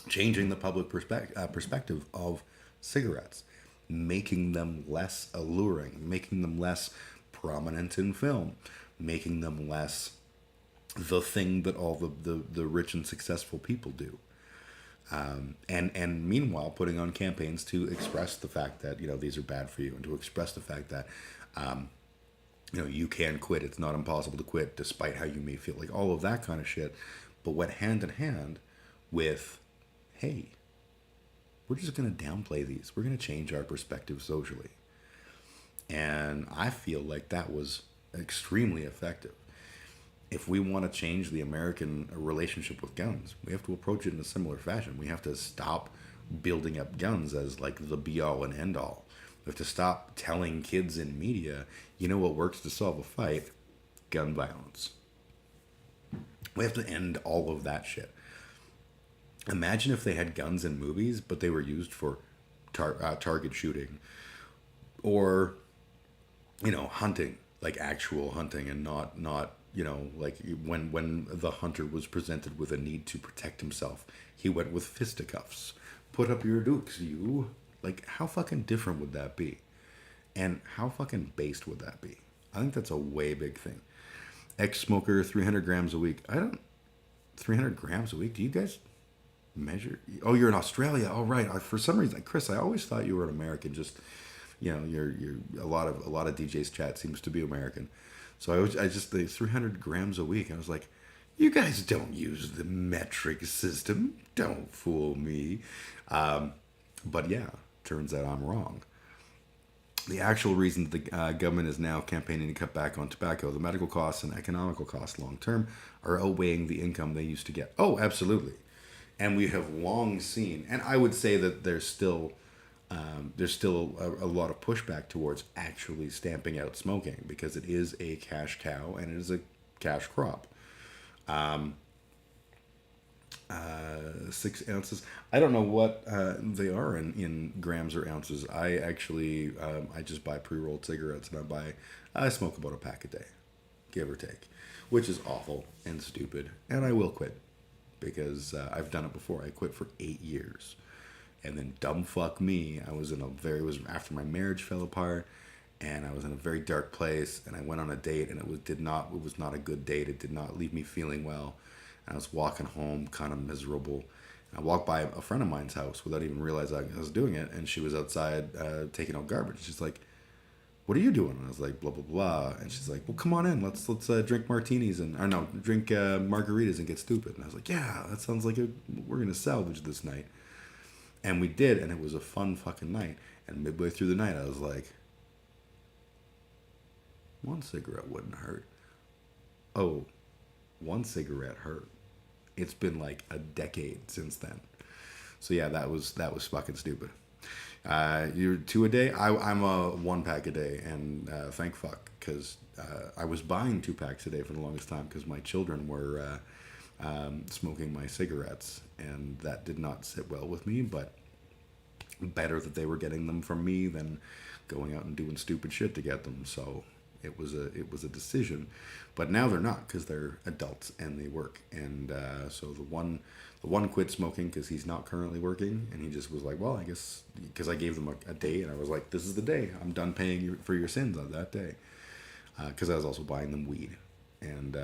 Changing the public perspective of cigarettes, making them less alluring, making them less prominent in film, making them less the thing that all the rich and successful people do. And meanwhile, putting on campaigns to express the fact that, these are bad for you, and to express the fact that, you can quit. It's not impossible to quit, despite how you may feel. Like, all of that kind of shit, but went hand in hand with, hey, we're just going to downplay these. We're going to change our perspective socially. And I feel like that was extremely effective. If we want to change the American relationship with guns, we have to approach it in a similar fashion. We have to stop building up guns as like the be-all and end-all. We have to stop telling kids in media, what works to solve a fight? Gun violence. We have to end all of that shit. Imagine if they had guns in movies, but they were used for target shooting or, hunting, like actual hunting, and not like when the hunter was presented with a need to protect himself, he went with fisticuffs. Put up your dukes, you. Like, how fucking different would that be? And how fucking based would that be? I think that's a way big thing. Ex-smoker, 300 grams a week. 300 grams a week? Do you guys measure? Oh, you're in Australia. Oh, right. For some reason, Chris, I always thought you were an American. Just, you're a lot of DJ's chat seems to be American. So I just the 300 grams a week. I was like, you guys don't use the metric system. Don't fool me. But yeah, turns out I'm wrong. The actual reason the government is now campaigning to cut back on tobacco, the medical costs and economical costs long term are outweighing the income they used to get. Oh, absolutely. And we have long seen, and I would say that there's still a lot of pushback towards actually stamping out smoking, because it is a cash cow and it is a cash crop. 6 ounces. I don't know what they are in grams or ounces. I actually I just buy pre-rolled cigarettes, and I smoke about a pack a day, give or take, which is awful and stupid, and I will quit because I've done it before. I quit for 8 years. And then dumb fuck me, it was after my marriage fell apart, and I was in a very dark place, and I went on a date, and it was not a good date. It did not leave me feeling well. And I was walking home kind of miserable. I walked by a friend of mine's house without even realizing I was doing it, and she was outside taking out garbage. She's like, "What are you doing?" And I was like, "Blah blah blah." And she's like, "Well, come on in. Let's drink martinis drink margaritas and get stupid." And I was like, "Yeah, that sounds like we're gonna salvage this night." And we did, and it was a fun fucking night. And midway through the night, I was like, one cigarette wouldn't hurt. Oh, one cigarette hurt. It's been like a decade since then. So yeah, that was fucking stupid. You're 2 a day? I'm a 1 pack a day, and thank fuck, because I was buying 2 packs a day for the longest time because my children were smoking my cigarettes, and that did not sit well with me, but better that they were getting them from me than going out and doing stupid shit to get them. So it was a decision, but now they're not, because they're adults and they work. And so the one quit smoking because he's not currently working, and he just was like, well, I guess, because I gave them a day, and I was like, this is the day I'm done paying you for your sins on that day, because I was also buying them weed. And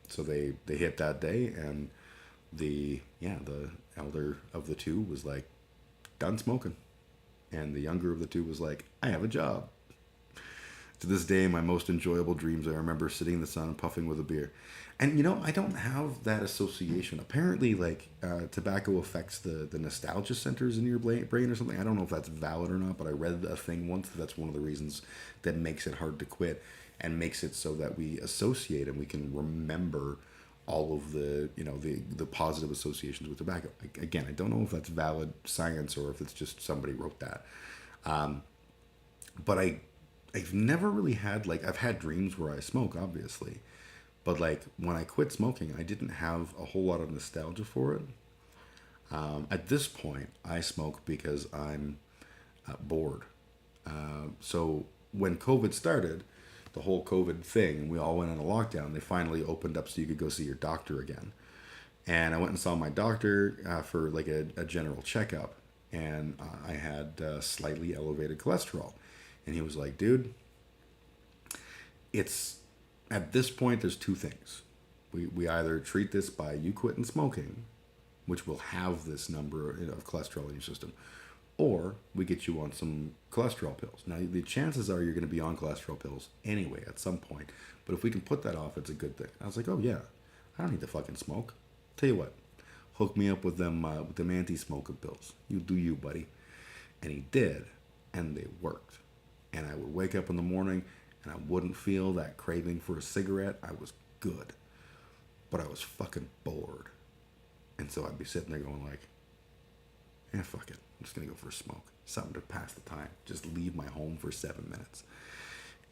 so they hit that day, and the elder of the two was like, done smoking, and the younger of the two was like, I have a job. To this day, my most enjoyable dreams, I remember sitting in the sun and puffing with a beer. And I don't have that association. Apparently, like, tobacco affects the nostalgia centers in your brain or something. I don't know if that's valid or not, but I read a thing once that's one of the reasons that makes it hard to quit, and makes it so that we associate and we can remember all of the positive associations with tobacco. Again, I don't know if that's valid science or if it's just somebody wrote that. But I've never really had, like, I've had dreams where I smoke, obviously, but like when I quit smoking, I didn't have a whole lot of nostalgia for it. At this point, I smoke because I'm bored. So when COVID started, the whole COVID thing, and we all went into lockdown, they finally opened up so you could go see your doctor again. And I went and saw my doctor for like a general checkup, and I had slightly elevated cholesterol. And he was like, dude, it's, at this point, there's two things. We either treat this by you quitting smoking, which will have this number of cholesterol in your system, or we get you on some cholesterol pills. Now, the chances are you're going to be on cholesterol pills anyway at some point, but if we can put that off, it's a good thing. I was like, oh yeah, I don't need to fucking smoke. Tell you what, hook me up with them anti-smoking pills. You do you, buddy. And he did, and they worked. And I would wake up in the morning, and I wouldn't feel that craving for a cigarette. I was good, but I was fucking bored. And so I'd be sitting there going like, yeah, fuck it. I'm just going to go for a smoke. Something to pass the time. Just leave my home for 7 minutes.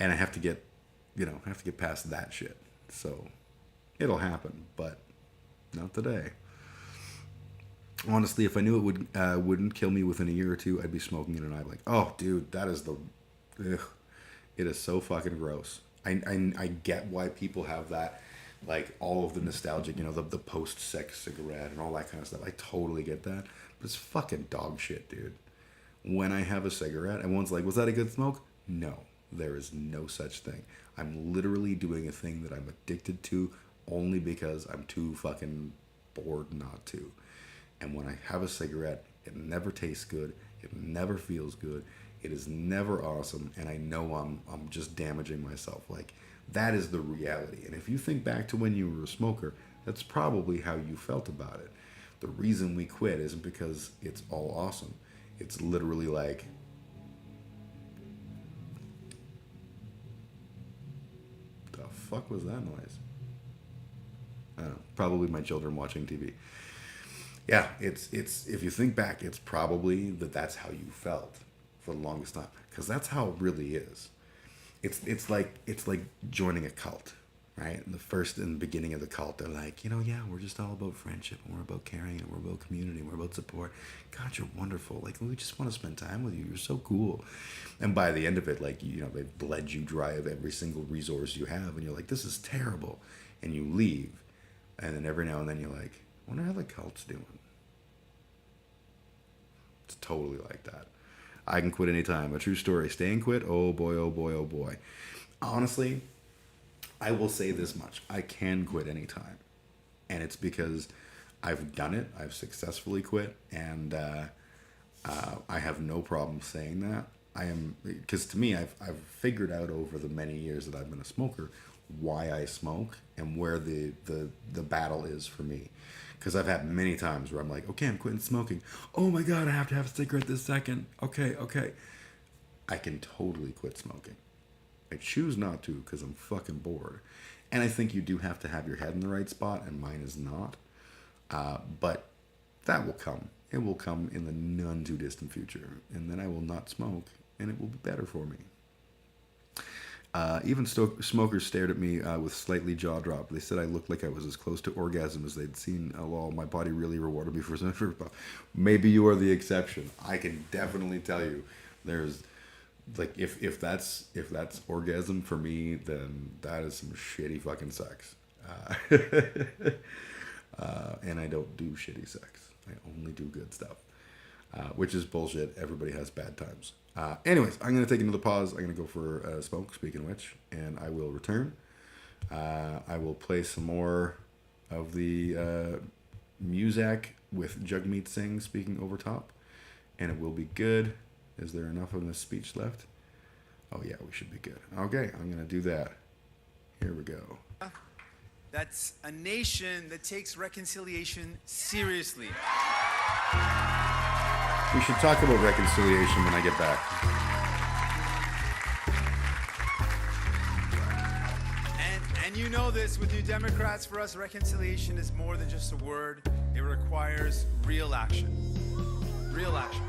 And I have to get past that shit. So it'll happen, but not today. Honestly, if I knew it wouldn't kill me within a year or two, I'd be smoking it, and I'd be like, oh, dude, that is ugh. It is so fucking gross. I get why people have that, like all of the nostalgic, the post-sex cigarette and all that kind of stuff. I totally get that, but it's fucking dog shit, dude. When I have a cigarette, everyone's like, was that a good smoke? No, there is no such thing. I'm literally doing a thing that I'm addicted to only because I'm too fucking bored not to. And when I have a cigarette, it never tastes good. It never feels good. It is never awesome. And I know I'm just damaging myself. Like, that is the reality. And if you think back to when you were a smoker, that's probably how you felt about it. The reason we quit isn't because it's all awesome. It's literally like, the fuck was that noise? I don't know, probably my children watching TV. Yeah, it's if you think back, it's probably that's how you felt for the longest time, because that's how it really is. It's like joining a cult, right? In the beginning of the cult, they're like, yeah, we're just all about friendship, and we're about caring, and we're about community, and we're about support. God, you're wonderful. Like, we just want to spend time with you. You're so cool. And by the end of it, like, they've bled you dry of every single resource you have, and you're like, this is terrible. And you leave, and then every now and then you're like, I wonder how the cult's doing. It's totally like that. I can quit anytime. A true story. Stay and quit. Oh boy, oh boy, oh boy. Honestly, I will say this much. I can quit anytime. And it's because I've done it. I've successfully quit. And I have no problem saying that. Because to me, I've figured out over the many years that I've been a smoker why I smoke and where the battle is for me. Because I've had many times where I'm like, okay, I'm quitting smoking. Oh my God, I have to have a cigarette this second. Okay. I can totally quit smoking. I choose not to because I'm fucking bored. And I think you do have to have your head in the right spot, and mine is not. But that will come. It will come in the none too distant future. And then I will not smoke, and it will be better for me. Even smokers stared at me with slightly jaw dropped. They said I looked like I was as close to orgasm as they'd seen. Lol, my body really rewarded me for some. Maybe you are the exception. I can definitely tell you, there's like if that's orgasm for me, then that is some shitty fucking sex. And I don't do shitty sex. I only do good stuff, which is bullshit. Everybody has bad times. Anyways, I'm going to take another pause. I'm going to go for a smoke, speaking of which, and I will return. I will play some more of the Muzak with Jagmeet Singh speaking over top, and it will be good. Is there enough of this speech left? Oh yeah, we should be good. Okay, I'm going to do that. Here we go. That's a nation that takes reconciliation seriously. We should talk about reconciliation when I get back. And you know this, with New Democrats, for us, reconciliation is more than just a word. It requires real action. Real action.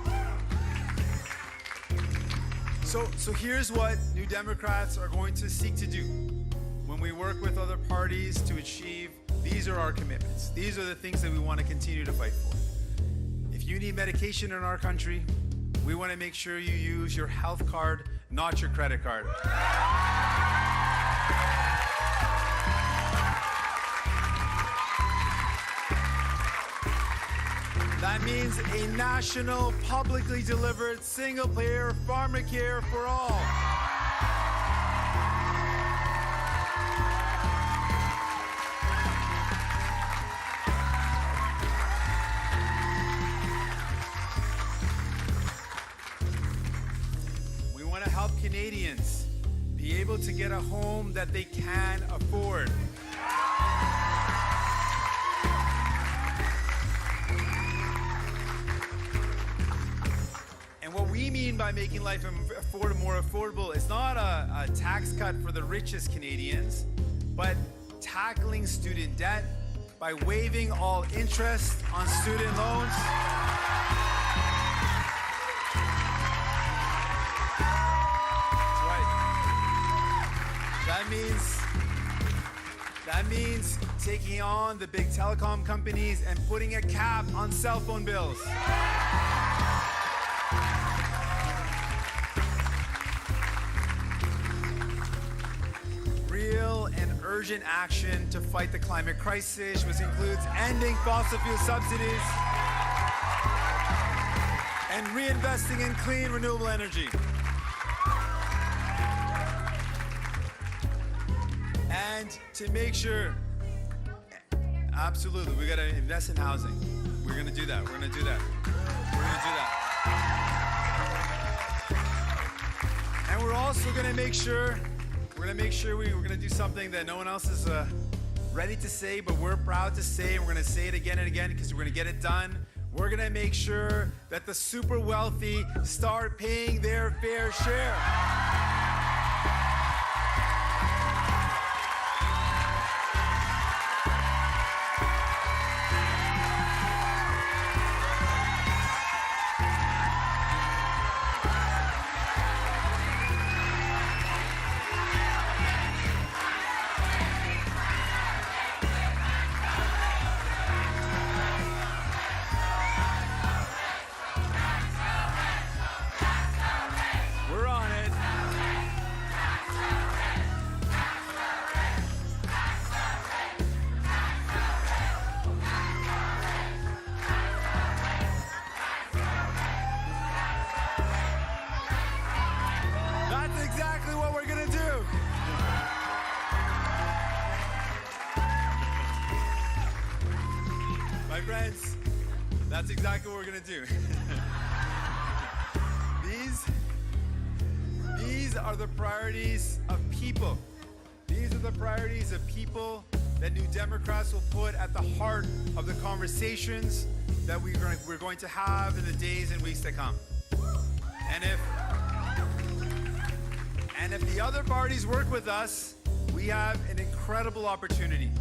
So here's what New Democrats are going to seek to do when we work with other parties to achieve. These are our commitments. These are the things that we want to continue to fight for. If you need medication in our country, we want to make sure you use your health card not your credit card. That means a national, publicly delivered, single-payer pharmacare for all. We want to help Canadians be able to get a home that they can afford. What we mean by making life more affordable is not a tax cut for the richest Canadians, but tackling student debt by waiving all interest on student loans. That's right. That means taking on the big telecom companies and putting a cap on cell phone bills. Real and urgent action to fight the climate crisis, which includes ending fossil fuel subsidies and reinvesting in clean, renewable energy. And to make sure, absolutely, we gotta invest in housing. We're gonna do that, we're gonna do that. We're gonna do that. And we're also gonna make sure we're going to do something that no one else is ready to say, but we're proud to say, and we're going to say it again and again because we're going to get it done. We're going to make sure that the super wealthy start paying their fair share. Friends, that's exactly what we're gonna do. These are the priorities of people. These are the priorities of people that New Democrats will put at the heart of the conversations that we're going to have in the days and weeks to come. And if the other parties work with us, we have an incredible opportunity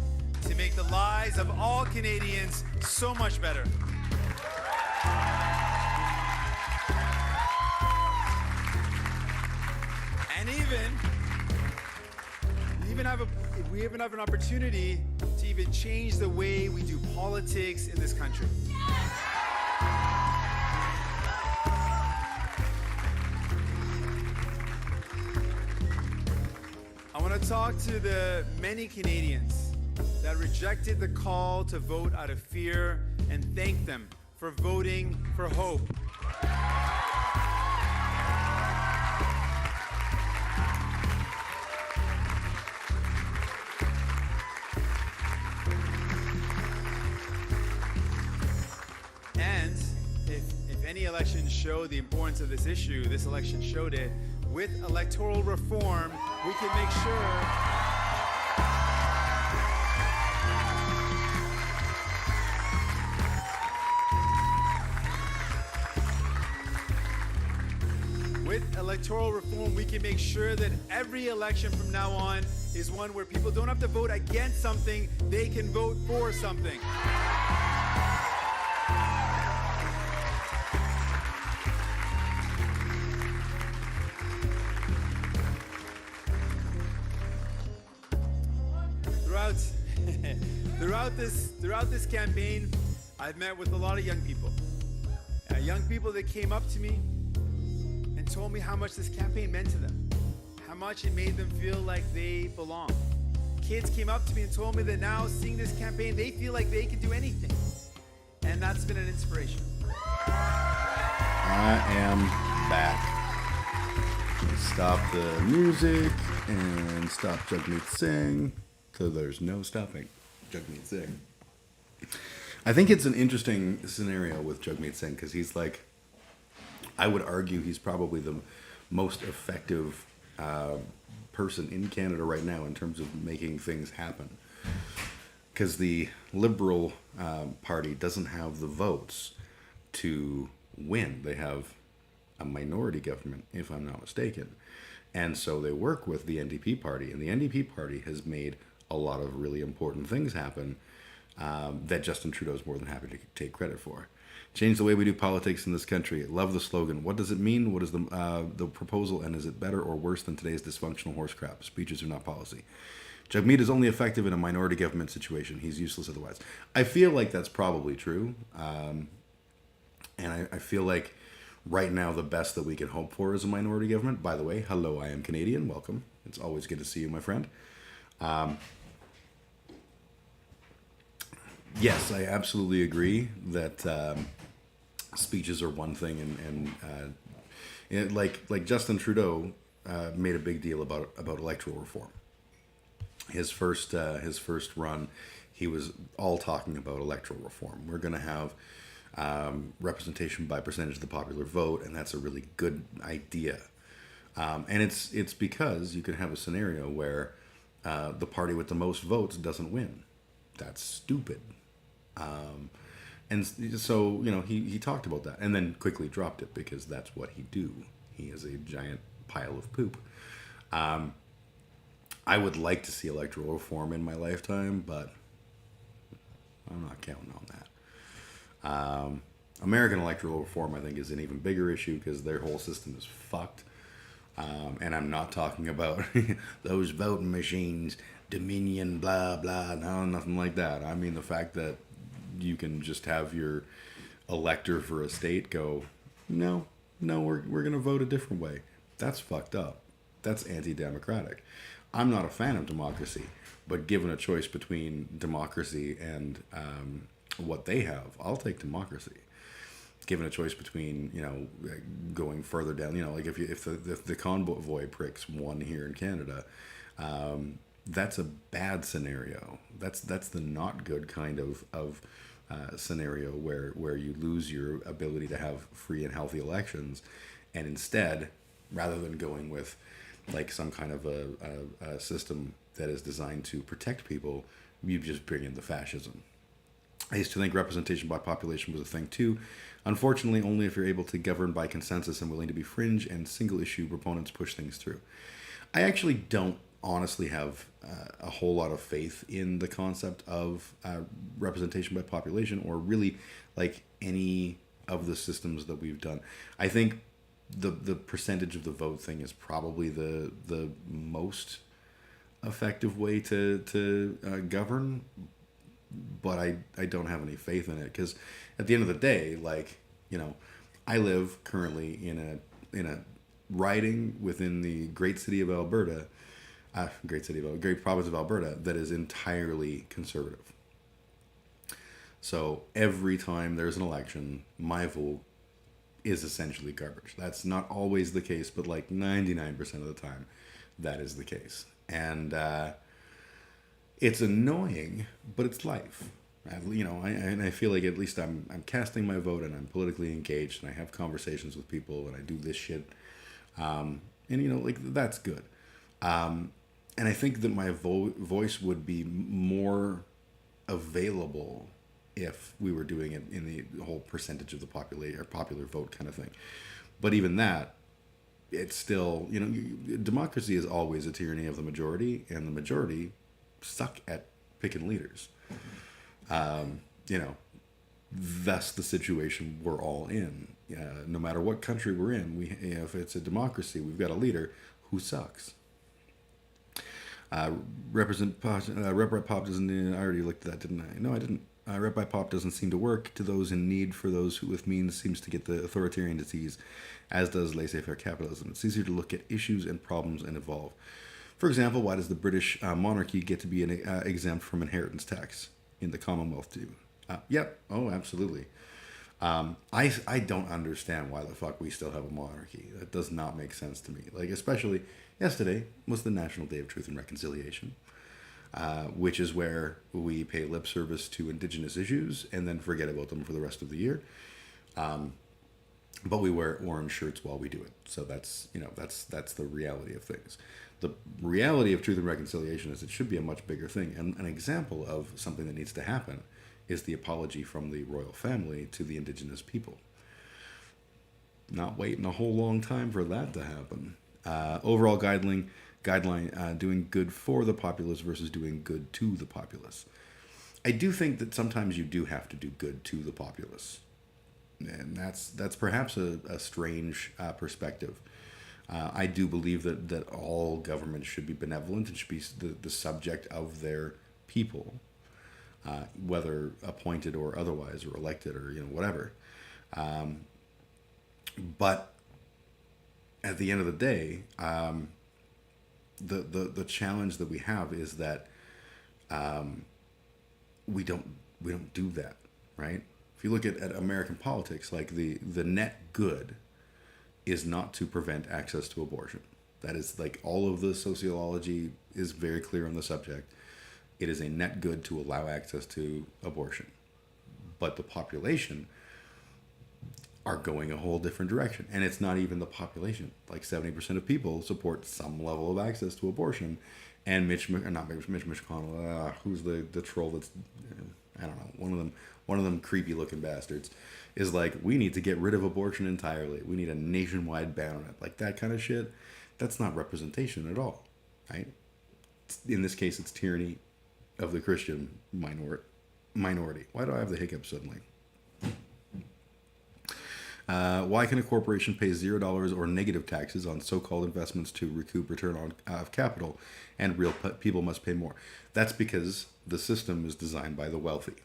to make the lives of all Canadians so much better. And we even have an opportunity to even change the way we do politics in this country. I want to talk to the many Canadians that rejected the call to vote out of fear and thank them for voting for hope. And if any election showed the importance of this issue, this election showed it. With electoral reform, we can make sure that every election from now on is one where people don't have to vote against something, they can vote for something. Throughout this campaign, I've met with a lot of young people that came up to me and and told me how much this campaign meant to them, how much it made them feel like they belong. Kids came up to me and told me that now, seeing this campaign, they feel like they can do anything. And that's been an inspiration. I am back. Stop the music and stop Jagmeet Singh. So there's no stopping Jagmeet Singh. I think it's an interesting scenario with Jagmeet Singh because he's like, I would argue he's probably the most effective person in Canada right now in terms of making things happen. Because the Liberal Party doesn't have the votes to win. They have a minority government, if I'm not mistaken. And so they work with the NDP party. And the NDP party has made a lot of really important things happen that Justin Trudeau is more than happy to take credit for. Change the way we do politics in this country. Love the slogan. What does it mean? What is the proposal? And is it better or worse than today's dysfunctional horse crap? Speeches are not policy. Jagmeet is only effective in a minority government situation. He's useless otherwise. I feel like that's probably true. And I feel like right now the best that we can hope for is a minority government. By the way, hello, I am Canadian. Welcome. It's always good to see you, my friend. Yes, I absolutely agree that speeches are one thing, and like Justin Trudeau made a big deal about electoral reform. His first run, he was all talking about electoral reform. We're going to have representation by percentage of the popular vote, and that's a really good idea. And it's because you can have a scenario where the party with the most votes doesn't win. That's stupid. And so, he talked about that and then quickly dropped it because that's what he do. He is a giant pile of poop. I would like to see electoral reform in my lifetime, but I'm not counting on that. American electoral reform, I think, is an even bigger issue because their whole system is fucked. And I'm not talking about those voting machines, Dominion, blah, blah, no, nothing like that. I mean the fact that you can just have your elector for a state go, no, we're going to vote a different way. That's fucked up. That's anti-democratic. I'm not a fan of democracy, but given a choice between democracy and what they have, I'll take democracy. Given a choice between, going further down, like if the convoy pricks won here in Canada, that's a bad scenario. That's the not good kind of scenario where you lose your ability to have free and healthy elections, and instead, rather than going with like some kind of a system that is designed to protect people, you just bring in the fascism. I used to think representation by population was a thing too. Unfortunately, only if you're able to govern by consensus and willing to be fringe and single issue proponents push things through. I actually don't honestly have a whole lot of faith in the concept of representation by population or really like any of the systems that we've done. I think the percentage of the vote thing is probably the most effective way to govern, but I don't have any faith in it because at the end of the day, I live currently in a riding within the great province of Alberta that is entirely conservative. So every time there's an election, my vote is essentially garbage. That's not always the case, but like 99% of the time, that is the case. And it's annoying, but it's life. I feel like at least I'm casting my vote and I'm politically engaged and I have conversations with people and I do this shit. That's good. And I think that my voice would be more available if we were doing it in the whole percentage of the population or popular vote kind of thing. But even that, it's still, democracy is always a tyranny of the majority, and the majority suck at picking leaders. That's the situation we're all in. No matter what country we're in, if it's a democracy, we've got a leader who sucks. Rep Pop doesn't. I already looked at that, didn't I? No, I didn't. Rep by Pop doesn't seem to work to those in need. For those who with means seems to get the authoritarian disease, as does laissez-faire capitalism. It's easier to look at issues and problems and evolve. For example, why does the British monarchy get to be exempt from inheritance tax in the Commonwealth too? Yep. Oh, absolutely. I don't understand why the fuck we still have a monarchy. That does not make sense to me. Like, especially yesterday was the National Day of Truth and Reconciliation, which is where we pay lip service to Indigenous issues and then forget about them for the rest of the year. But we wear orange shirts while we do it. So that's the reality of things. The reality of Truth and Reconciliation is it should be a much bigger thing. And an example of something that needs to happen is the apology from the royal family to the Indigenous people. Not waiting a whole long time for that to happen. Overall guideline, doing good for the populace versus doing good to the populace. I do think that sometimes you do have to do good to the populace. And that's perhaps a strange perspective. I do believe that all governments should be benevolent and should be the subject of their people, whether appointed or otherwise, or elected, or whatever. But at the end of the day, the challenge that we have is that we don't do that, right? If you look at American politics, like the net good is not to prevent access to abortion. That is, like, all of the sociology is very clear on the subject. It is a net good to allow access to abortion. But the population are going a whole different direction. And it's not even the population. Like 70% of people support some level of access to abortion. And Mitch McConnell, who's the troll that's, I don't know, one of them creepy looking bastards, is like, we need to get rid of abortion entirely. We need a nationwide ban on it. Like, that kind of shit. That's not representation at all, right? In this case, it's tyranny of the Christian minority. Why do I have the hiccups suddenly? Why can a corporation pay $0 or negative taxes on so-called investments to recoup return of capital, and real people must pay more? That's because the system is designed by the wealthy.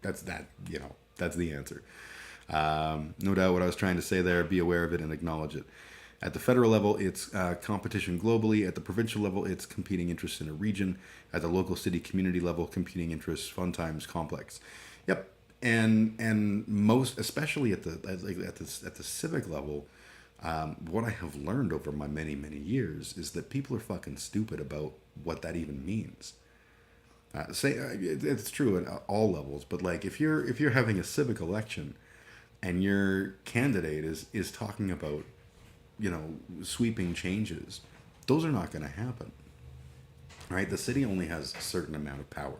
That's the answer. No doubt what I was trying to say there, be aware of it and acknowledge it. At the federal level, it's competition globally. At the provincial level, it's competing interests in a region. At the local city community level, competing interests, fun times, complex. Yep. And most, especially at the civic level, what I have learned over my many years is that people are fucking stupid about what that even means. It's true at all levels, but like if you're having a civic election and your candidate is talking about sweeping changes, those are not going to happen. Right? The city only has a certain amount of power.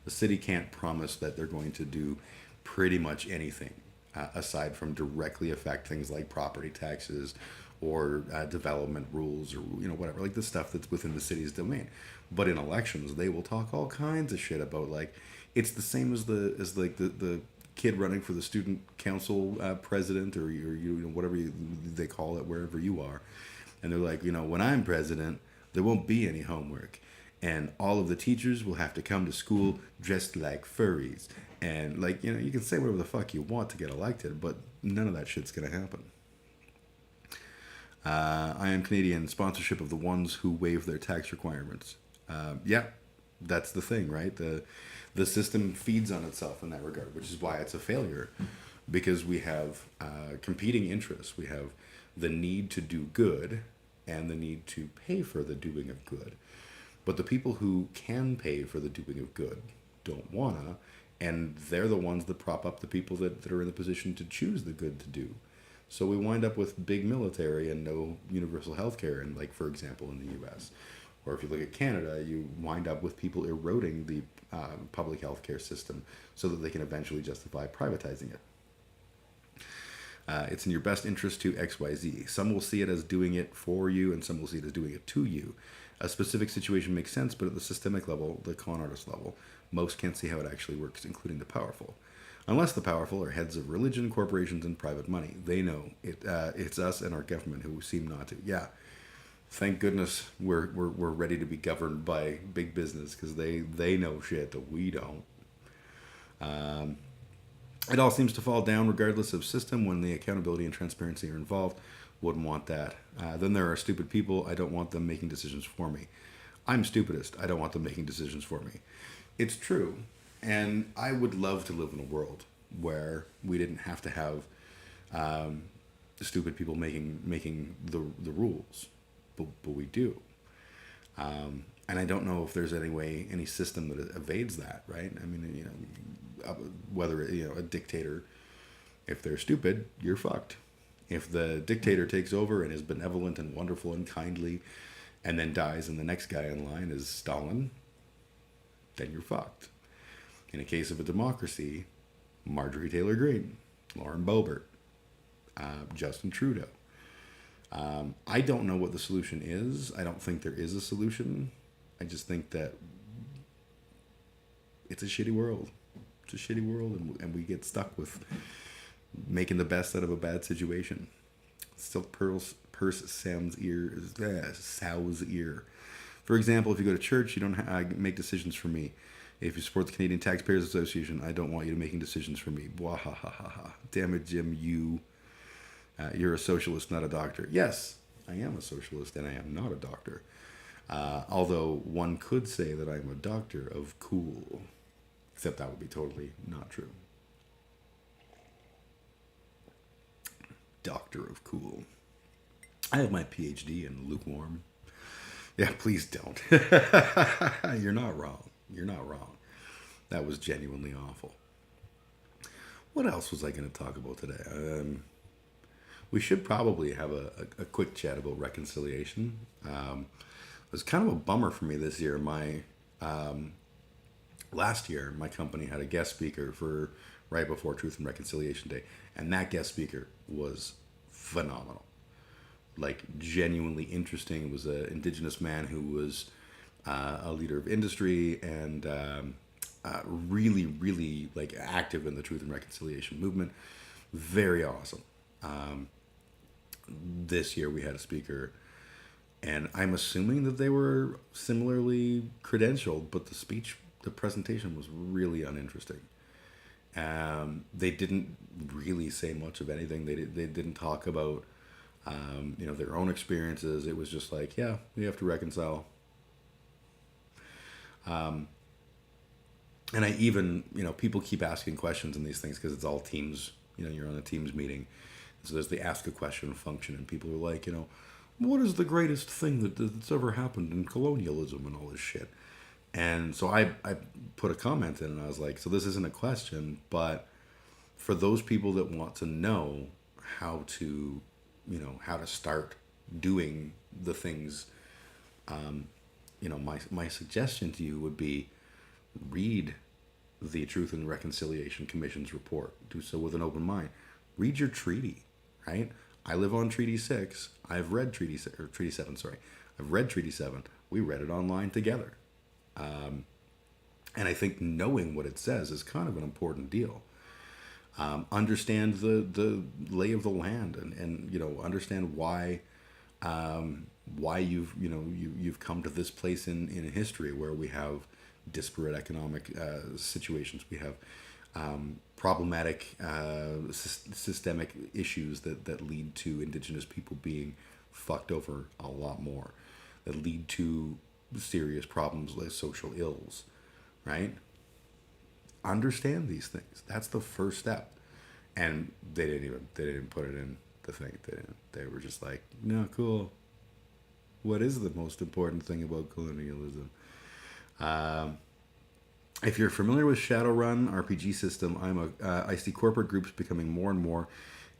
The city can't promise that they're going to do pretty much anything aside from directly affect things like property taxes or development rules, or whatever, like the stuff that's within the city's domain. But in elections, they will talk all kinds of shit about, like, it's the same as the kid running for the student council president, or whatever they call it wherever you are, and they're like, when I'm president, there won't be any homework, and all of the teachers will have to come to school dressed like furries, and like you can say whatever the fuck you want to get elected, but none of that shit's gonna happen. I am Canadian. Sponsorship of the ones who waive their tax requirements. Yeah, that's the thing, right? The system feeds on itself in that regard, which is why it's a failure, because we have competing interests. We have the need to do good and the need to pay for the doing of good. But the people who can pay for the doing of good don't wanna, and they're the ones that prop up the people that are in the position to choose the good to do. So we wind up with big military and no universal health care, and like, for example, in the U.S. Or if you look at Canada, you wind up with people eroding the public health care system so that they can eventually justify privatizing it. It's in your best interest to XYZ. Some will see it as doing it for you, and some will see it as doing it to you. A specific situation makes sense, but at the systemic level, the con artist level, most can't see how it actually works, including the powerful. Unless the powerful are heads of religion, corporations, and private money. They know it. It's us and our government who seem not to. Yeah, thank goodness we're ready to be governed by big business, because they know shit that we don't. It all seems to fall down regardless of system when the accountability and transparency are involved. Wouldn't want that. Then there are stupid people. I don't want them making decisions for me. I'm stupidest. I don't want them making decisions for me. It's true. And I would love to live in a world where we didn't have to have stupid people making the rules. But we do. And I don't know if there's any system that evades that, right? I mean, whether, a dictator, if they're stupid, you're fucked. If the dictator takes over and is benevolent and wonderful and kindly and then dies and the next guy in line is Stalin, then you're fucked. In a case of a democracy, Marjorie Taylor Greene, Lauren Boebert, Justin Trudeau. I don't know what the solution is. I don't think there is a solution. I just think that it's a shitty world. It's a shitty world, and we get stuck with making the best out of a bad situation. Silk purse Sam's ear, sow's ear. For example, if you go to church, you don't make decisions for me. If you support the Canadian Taxpayers Association, I don't want you to making decisions for me. Blah, ha, ha, ha, ha. Damn it, Jim, you're a socialist, not a doctor. Yes, I am a socialist, and I am not a doctor. Although one could say that I'm a doctor of cool. Except that would be totally not true. Doctor of cool. I have my PhD in lukewarm. Yeah, please don't. You're not wrong. You're not wrong. That was genuinely awful. What else was I going to talk about today? We should probably have a quick chat about reconciliation. It was kind of a bummer for me this year. Last year, my company had a guest speaker for right before Truth and Reconciliation Day, and that guest speaker was phenomenal. Like, genuinely interesting. It was an Indigenous man who was a leader of industry and really, really like active in the Truth and Reconciliation movement. Very awesome. This year we had a speaker, and I'm assuming that they were similarly credentialed, but the presentation was really uninteresting. They didn't really say much of anything. They didn't talk about their own experiences. It was just like, yeah, we have to reconcile. And I even, people keep asking questions in these things because it's all teams. You're on a Teams meeting. So there's the ask a question function, and people are like, what is the greatest thing that's ever happened in colonialism and all this shit? And so I put a comment in, and I was like, so this isn't a question, but for those people that want to know how to start doing the things, my suggestion to you would be read the Truth and Reconciliation Commission's report. Do so with an open mind. Read your treaty, right? I live on Treaty 6. I've read Treaty 7, sorry. I've read Treaty 7. We read it online together. And I think knowing what it says is kind of an important deal. Understand the lay of the land and understand why you've come to this place in history where we have disparate economic situations. We have problematic systemic issues that lead to Indigenous people being fucked over a lot more, that lead to serious problems like social ills, right? Understand these things. That's the first step. And they didn't put it in the thing. They were just like, no, cool. What is the most important thing about colonialism? If you're familiar with Shadowrun RPG system, I see corporate groups becoming more and more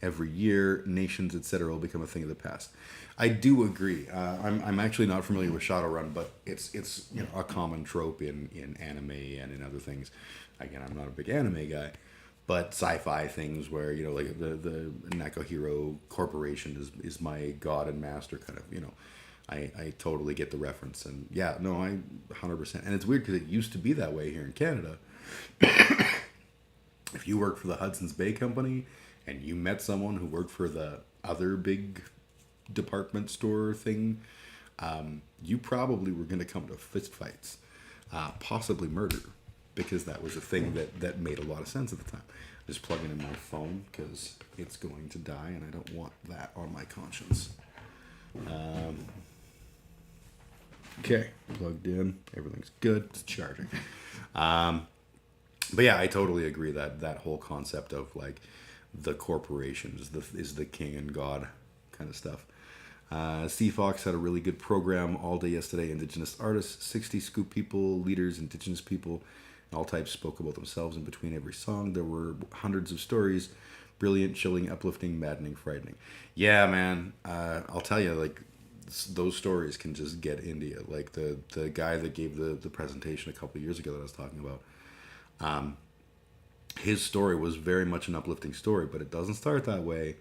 every year. Nations, etc., will become a thing of the past. I do agree. I'm actually not familiar with Shadowrun, but it's a common trope in anime and in other things. Again, I'm not a big anime guy, but sci-fi things where like the Nakohiro Corporation is my god and master kind of. I totally get the reference, and yeah, no, I 100%. And it's weird because it used to be that way here in Canada. If you worked for the Hudson's Bay Company and you met someone who worked for the other big department store thing, you probably were going to come to fist fights, possibly murder, because that was a thing that made a lot of sense at the time. Just plugging in my phone because it's going to die, and I don't want that on my conscience. Okay, plugged in. Everything's good. It's charging. But yeah, I totally agree that whole concept of like the corporation is the king and god kind of stuff. C Fox had a really good program all day yesterday. Indigenous artists, 60 Scoop people, leaders, Indigenous people, all types spoke about themselves in between every song. There were hundreds of stories. Brilliant, chilling, uplifting, maddening, frightening. Yeah, man. I'll tell you, like, those stories can just get into you. Like the guy that gave the presentation a couple of years ago that I was talking about, his story was very much an uplifting story, but it doesn't start that way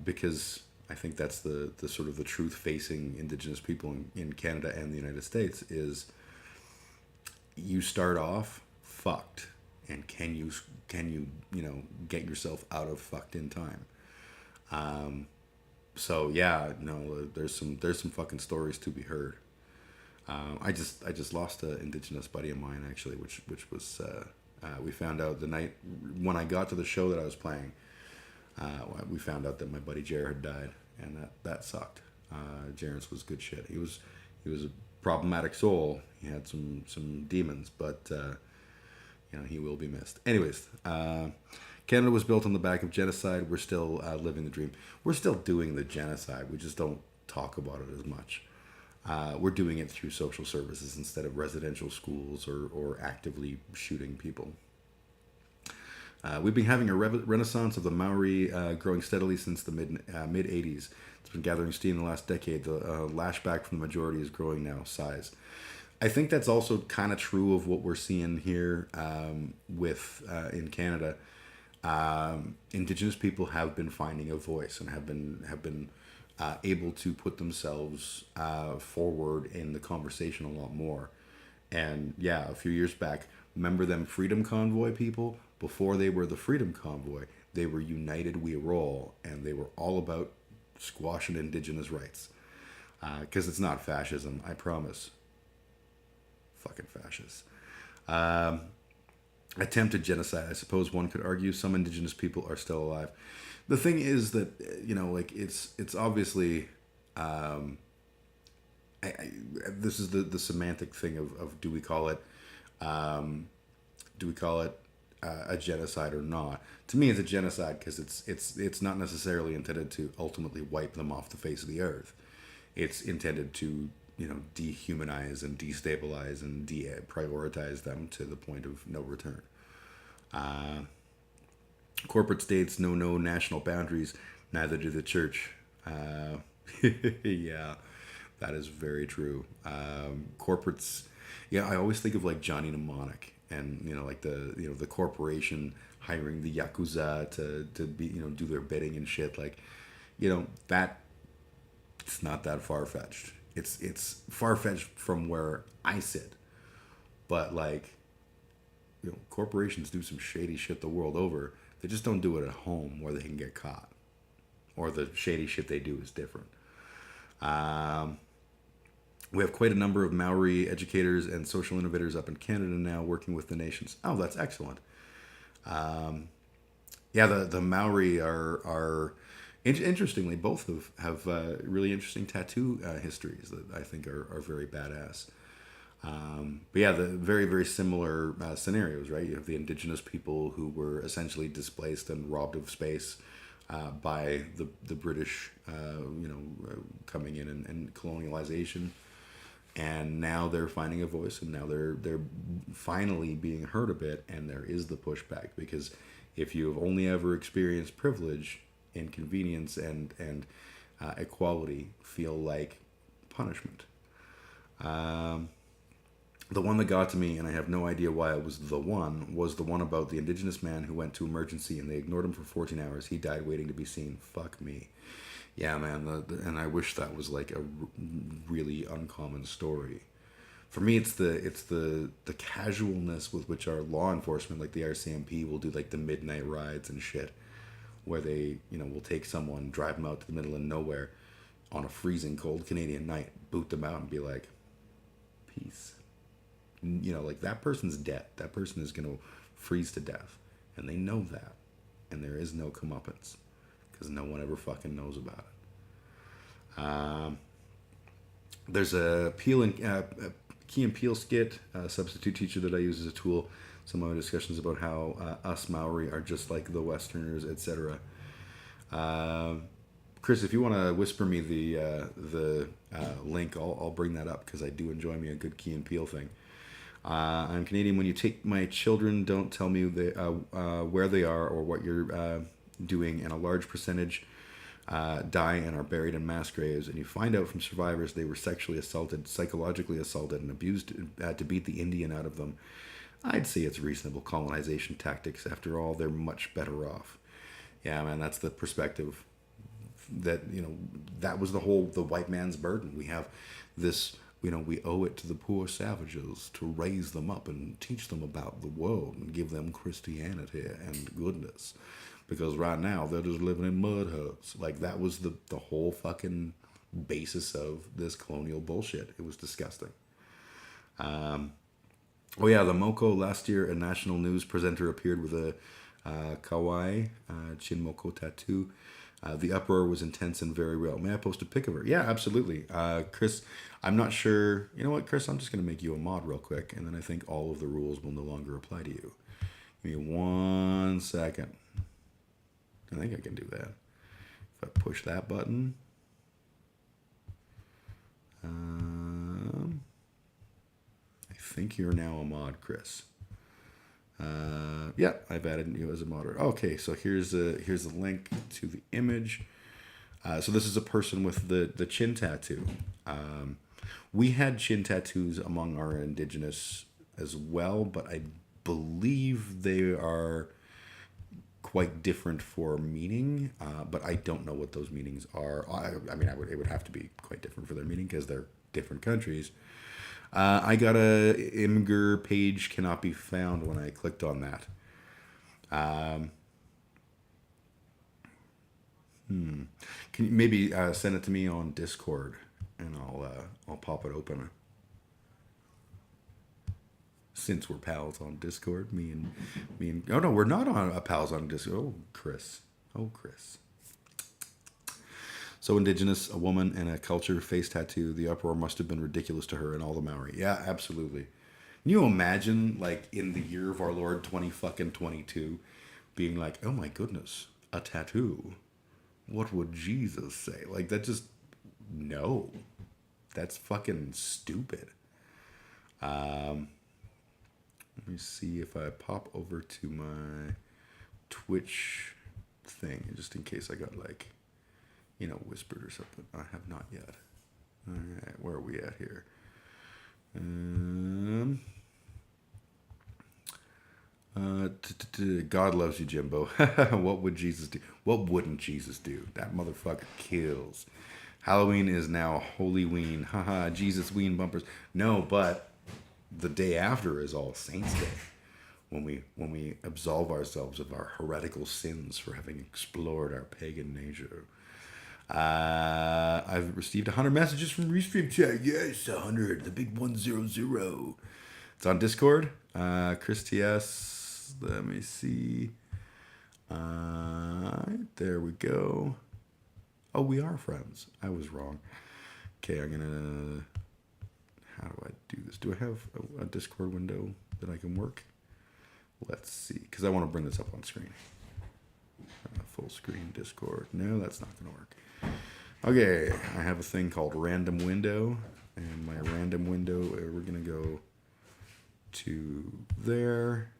because I think that's the sort of the truth facing Indigenous people in Canada and the United States is you start off fucked, and can you get yourself out of fucked in time. So yeah, no, there's some fucking stories to be heard. I just lost an Indigenous buddy of mine actually, which was we found out the night when I got to the show that I was playing. We found out that my buddy Jared had died, and that sucked. Jared was good shit. He was a problematic soul. He had some demons, but he will be missed. Anyways, Canada was built on the back of genocide. We're still living the dream. We're still doing the genocide. We just don't talk about it as much. We're doing it through social services instead of residential schools or actively shooting people. We've been having a renaissance of the Maori growing steadily since the mid 80s. It's been gathering steam in the last decade. The lashback from the majority is growing now, size. I think that's also kind of true of what we're seeing here in Canada. Indigenous people have been finding a voice and have been able to put themselves forward in the conversation a lot more. And yeah, a few years back, remember them Freedom Convoy people? Before they were the Freedom Convoy, they were United We Roll, and they were all about squashing Indigenous rights. Because it's not fascism, I promise. Fucking fascists. Attempted genocide. I suppose one could argue some Indigenous people are still alive. The thing is that it's obviously this is the semantic thing of do we call it a genocide or not? To me, it's a genocide because it's not necessarily intended to ultimately wipe them off the face of the earth. It's intended to dehumanize and destabilize and deprioritize them to the point of no return. Corporate states know no national boundaries, neither do the church. Yeah, that is very true. Corporates, yeah, I always think of like Johnny Mnemonic and the corporation hiring the Yakuza to be do their bidding and shit. Like, that it's not that far-fetched. It's far-fetched from where I sit, but corporations do some shady shit the world over. They just don't do it at home where they can get caught, or the shady shit they do is different. We have quite a number of Maori educators and social innovators up in Canada now working with the nations. Oh, that's excellent. Yeah, the Maori are interestingly, both have really interesting tattoo histories that I think are very badass. But yeah, the very, very similar scenarios, right? You have the Indigenous people who were essentially displaced and robbed of space by the British, coming in and colonialization. And now they're finding a voice, and now they're finally being heard a bit, and there is the pushback, because if you have only ever experienced privilege, inconvenience, and equality feel like punishment. The one that got to me, and I have no idea why it was the one about the Indigenous man who went to emergency and they ignored him for 14 hours. He died waiting to be seen. Fuck me. Yeah, man, and I wish that was like a really uncommon story. For me, it's the casualness with which our law enforcement, like the RCMP, will do like the midnight rides and shit, where they will take someone, drive them out to the middle of nowhere, on a freezing cold Canadian night, boot them out and be like, peace. You know, like that person's dead. That person is going to freeze to death. And they know that. And there is no comeuppance. Because no one ever fucking knows about it. There's a Key and Peele skit, substitute teacher that I use as a tool. Some of my discussions about how us Maori are just like the Westerners, etc. Chris, if you want to whisper me the link, I'll bring that up because I do enjoy me a good Key and Peele thing. I'm Canadian. When you take my children, don't tell me where they are or what you're doing, and a large percentage die and are buried in mass graves, and you find out from survivors they were sexually assaulted, psychologically assaulted, and abused to beat the Indian out of them. I'd say it's reasonable colonization tactics. After all, they're much better off. Yeah, man, that's the perspective that, you know, that was the white man's burden. We have this, you know, we owe it to the poor savages to raise them up and teach them about the world and give them Christianity and goodness. Because right now they're just living in mud huts. Like, that was the whole fucking basis of this colonial bullshit. It was disgusting. Oh yeah, the Moko last year, a national news presenter appeared with a kawaii Chinmoko tattoo. The uproar was intense and very real. May I post a pic of her? Yeah, absolutely. Chris, I'm not sure. You know what, Chris? I'm just going to make you a mod real quick, and then I think all of the rules will no longer apply to you. Give me 1 second. I think I can do that. If I push that button. I think you're now a mod, Chris. Yeah, I've added you as a moderator. Okay, so here's a link to the image. So this is a person with the chin tattoo. We had chin tattoos among our indigenous as well, but I believe they are quite different for meaning. But I don't know what those meanings are. I mean, it would have to be quite different for their meaning because they're different countries. I got a Imgur page cannot be found when I clicked on that. Can you maybe send it to me on Discord, and I'll pop it open. Since we're pals on Discord, me and oh no, we're not on pals on Discord. Oh Chris. So indigenous, a woman and a culture face tattoo. The uproar must have been ridiculous to her and all the Maori. Yeah, absolutely. Can you imagine, like, in the year of our Lord 2022, being like, oh my goodness, a tattoo. What would Jesus say? Like, that just, no. That's fucking stupid. Let me see if I pop over to my Twitch thing, just in case I got, like, you know, whispered or something. I have not yet. All right, where are we at here? God loves you, Jimbo. What would Jesus do? What wouldn't Jesus do? That motherfucker kills. Halloween is now Holy Ween. Haha, Jesus Ween bumpers. No, but the day after is All Saints Day, when we absolve ourselves of our heretical sins for having explored our pagan nature. I've received 100 messages from Restream chat. Yes, 100, the big 100. It's on Discord. Chris TS. Let me see. There we go. Oh, we are friends. I was wrong. Okay, I'm gonna. How do I do this? Do I have a Discord window that I can work? Let's see, because I want to bring this up on screen. Full screen Discord. No, that's not gonna work. Okay, I have a thing called random window, and my random window, we're gonna go to there,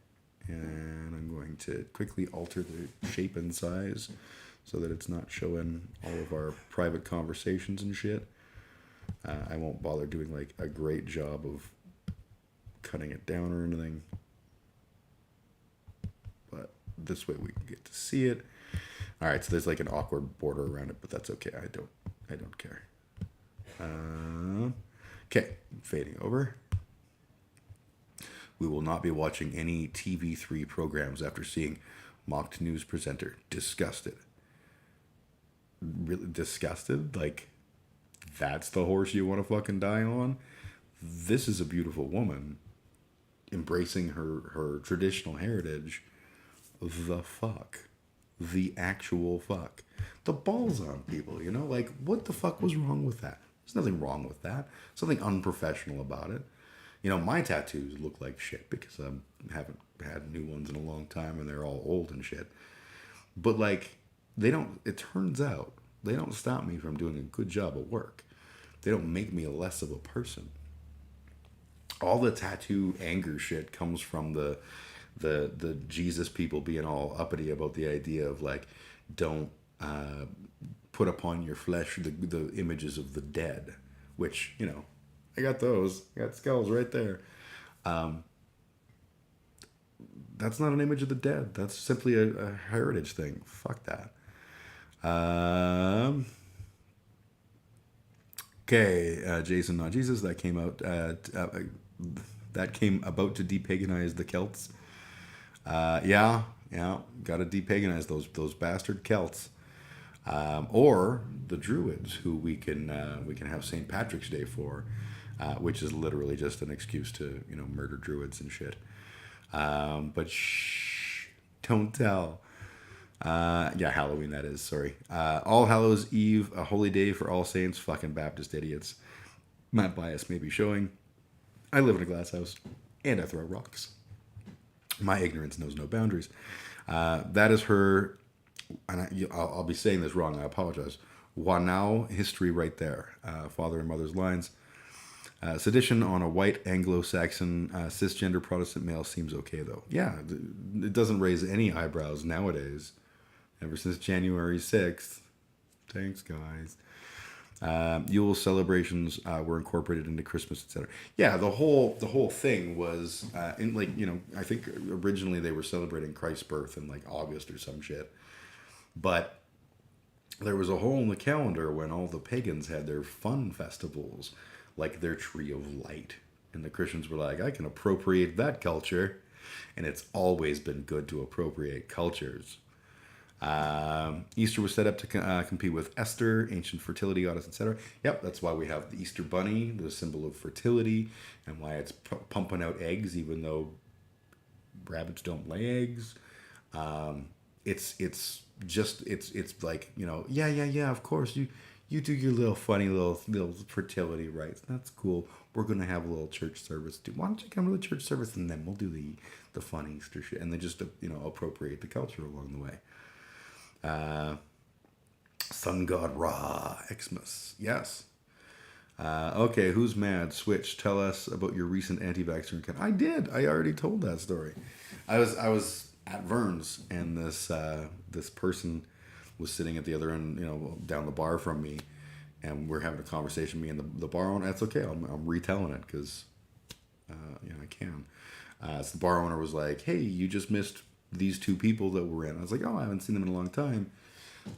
and I'm going to quickly alter the shape and size so that it's not showing all of our private conversations and shit. I won't bother doing like a great job of cutting it down or anything, but this way we can get to see it. All right, so there's like an awkward border around it, but that's okay. I don't care. Okay, fading over. We will not be watching any TV3 programs after seeing mocked news presenter. Disgusted. Really disgusted? Like, that's the horse you want to fucking die on, this is a beautiful woman embracing her traditional heritage. The fuck. The actual fuck. The balls on people, you know? Like, what the fuck was wrong with that? There's nothing wrong with that. Something unprofessional about it. You know, my tattoos look like shit because I haven't had new ones in a long time and they're all old and shit. But, like, it turns out, they don't stop me from doing a good job of work. They don't make me less of a person. All the tattoo anger shit comes from the Jesus people being all uppity about the idea of, like, don't put upon your flesh the images of the dead, which, you know, I got those. I got skulls right there. That's not an image of the dead. That's simply a heritage thing. Fuck that. Okay, Jason, not Jesus. That came out. That came about to depaganize the Celts. Yeah. Got to depaganize those bastard Celts. Or the Druids, who we can have St. Patrick's Day for, which is literally just an excuse to, you know, murder Druids and shit. But shh, don't tell. Yeah, Halloween, that is, sorry. All Hallows Eve, a holy day for All Saints, fucking Baptist idiots. My bias may be showing. I live in a glass house, and I throw rocks. My ignorance knows no boundaries. That is her, and I'll be saying this wrong, I apologize. Wanao history right there. Father and mother's lines. Sedition on a white Anglo-Saxon cisgender Protestant male seems okay, though. Yeah, it doesn't raise any eyebrows nowadays. Ever since January 6th. Thanks, guys. Yule celebrations were incorporated into Christmas, etc. Yeah, the whole thing was, in, like, you know, I think originally they were celebrating Christ's birth in, like, August or some shit. But there was a hole in the calendar when all the pagans had their fun festivals, like their Tree of Light. And the Christians were like, I can appropriate that culture. And it's always been good to appropriate cultures. Easter was set up to compete with Esther, ancient fertility goddess, etc. Yep, that's why we have the Easter bunny, the symbol of fertility, and why it's pumping out eggs, even though rabbits don't lay eggs. It's like, you know, yeah, of course, you do your little funny little fertility rites. That's cool. We're going to have a little church service. Why don't you come to the church service and then we'll do the fun Easter shit. And they just, you know, appropriate the culture along the way. Sun God Ra, Xmas. Yes. Okay, who's mad? Switch, tell us about your recent anti-vaxxer encounter. I did. I already told that story. I was at Vern's, and this person was sitting at the other end, you know, down the bar from me, and we're having a conversation, me and the bar owner. That's okay. I'm retelling it because, you know, I can. So the bar owner was like, hey, you just missed these two people that were in. I was like, oh, I haven't seen them in a long time.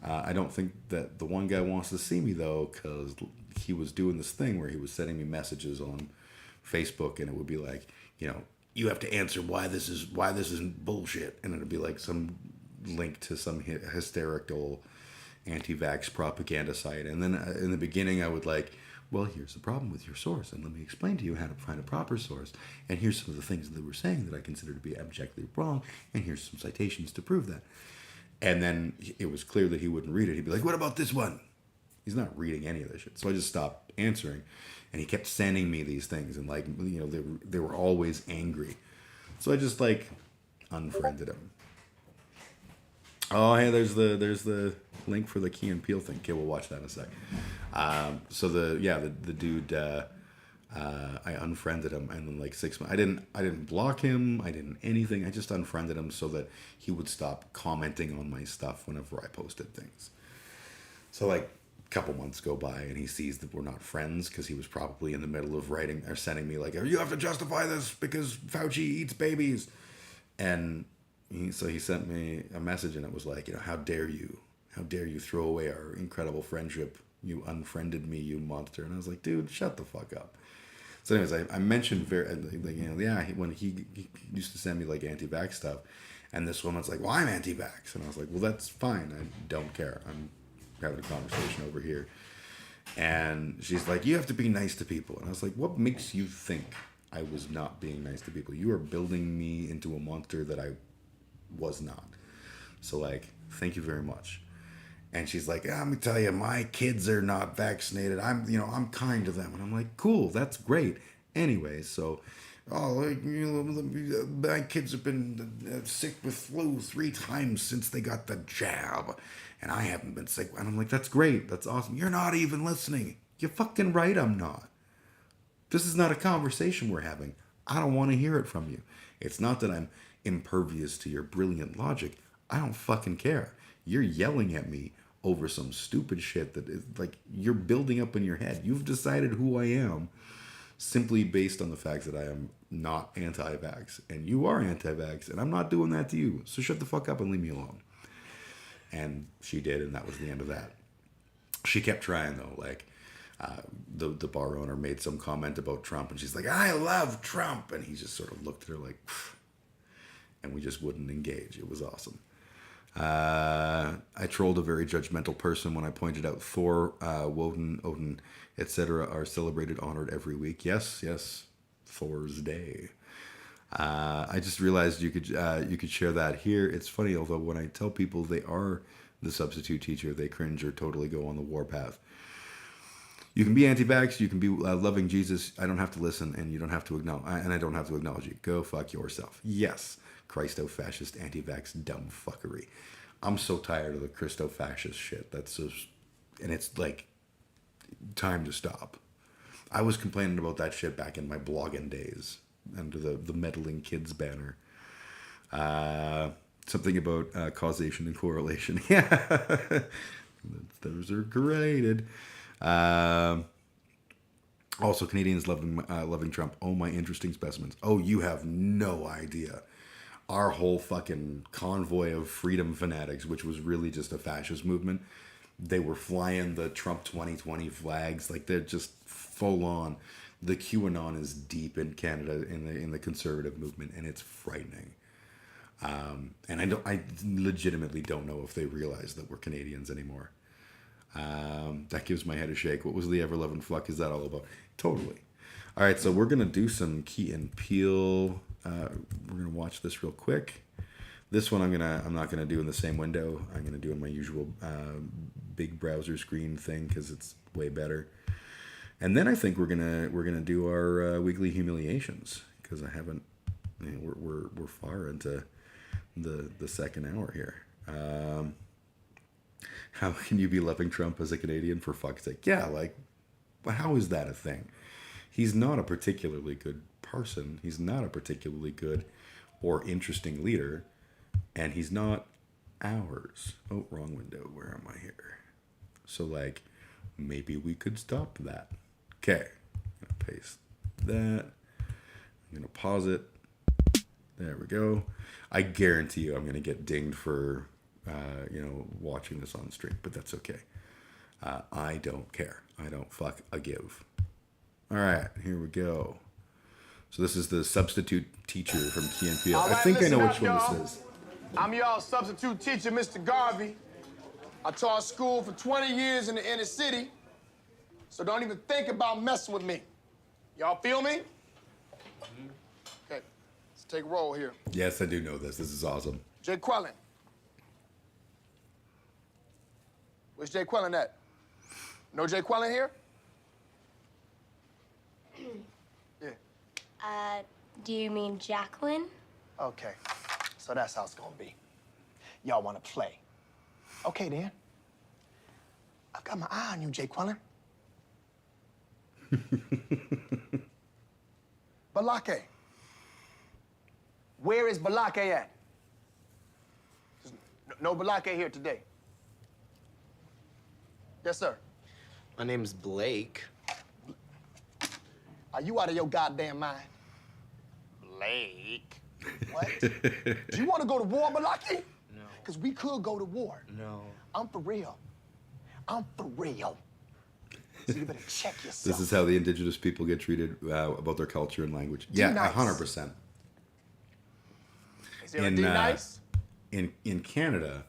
I don't think that the one guy wants to see me, though, because he was doing this thing where he was sending me messages on Facebook, and it would be like, you know, you have to answer why this isn't bullshit, and it'd be like some link to some hysterical anti-vax propaganda site. And then in the beginning, I would like, well, here's the problem with your source, and let me explain to you how to find a proper source. And here's some of the things that they were saying that I consider to be abjectly wrong, and here's some citations to prove that. And then it was clear that he wouldn't read it. He'd be like, what about this one? He's not reading any of this shit. So I just stopped answering, and he kept sending me these things, and, like, you know, they were always angry. So I just, like, unfriended him. Oh, hey, there's the link for the Key and Peele thing. Okay, we'll watch that in a sec. So the dude, I unfriended him, and then, like, 6 months, I didn't block him, I didn't anything. I just unfriended him so that he would stop commenting on my stuff whenever I posted things. So, like, a couple months go by, and he sees that we're not friends because he was probably in the middle of writing or sending me, like, you have to justify this because Fauci eats babies, and so he sent me a message, and it was like, you know, how dare you throw away our incredible friendship? You unfriended me, you monster. And I was like, dude, shut the fuck up. So anyways, I mentioned when he used to send me, like, anti-vax stuff, and this woman's like, well, I'm anti-vax, and I was like, well, that's fine, I don't care, I'm having a conversation over here. And she's like, you have to be nice to people. And I was like, what makes you think I was not being nice to people? You are building me into a monster that I was not. So, like, thank you very much. And she's like, let me tell you, my kids are not vaccinated. I'm kind to them. And I'm like, cool, that's great. Anyway, so, my kids have been sick with flu 3 times since they got the jab. And I haven't been sick. And I'm like, that's great. That's awesome. You're not even listening. You're fucking right, I'm not. This is not a conversation we're having. I don't want to hear it from you. It's not that I'm impervious to your brilliant logic. I don't fucking care. You're yelling at me over some stupid shit that is like you're building up in your head. You've decided who I am simply based on the fact that I am not anti-vax. And you are anti-vax, and I'm not doing that to you. So shut the fuck up and leave me alone. And she did, and that was the end of that. She kept trying, though. Like, the bar owner made some comment about Trump, and she's like, I love Trump. And he just sort of looked at her like, pfft. And we just wouldn't engage. It was awesome. I trolled a very judgmental person when I pointed out Thor, Woden, Odin, etc. are celebrated, honored every week. Yes, Thor's Day. I just realized you could share that here. It's funny, although when I tell people they are the substitute teacher, they cringe or totally go on the warpath. You can be anti-vax, you can be loving Jesus. I don't have to listen, and you don't have to acknowledge, and I don't have to acknowledge you. Go fuck yourself. Yes, Christo-fascist, anti-vax, dumb fuckery. I'm so tired of the Christo-fascist shit. That's so, and it's like time to stop. I was complaining about that shit back in my blogging days under the meddling kids banner. Something about causation and correlation. Yeah, those are graded. Also, Canadians loving Trump. Oh, my interesting specimens. Oh, you have no idea. Our whole fucking convoy of freedom fanatics, which was really just a fascist movement, they were flying the Trump 2020 flags. Like, they're just full on. The QAnon is deep in Canada in the conservative movement, and it's frightening. And I legitimately don't know if they realize that we're Canadians anymore. That gives my head a shake. What was the ever-loving fuck is that all about? Totally. All right, so we're going to do some Key and Peele. We're going to watch this real quick. This one I'm not going to do in the same window. I'm going to do in my usual big browser screen thing because it's way better. And then I think we're gonna do our weekly humiliations because I haven't. You know, we're far into the second hour here. How can you be loving Trump as a Canadian, for fuck's sake? Yeah, like, how is that a thing? He's not a particularly good person. He's not a particularly good or interesting leader. And he's not ours. Oh, wrong window. Where am I here? So, like, maybe we could stop that. Okay. I'm going to paste that. I'm going to pause it. There we go. I guarantee you I'm going to get dinged for, watching this on stream, but that's okay. I don't care. I don't fuck a give. All right, here we go. So this is the substitute teacher from Key and Peele. I think I know which one this is. I'm y'all substitute teacher, Mr. Garvey. I taught school for 20 years in the inner city, so don't even think about messing with me. Y'all feel me? Okay, let's take a roll here. Yes, I do know this. This is awesome. Jay Quellen. Where's Jay Quellen at? No Jay Quellen here? Yeah. Do you mean Jacqueline? Okay, so that's how it's gonna be. Y'all wanna play. Okay, then. I've got my eye on you, Jay Quellen. Balake. Where is Balake at? There's no Balake here today. Yes, sir. My name's Blake. Are you out of your goddamn mind? Blake? What? Do you want to go to war, Balake? No. Because we could go to war. No. I'm for real. I'm for real. So you better check yourself. This is how the indigenous people get treated about their culture and language. Yeah, D-nice. 100%. Is there a D-nice? In Canada,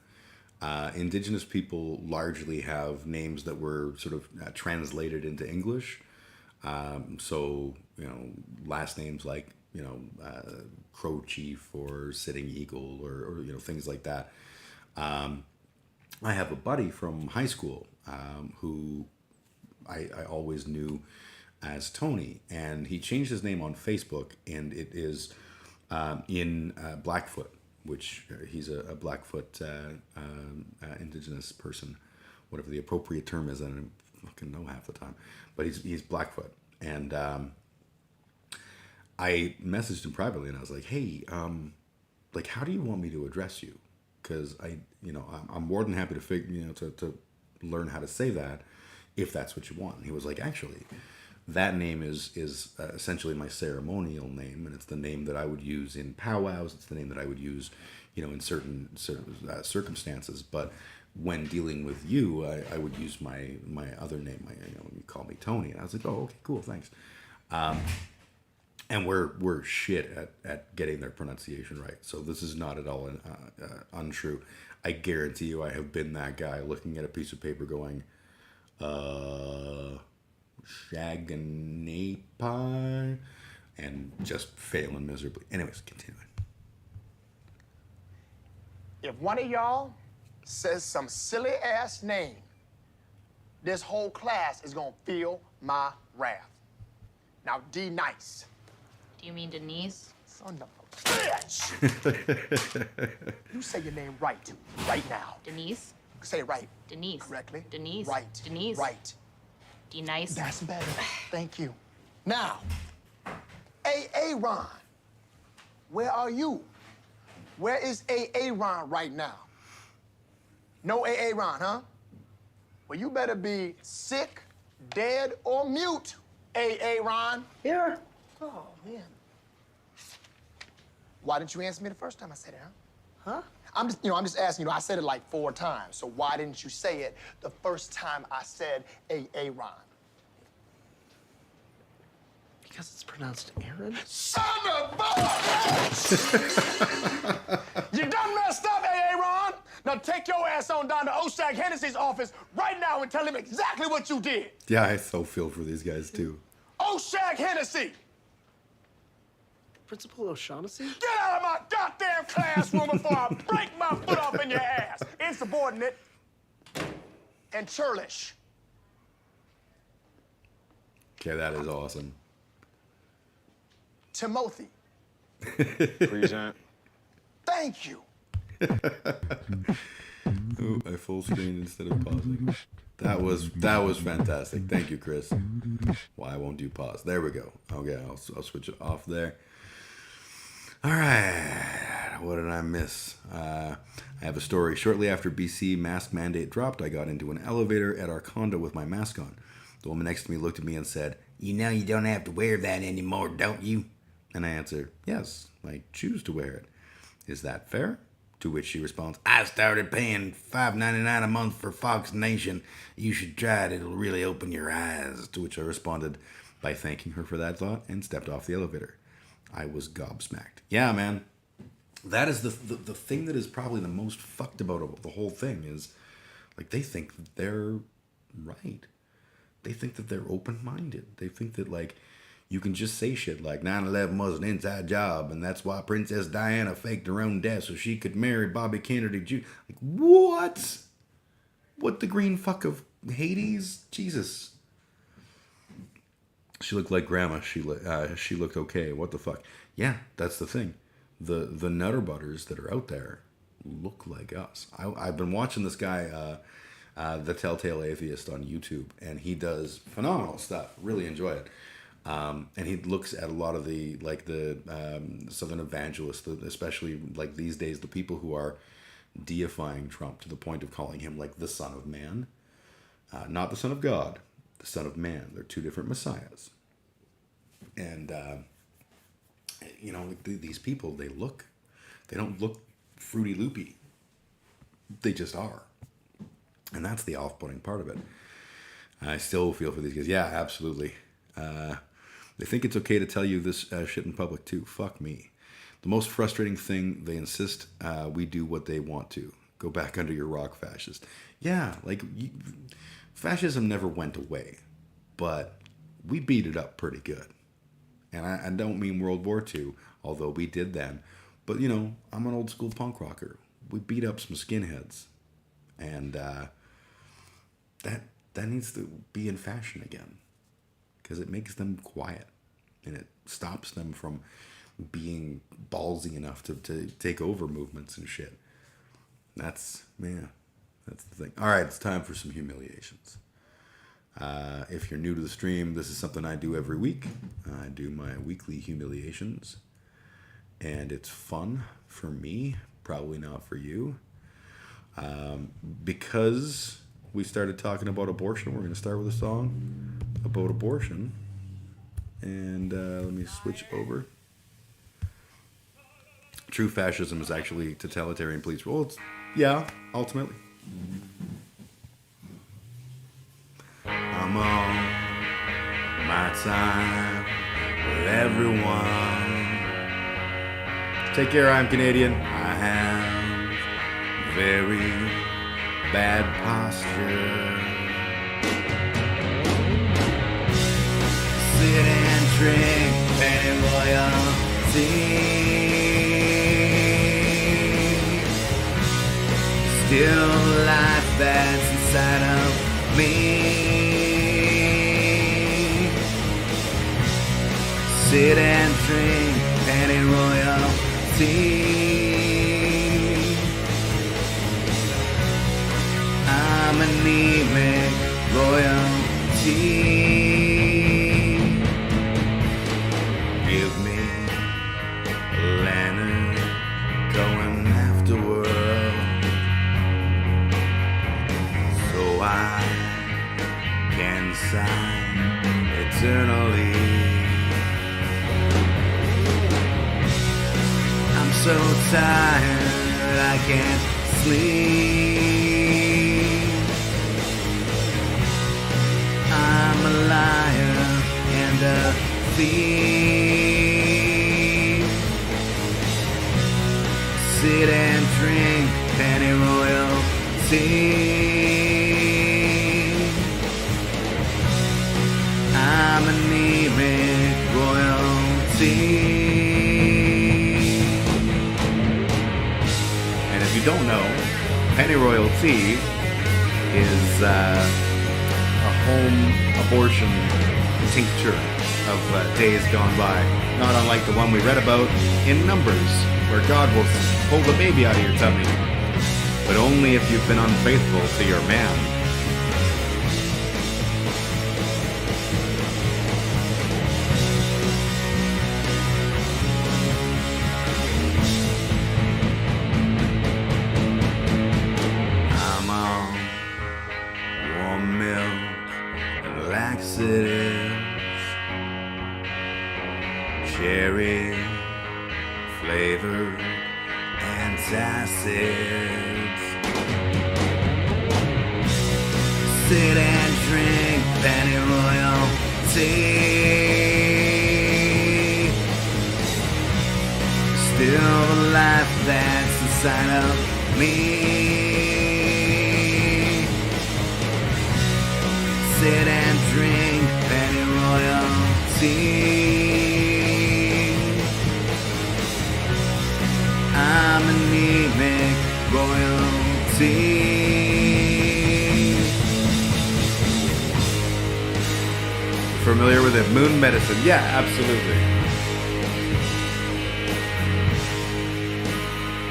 Indigenous people largely have names that were sort of translated into English. So, last names like, Crow Chief or Sitting Eagle or things like that. I have a buddy from high school who I always knew as Tony, and he changed his name on Facebook, and it is in Blackfoot, which he's a Blackfoot Indigenous person, whatever the appropriate term is. I don't fucking know half the time, but he's Blackfoot, and I messaged him privately, and I was like, hey, like, how do you want me to address you? Because I'm more than happy to to learn how to say that if that's what you want. And he was like, actually, that name is essentially my ceremonial name, and it's the name that I would use in powwows. It's the name that I would use, in certain circumstances. But when dealing with you, I would use my other name. You call me Tony, and I was like, oh, okay, cool, thanks. And we're shit at getting their pronunciation right. So this is not at all untrue. I guarantee you, I have been that guy looking at a piece of paper going, Shaganapai, and just failing miserably. Anyways, continuing. If one of y'all says some silly ass name, this whole class is gonna feel my wrath. Now, D nice. Do you mean Denise? Son of a bitch! You say your name right now. Denise? Say it right. Denise. Correctly. Denise. Right. Denise. Right. D-nice. That's better. Thank you. Now, Aaron, where are you? Where is Aaron right now? No Aaron, huh? Well, you better be sick, dead, or mute, Aaron. Here. Oh, man. Why didn't you answer me the first time I said it, huh? Huh? I'm just asking, I said it like 4 times, so why didn't you say it the first time I said Aaron? Because it's pronounced Aaron? Son of a bitch! You done messed up, Aaron! Now take your ass on down to Oshag Hennessy's office right now and tell him exactly what you did. Yeah, I so feel for these guys too. Oshag Hennessy! Principal O'Shaughnessy? Get out of my goddamn classroom before I break my foot off in your ass! Insubordinate and churlish. Okay, that is awesome. Timothy. Present. Thank you. Oh, I full screen instead of pausing. That was fantastic. Thank you, Chris. Why won't you pause? There we go. Okay, I'll switch it off there. All right, what did I miss? I have a story. Shortly after BC mask mandate dropped, I got into an elevator at our condo with my mask on. The woman next to me looked at me and said, "You know you don't have to wear that anymore, don't you?" And I answered, "Yes, I choose to wear it. Is that fair?" To which she responds, "I started paying $5.99 a month for Fox Nation. You should try it. It'll really open your eyes." To which I responded by thanking her for that thought and stepped off the elevator. I was gobsmacked. Yeah, man. That is the thing that is probably the most fucked about the whole thing is, like, they think that they're right. They think that they're open-minded. They think that, like, you can just say shit like 9/11 was an inside job, and that's why Princess Diana faked her own death so she could marry Bobby Kennedy Jr. Like, what? What, the green fuck of Hades? Jesus. She looked like grandma. She looked okay. What the fuck? Yeah, that's the thing. The nutterbutters that are out there look like us. I've been watching this guy, The Telltale Atheist on YouTube, and he does phenomenal stuff. Really enjoy it. And he looks at a lot of the Southern evangelists, especially like these days, the people who are deifying Trump to the point of calling him like the Son of Man. Not the Son of God, the Son of Man. They're two different messiahs. And, these people, they don't look Fruity Loopy. They just are. And that's the off-putting part of it. I still feel for these guys. Yeah, absolutely. They think it's okay to tell you this shit in public too. Fuck me. The most frustrating thing, they insist we do what they want to. Go back under your rock, fascist. Yeah, like, fascism never went away, but we beat it up pretty good. And I don't mean World War II, although we did then. But, you know, I'm an old school punk rocker. We beat up some skinheads. And that needs to be in fashion again. Because it makes them quiet. And it stops them from being ballsy enough to take over movements and shit. That's the thing. All right, it's time for some humiliations. If you're new to the stream, this is something I do every week. I do my weekly humiliations. And it's fun for me, probably not for you. Because we started talking about abortion, we're going to start with a song about abortion. And let me switch over. True fascism is actually totalitarian police rule. Yeah, ultimately. I'm on my time with everyone. Take care, I'm Canadian. I have very bad posture. Sit and drink penny royalty. Still the life that's inside of me. Sit and drink penny royalty. I'm anemic royalty. Give me a lantern going afterward, so I can sign eternally. I'm so tired I can't sleep. I'm a liar and a thief. Sit and drink penny royalty. I'm anemic royalty. And if you don't know, penny royalty is a home abortion tincture of days gone by. Not unlike the one we read about in Numbers, where God will pull the baby out of your tummy. But only if you've been unfaithful to your man. I'm on warm milk and laxatives, cherry flavored antacids. Sit and drink penny royalty. Still the life that's inside of me. Sit and drink penny royalty. I'm anemic royalty. Familiar with it? Moon medicine. Yeah, absolutely.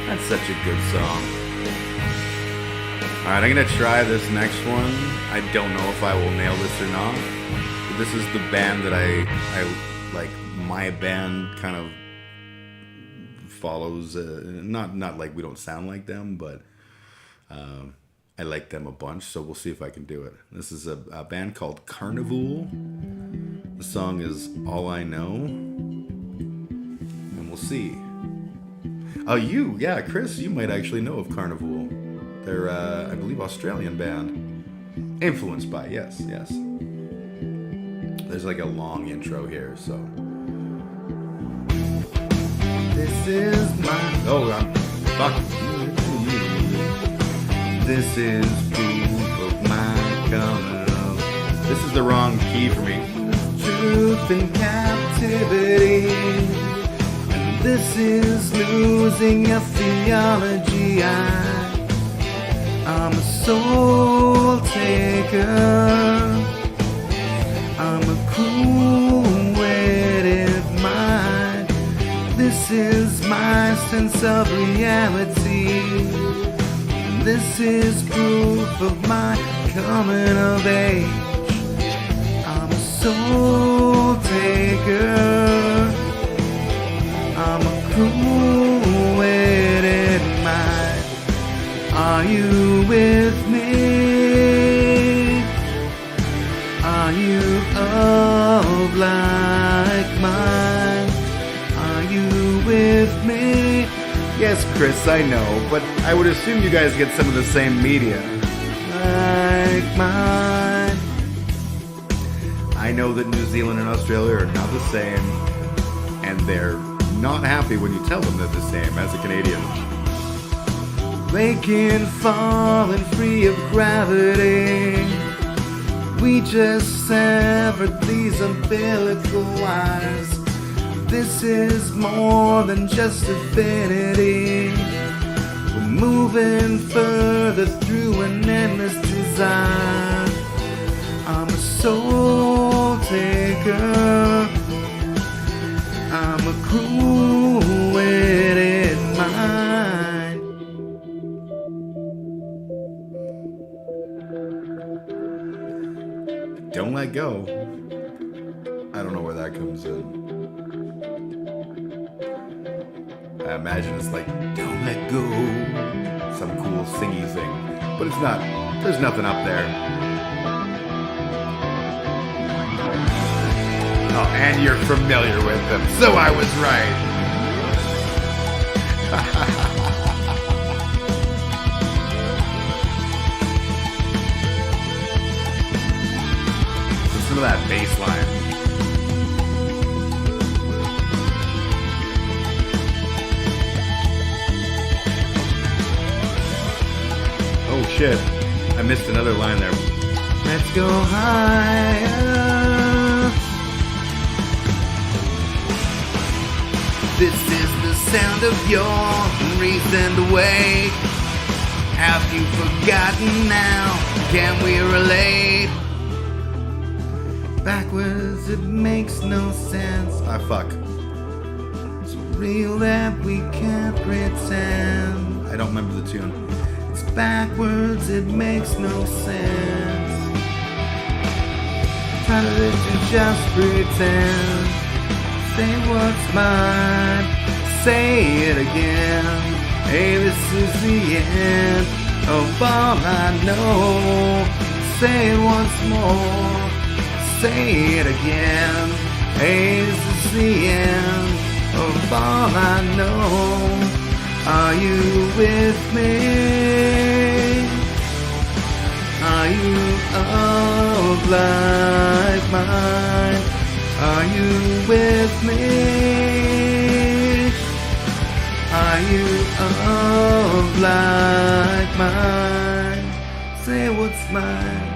That's such a good song. Alright, I'm going to try this next one. I don't know if I will nail this or not. But this is the band that I like. My band kind of follows, not like we don't sound like them, but I like them a bunch, so we'll see if I can do it. This is a band called Carnival. The song is All I Know, and we'll see. Oh, yeah, Chris, you might actually know of Carnival. They're, I believe, Australian band. Influenced by, yes. There's like a long intro here, so... This is my... Oh, fuck. this is proof of my coming of. This is the wrong key for me. Truth in captivity. And this is losing a theology. I'm a soul taker. I'm a cool-witted mind. This is my sense of reality. This is proof of my coming of age. I'm a soul taker. I'm a cool-witted mind. Are you with me? Are you of like mind? Are you with me? Yes, Chris, I know, but I would assume you guys get some of the same media. Like mine. I know that New Zealand and Australia are not the same, and they're not happy when you tell them they're the same as a Canadian. Waking, falling free of gravity. We just severed these umbilical wires. This is more than just affinity. We're moving further through an endless desire. I'm a soul taker. I'm a cool-witted mind. Don't let go. I don't know where that comes in. I imagine it's like, don't let go. Some cool singy thing. But it's not. There's nothing up there. Oh, and you're familiar with them. So I was right. Listen to that bass line. Oh shit, I missed another line there. Let's go higher. This is the sound of your reason to wake. Have you forgotten now? Can we relate? Backwards, it makes no sense. Ah, fuck. It's real that we can't pretend. I don't remember the tune. It's backwards, it makes no sense. Try to let you just pretend. Say what's mine, say it again. Hey, this is the end of all I know. Say it once more, say it again. Hey, this is the end of all I know. Are you with me? Are you of like mine? Are you with me? Are you of like mine? Say what's mine,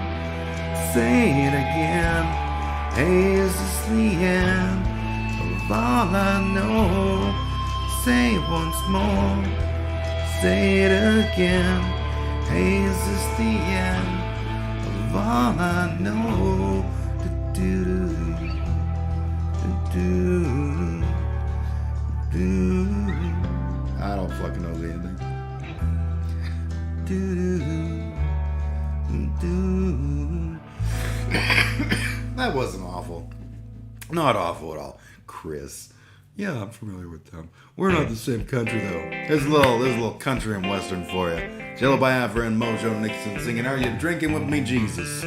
say it again. Hey, is this the end of all I know? Say it once more, say it again. Hey, is this the end of all I know? I don't fucking know the ending. That wasn't awful. Not awful at all. Chris. Yeah, I'm familiar with them. We're not the same country though. There's a little country and western for you. Jello Biafra and Mojo Nixon singing "Are You Drinking With Me, Jesus?"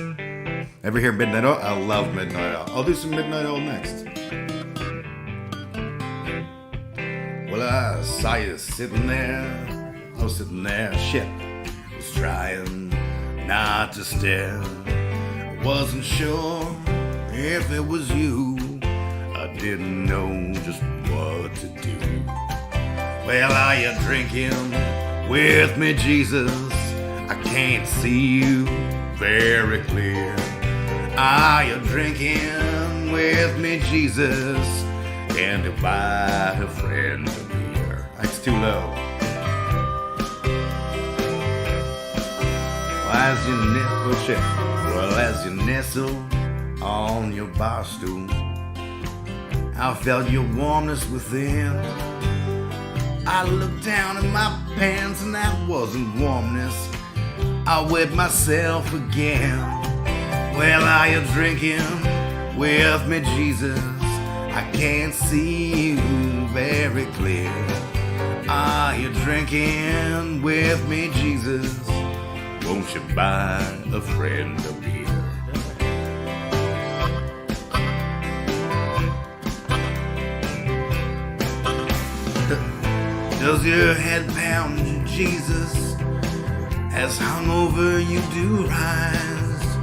Ever hear Midnight Oil? I love Midnight Oil. I'll do some Midnight Oil next. Well, I saw you sitting there. I was sitting there. Shit. I was trying not to stare. I wasn't sure if it was you. I didn't know just what to do. Well, are you drinking with me, Jesus? I can't see you very clear. Are you drinking with me, Jesus? Can you buy a friend a beer? It's too low. As you nestle on your bar stool, I felt your warmness within. I looked down at my pants and that wasn't warmness. I wet myself again. Well, are you drinking with me, Jesus? I can't see you very clear. Are you drinking with me, Jesus? Won't you buy a friend a beer? Does your head pound you, Jesus, as hungover you do rise?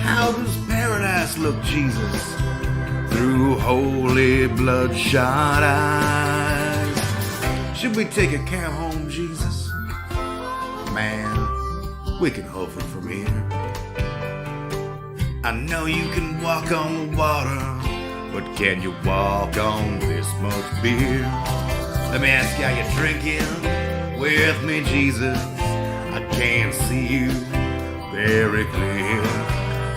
How does paradise look, Jesus, through holy bloodshot eyes? Should we take a cab home, Jesus? Man, we can hover from here. I know you can walk on the water, but can you walk on this much beer? Let me ask you, are you drinking with me, Jesus? I can't see you very clear.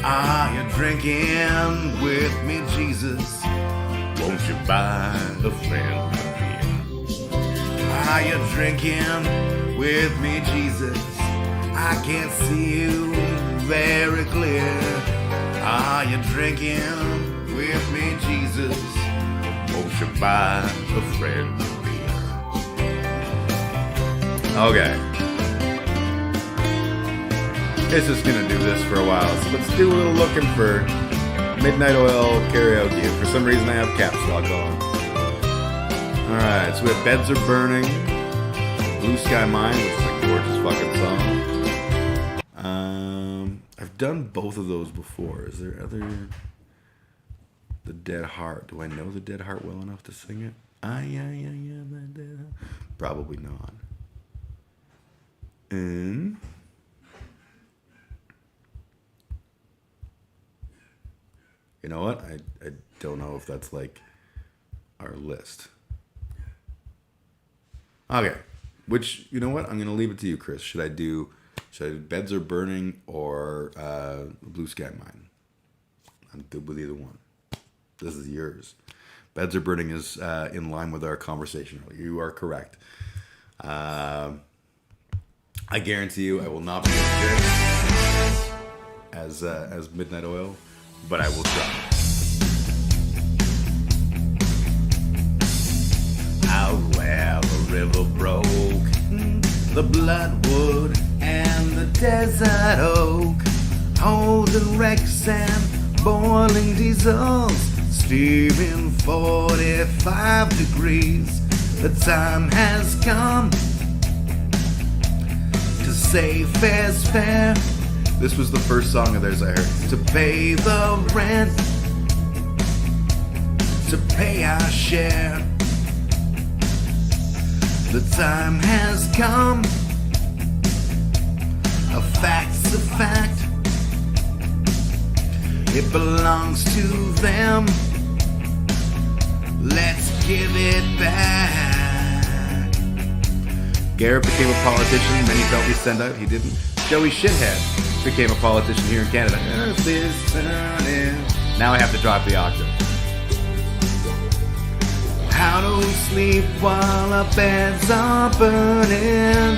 Are you drinking with me, Jesus? Won't you buy a friend a beer? Are you drinking with me, Jesus? I can't see you very clear. Are you drinking with me, Jesus? Won't you buy a friend a beer? Okay. It's just gonna do this for a while, so let's do a little looking for Midnight Oil karaoke. For some reason I have caps lock on. Alright, so we have Beds Are Burning, Blue Sky Mine, which is a gorgeous fucking song. I've done both of those before. Is there other... The Dead Heart. Do I know The Dead Heart well enough to sing it? I am the dead heart. Probably not. And... You know what? I don't know if that's like our list. Okay. Which, you know what? I'm going to leave it to you, Chris. Should I do Beds Are Burning or Blue Sky Mine? I'm good with either one. This is yours. Beds Are Burning is in line with our conversation. You are correct. I guarantee you I will not be as good as Midnight Oil, but I will try. Out where the river broke, the bloodwood and the desert oak, holding wrecks and boiling diesels, steaming 45 degrees. The time has come to say fair's fair. This was the first song of theirs I heard. To pay the rent, to pay our share. The time has come. A fact's a fact. It belongs to them. Let's give it back. Garrett became a politician, then he felt he sent out. He didn't. Joey Shithead became a politician here in Canada. Earth is turning. Now I have to drop the octave. How do we sleep while our beds are burning?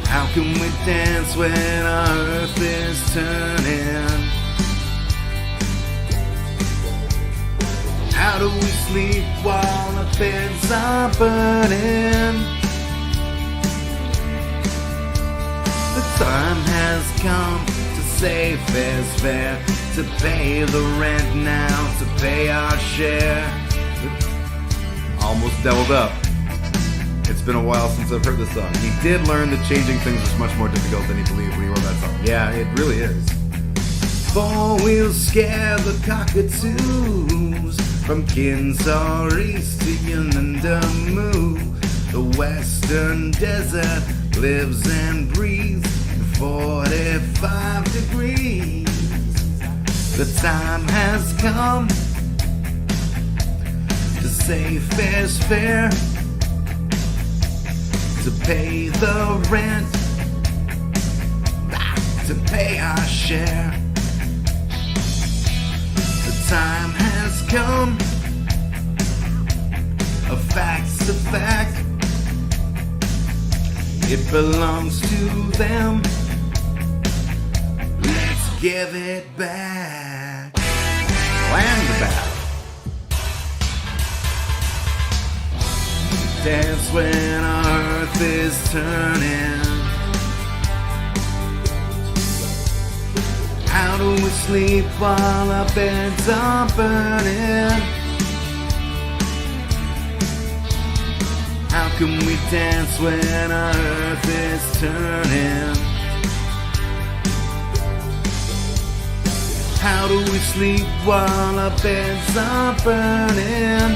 How can we dance when our earth is turning? How do we sleep while our beds are burning? The time has come to say fair's fair, to pay the rent now, to pay our share. Almost doubled up. It's been a while since I've heard this song. He did learn that changing things was much more difficult than he believed when he wrote that song. Yeah, it really is. Four wheels scare the cockatoos from Kinsaw East to Yunnandamoo. The western desert lives and breathes in 45 degrees. The time has come to say fair's fair, to pay the rent, to pay our share. The time has come, a fact's a fact. It belongs to them. Let's give it back. Land back. Dance when our earth is turning. How do we sleep while our beds are burning? How can we dance when our earth is turning? How do we sleep while our beds are burning?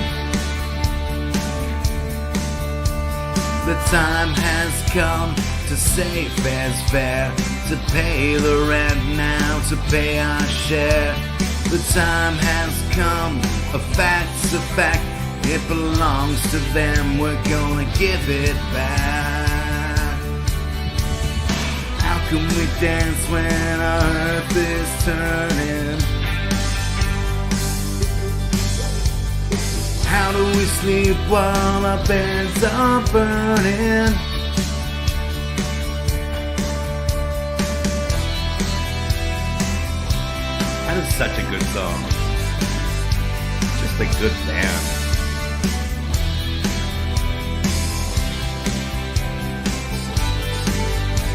The time has come to say fair's fair, to pay the rent now, to pay our share. The time has come, a fact's a fact. It belongs to them, we're gonna give it back. How can we dance when our earth is turning? How do we sleep while our beds are burning? That is such a good song. Just a good band.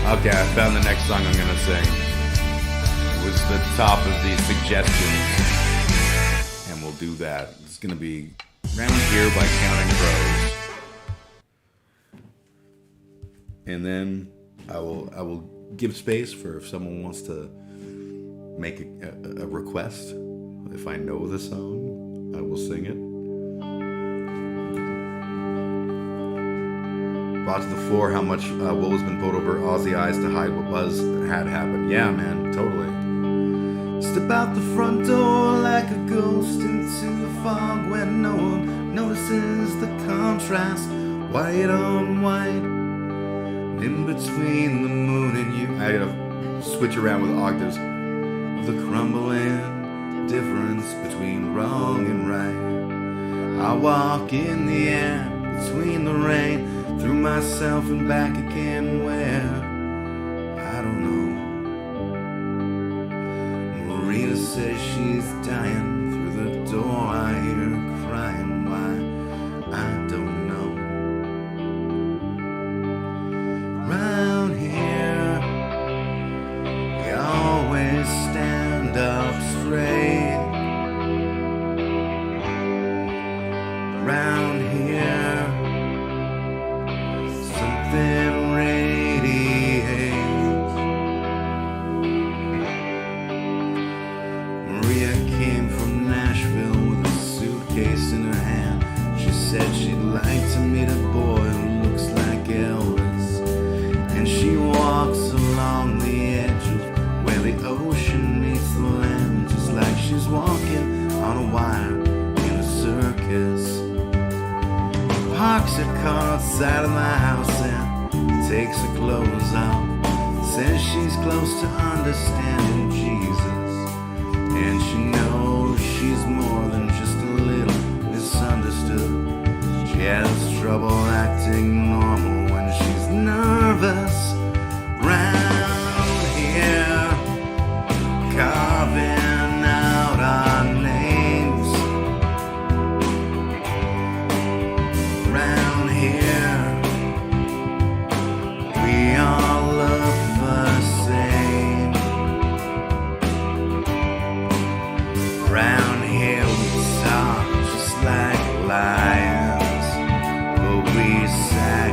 Okay, I found the next song I'm gonna sing. It was the top of the suggestions, and we'll do that. It's gonna be Round Here by Counting Crows, and then I will give space for if someone wants to make a request. If I know the song, I will sing it. Brought to the floor how much wool has been put over Aussie eyes to hide what had happened. Yeah, man, totally. Step out the front door like a ghost into the fog when no one notices the contrast. White on white, in between the moon and you. I gotta switch around with octaves. The crumbling difference between wrong and right. I walk in the air between the rain. Through myself and back again where I don't know. Marina says she's dying. Through the door I hear her crying. Why? I don't know. Round here we always stand up straight. Round here something radiates. Maria came from Nashville with a suitcase in her hand. She said she'd like to meet a boy who looks like Elvis. And she walks along the edge of where the ocean meets the land, just like she's walking on a wire in a circus. Parks her car outside of my house and takes her clothes off. Says she's close to understanding Jesus, and she knows she's more than just a little misunderstood. She has trouble acting normal when she's nervous. Round here, carving out our names. Round here, we all look the same. Round here we talk just like lions, but we say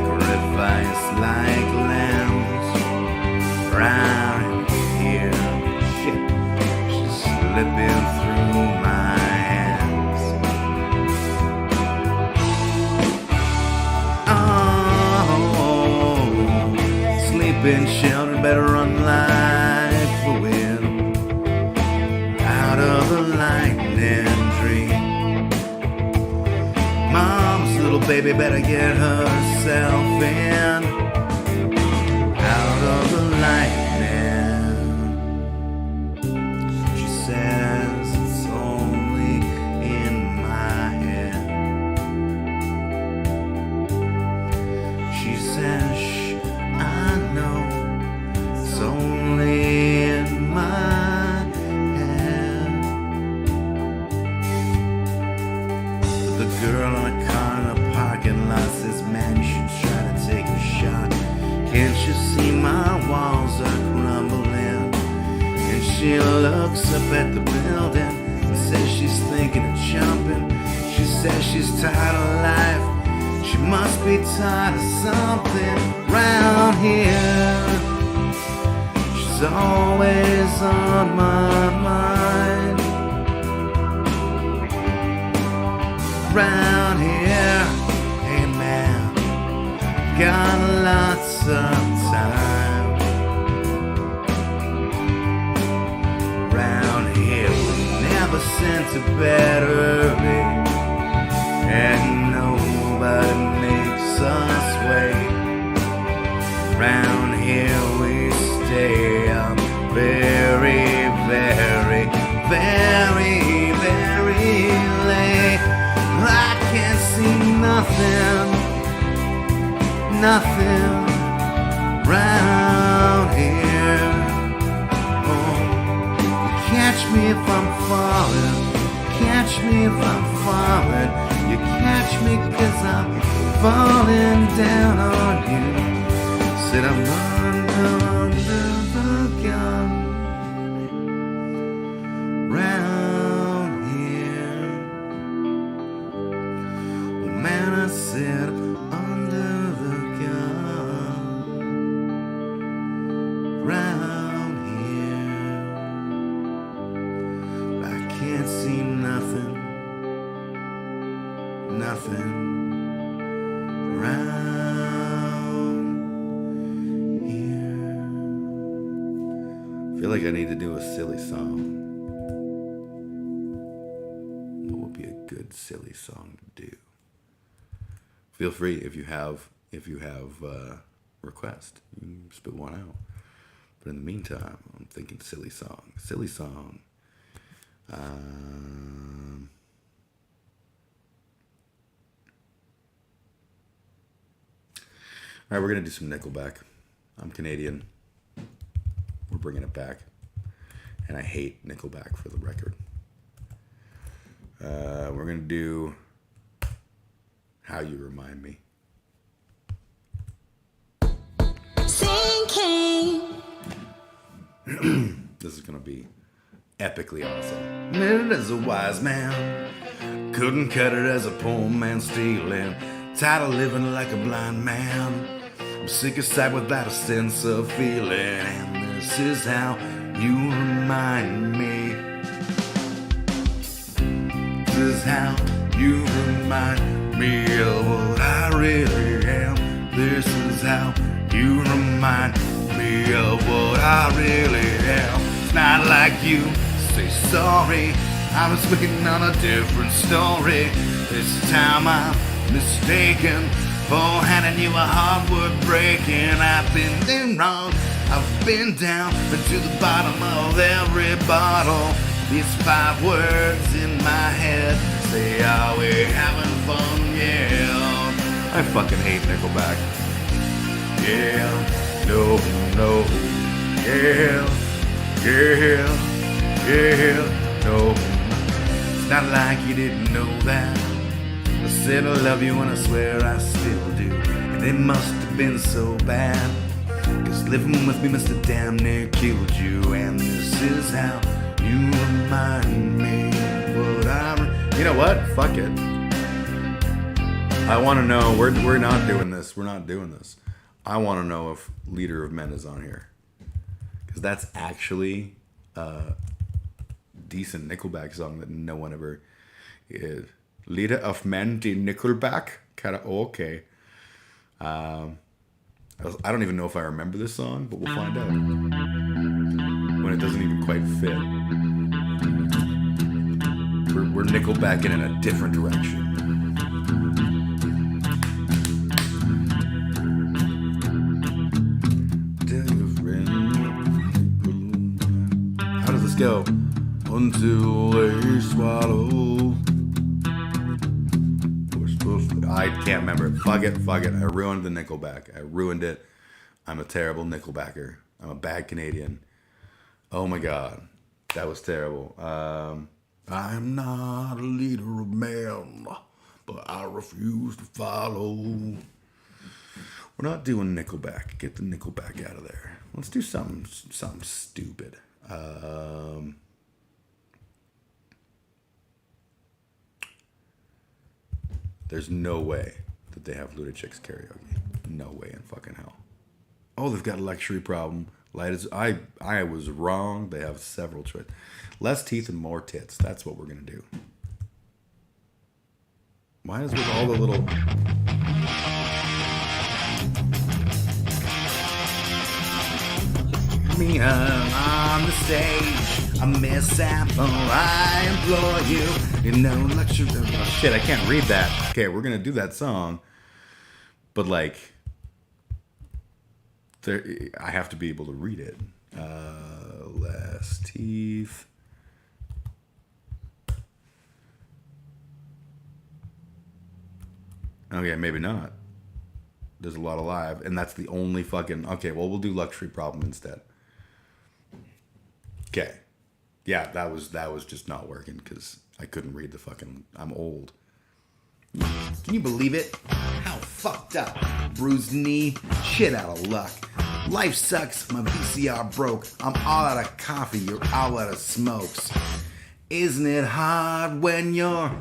been sheltered, better run like the wind out of the lightning dream. Mom's little baby better get herself in out of the lightning. She says it's only in my head. She says, shh, I know it's only in my head. The girl in a car in a parking lot says, man, you should try to take a shot. Can't you see my walls are crumbling? And she looks up at the building and says she's thinking of jumping. She says she's tired of life. She must be tired of something round here. She's always on my mind. Round here, hey man, got lots of time. Round here we never sent to bed early, and nobody makes us wait. Round here we stay up very, very, very, very late. I can't see nothing, nothing round here. Oh, catch me if I'm falling, catch me if I'm falling. You catch me 'cause I'm falling down on you. Said I'm under the gun round here. Oh man, I said under the gun round here. I can't see nothing, nothing round here. I feel like I need to do a silly song. What would be a good silly song to do? Feel free if you have request, you can spit one out. But in the meantime, I'm thinking silly song. Silly song. All right, we're gonna do some Nickelback. I'm Canadian. We're bringing it back, and I hate Nickelback for the record. We're gonna do How You Remind Me. This is gonna be epically awesome. Married as a wise man, couldn't cut it as a poor man stealing. Tired of living like a blind man. I'm sick of sight without a sense of feeling. And this is how you remind me. This is how you remind me of what I really am. This is how you remind me of what I really am. It's not like you say sorry. I was waiting on a different story. This time I'm mistaken for handing you a heart worth breaking. I've been doing wrong, I've been down to the bottom of every bottle. These 5 words in my head say, are we having fun? Yeah. I fucking hate Nickelback. Yeah, no, no, yeah, yeah, yeah, no. It's not like you didn't know that. I said I love you and I swear I still do. And it must have been so bad, 'cause living with me must have damn near killed you. And this is how you remind me what you know what? Fuck it. I want to know. We're not doing this. We're not doing this. I want to know if Leader of Men is on here, because that's actually a decent Nickelback song that no one ever did. Leader of Men, die Nickelback karaoke. I I don't even know if I remember this song, but we'll find out when it doesn't even quite fit. We're Nickelbacking in a different direction. How does this go? Until they swallow. I can't remember it. Fuck it. I ruined the Nickelback. I ruined it. I'm a terrible Nickelbacker. I'm a bad Canadian. Oh my God. That was terrible. I'm not a leader of men, but I refuse to follow. We're not doing Nickelback. Get the Nickelback out of there. Let's do something stupid. There's no way that they have Ludacris karaoke. No way in fucking hell. Oh, they've got a luxury problem. I was wrong. They have several choices. Less teeth and more tits. That's what we're gonna do. Why is with all the little... Me on the stage, a Miss Apple, I implore you. You know, luxury... Oh, shit, I can't read that. Okay, we're gonna do that song. But like... I have to be able to read it. Less teeth. Okay, maybe not. There's a lot of live, and that's the only fucking... Okay, well, we'll do Luxury Problem instead. Okay. Yeah, that was just not working because I couldn't read the fucking... I'm old. Can you believe it? How fucked up. Bruised knee, shit out of luck. Life sucks, my VCR broke. I'm all out of coffee, you're all out of smokes. Isn't it hard when you're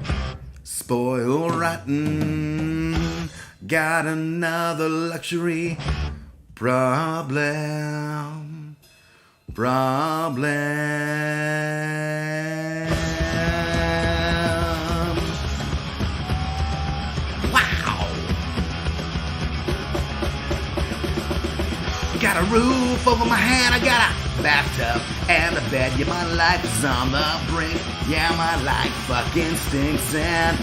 spoiled rotten? Got another luxury problem. Got a roof over my head, I got a bathtub and a bed. Yeah, my life is on the brink. Yeah, my life fucking stinks. And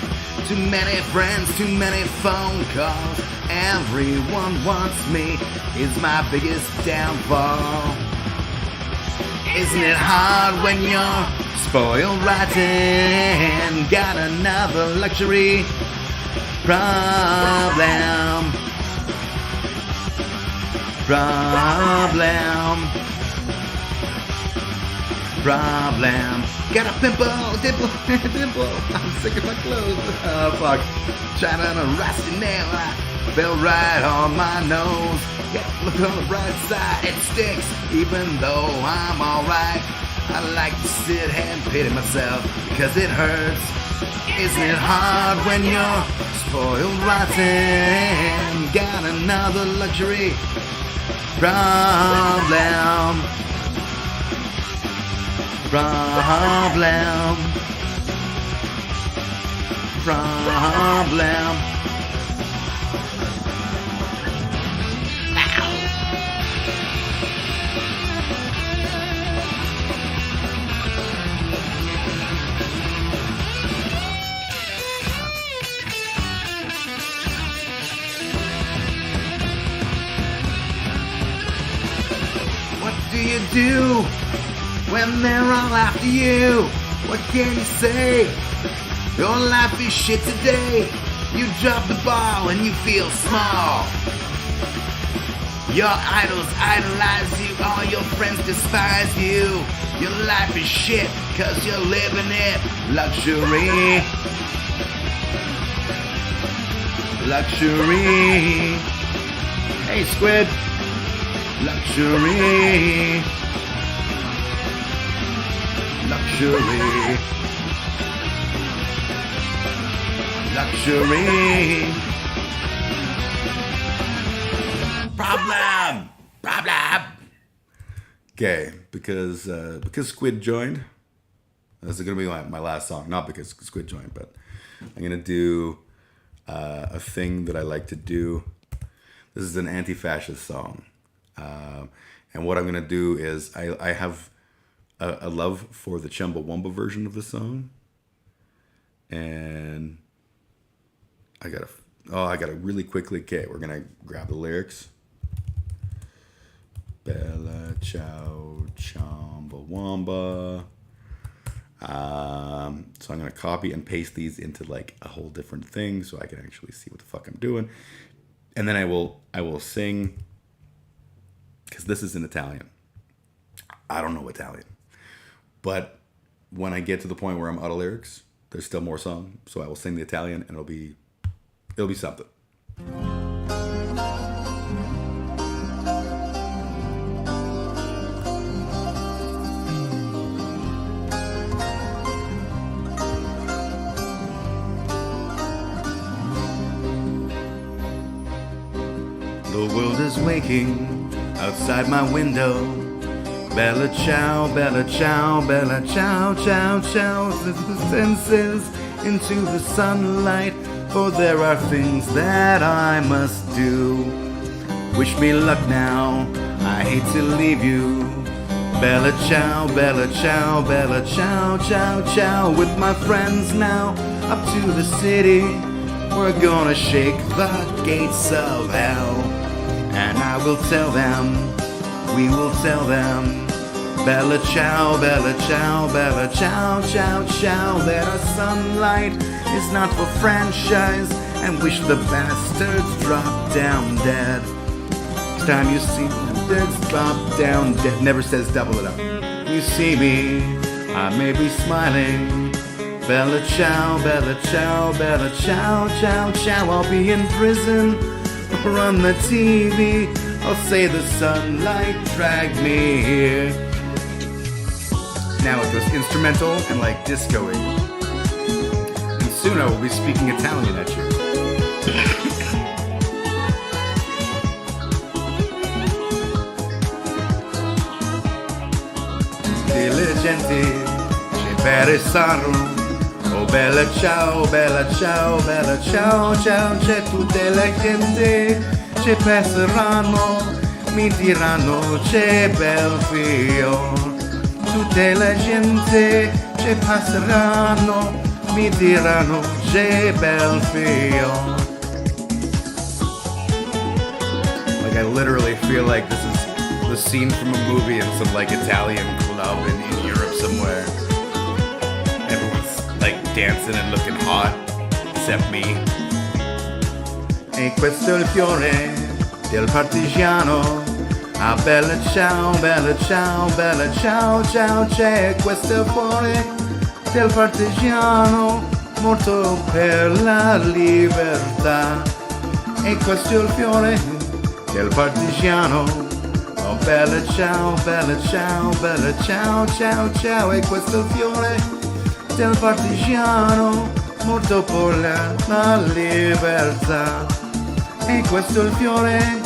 too many friends, too many phone calls. Everyone wants me, is my biggest downfall. Isn't it hard when you're spoiled rotten? Got another luxury problem. Problem. Got a dimple. I'm sick of my clothes. Oh, fuck. Shining on a rusty nail. I fell right on my nose. Yeah, look on the bright side. It stinks, even though I'm alright. I like to sit and pity myself because it hurts. Isn't it hard when you're spoiled rotten? Got another luxury problem. What do you do when they're all after you? What can you say? Your life is shit today. You drop the ball and you feel small. Your idols idolize you. All your friends despise you. Your life is shit cause you're living it. Luxury. Hey, Squid. Luxury. Problem. Okay, because Squid joined. This is gonna be my last song. Not because Squid joined, but I'm gonna do a thing that I like to do. This is an anti-fascist song. And what I'm going to do is I have a love for the Chumbawamba version of the song. And I gotta really quickly, okay, we're going to grab the lyrics. Bella Ciao Chumbawamba. So I'm going to copy and paste these into like a whole different thing so I can actually see what the fuck I'm doing. And then I will sing, because this is in Italian. I don't know Italian. But when I get to the point where I'm out of lyrics, there's still more song. So I will sing the Italian and it'll be something. The world is waking outside my window. Bella ciao, bella ciao, bella ciao, ciao, ciao. The senses into the sunlight, for there are things that I must do. Wish me luck now, I hate to leave you. Bella ciao, bella ciao, bella ciao, ciao, ciao. With my friends now, up to the city. We're gonna shake the gates of hell. And I will tell them, we will tell them, bella ciao, bella ciao, bella ciao, ciao, ciao. That our sunlight is not for franchise, and wish the bastards drop down dead. Each time you see the birds drop down dead, never says double it up. You see me, I may be smiling. Bella ciao, bella ciao, bella ciao, ciao, ciao. I'll be in prison or on the TV. I'll say the sunlight dragged me here. Now it goes instrumental and like disco-y. And soon I will be speaking Italian at you. Diligenti, ci pensarono. Oh bella ciao, bella ciao, bella ciao, ciao. C'è tutte le gente, ci penseranno, mi diranno c'è bel figlio. Tutte le gente ci passeranno, mi diranno c'è bel figlio. Like I literally feel like this is the scene from a movie in some like Italian club in Europe somewhere. Everyone's like dancing and looking hot, except me. E questo è il fiore del partigiano. Ah bella ciao, bella ciao, bella ciao, ciao. C'è questo cuore del partigiano, morto per la libertà. E questo è il fiore del partigiano. Oh bella ciao, bella ciao, bella ciao, ciao, ciao. E questo è il fiore del partigiano, morto per la libertà. E questo è il fiore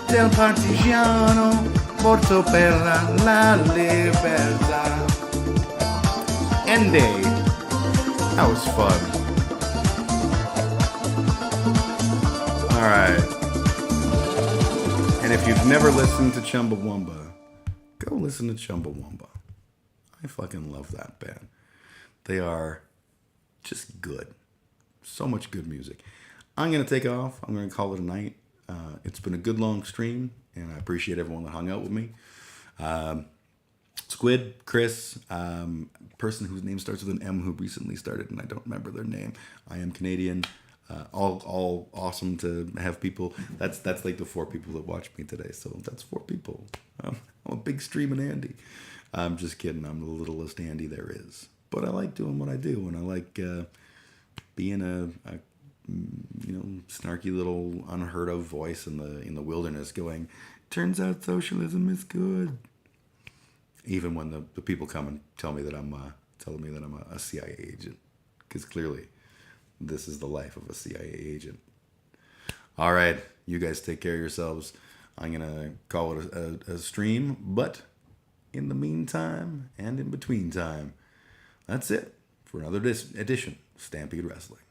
del partigiano, morto per la libertà. End day. That was fun. Alright. And if you've never listened to Chumbawamba, go listen to Chumbawamba. I fucking love that band. They are just good. So much good music. I'm going to take off. I'm going to call it a night. It's been a good long stream, and I appreciate everyone that hung out with me. Squid, Chris, person whose name starts with an M who recently started, and I don't remember their name. I am Canadian. All awesome to have people. That's like the 4 people that watched me today. So that's 4 people. I'm a big streaming Andy. I'm just kidding. I'm the littlest Andy there is. But I like doing what I do, and I like being a snarky little unheard of voice in the wilderness going, turns out socialism is good. Even when the people come and tell me that I'm telling me that I'm a CIA agent, because clearly this is the life of a CIA agent. All right, you guys take care of yourselves. I'm gonna call it a stream, but in the meantime and in between time, that's it for another edition of Stampede Wrestling.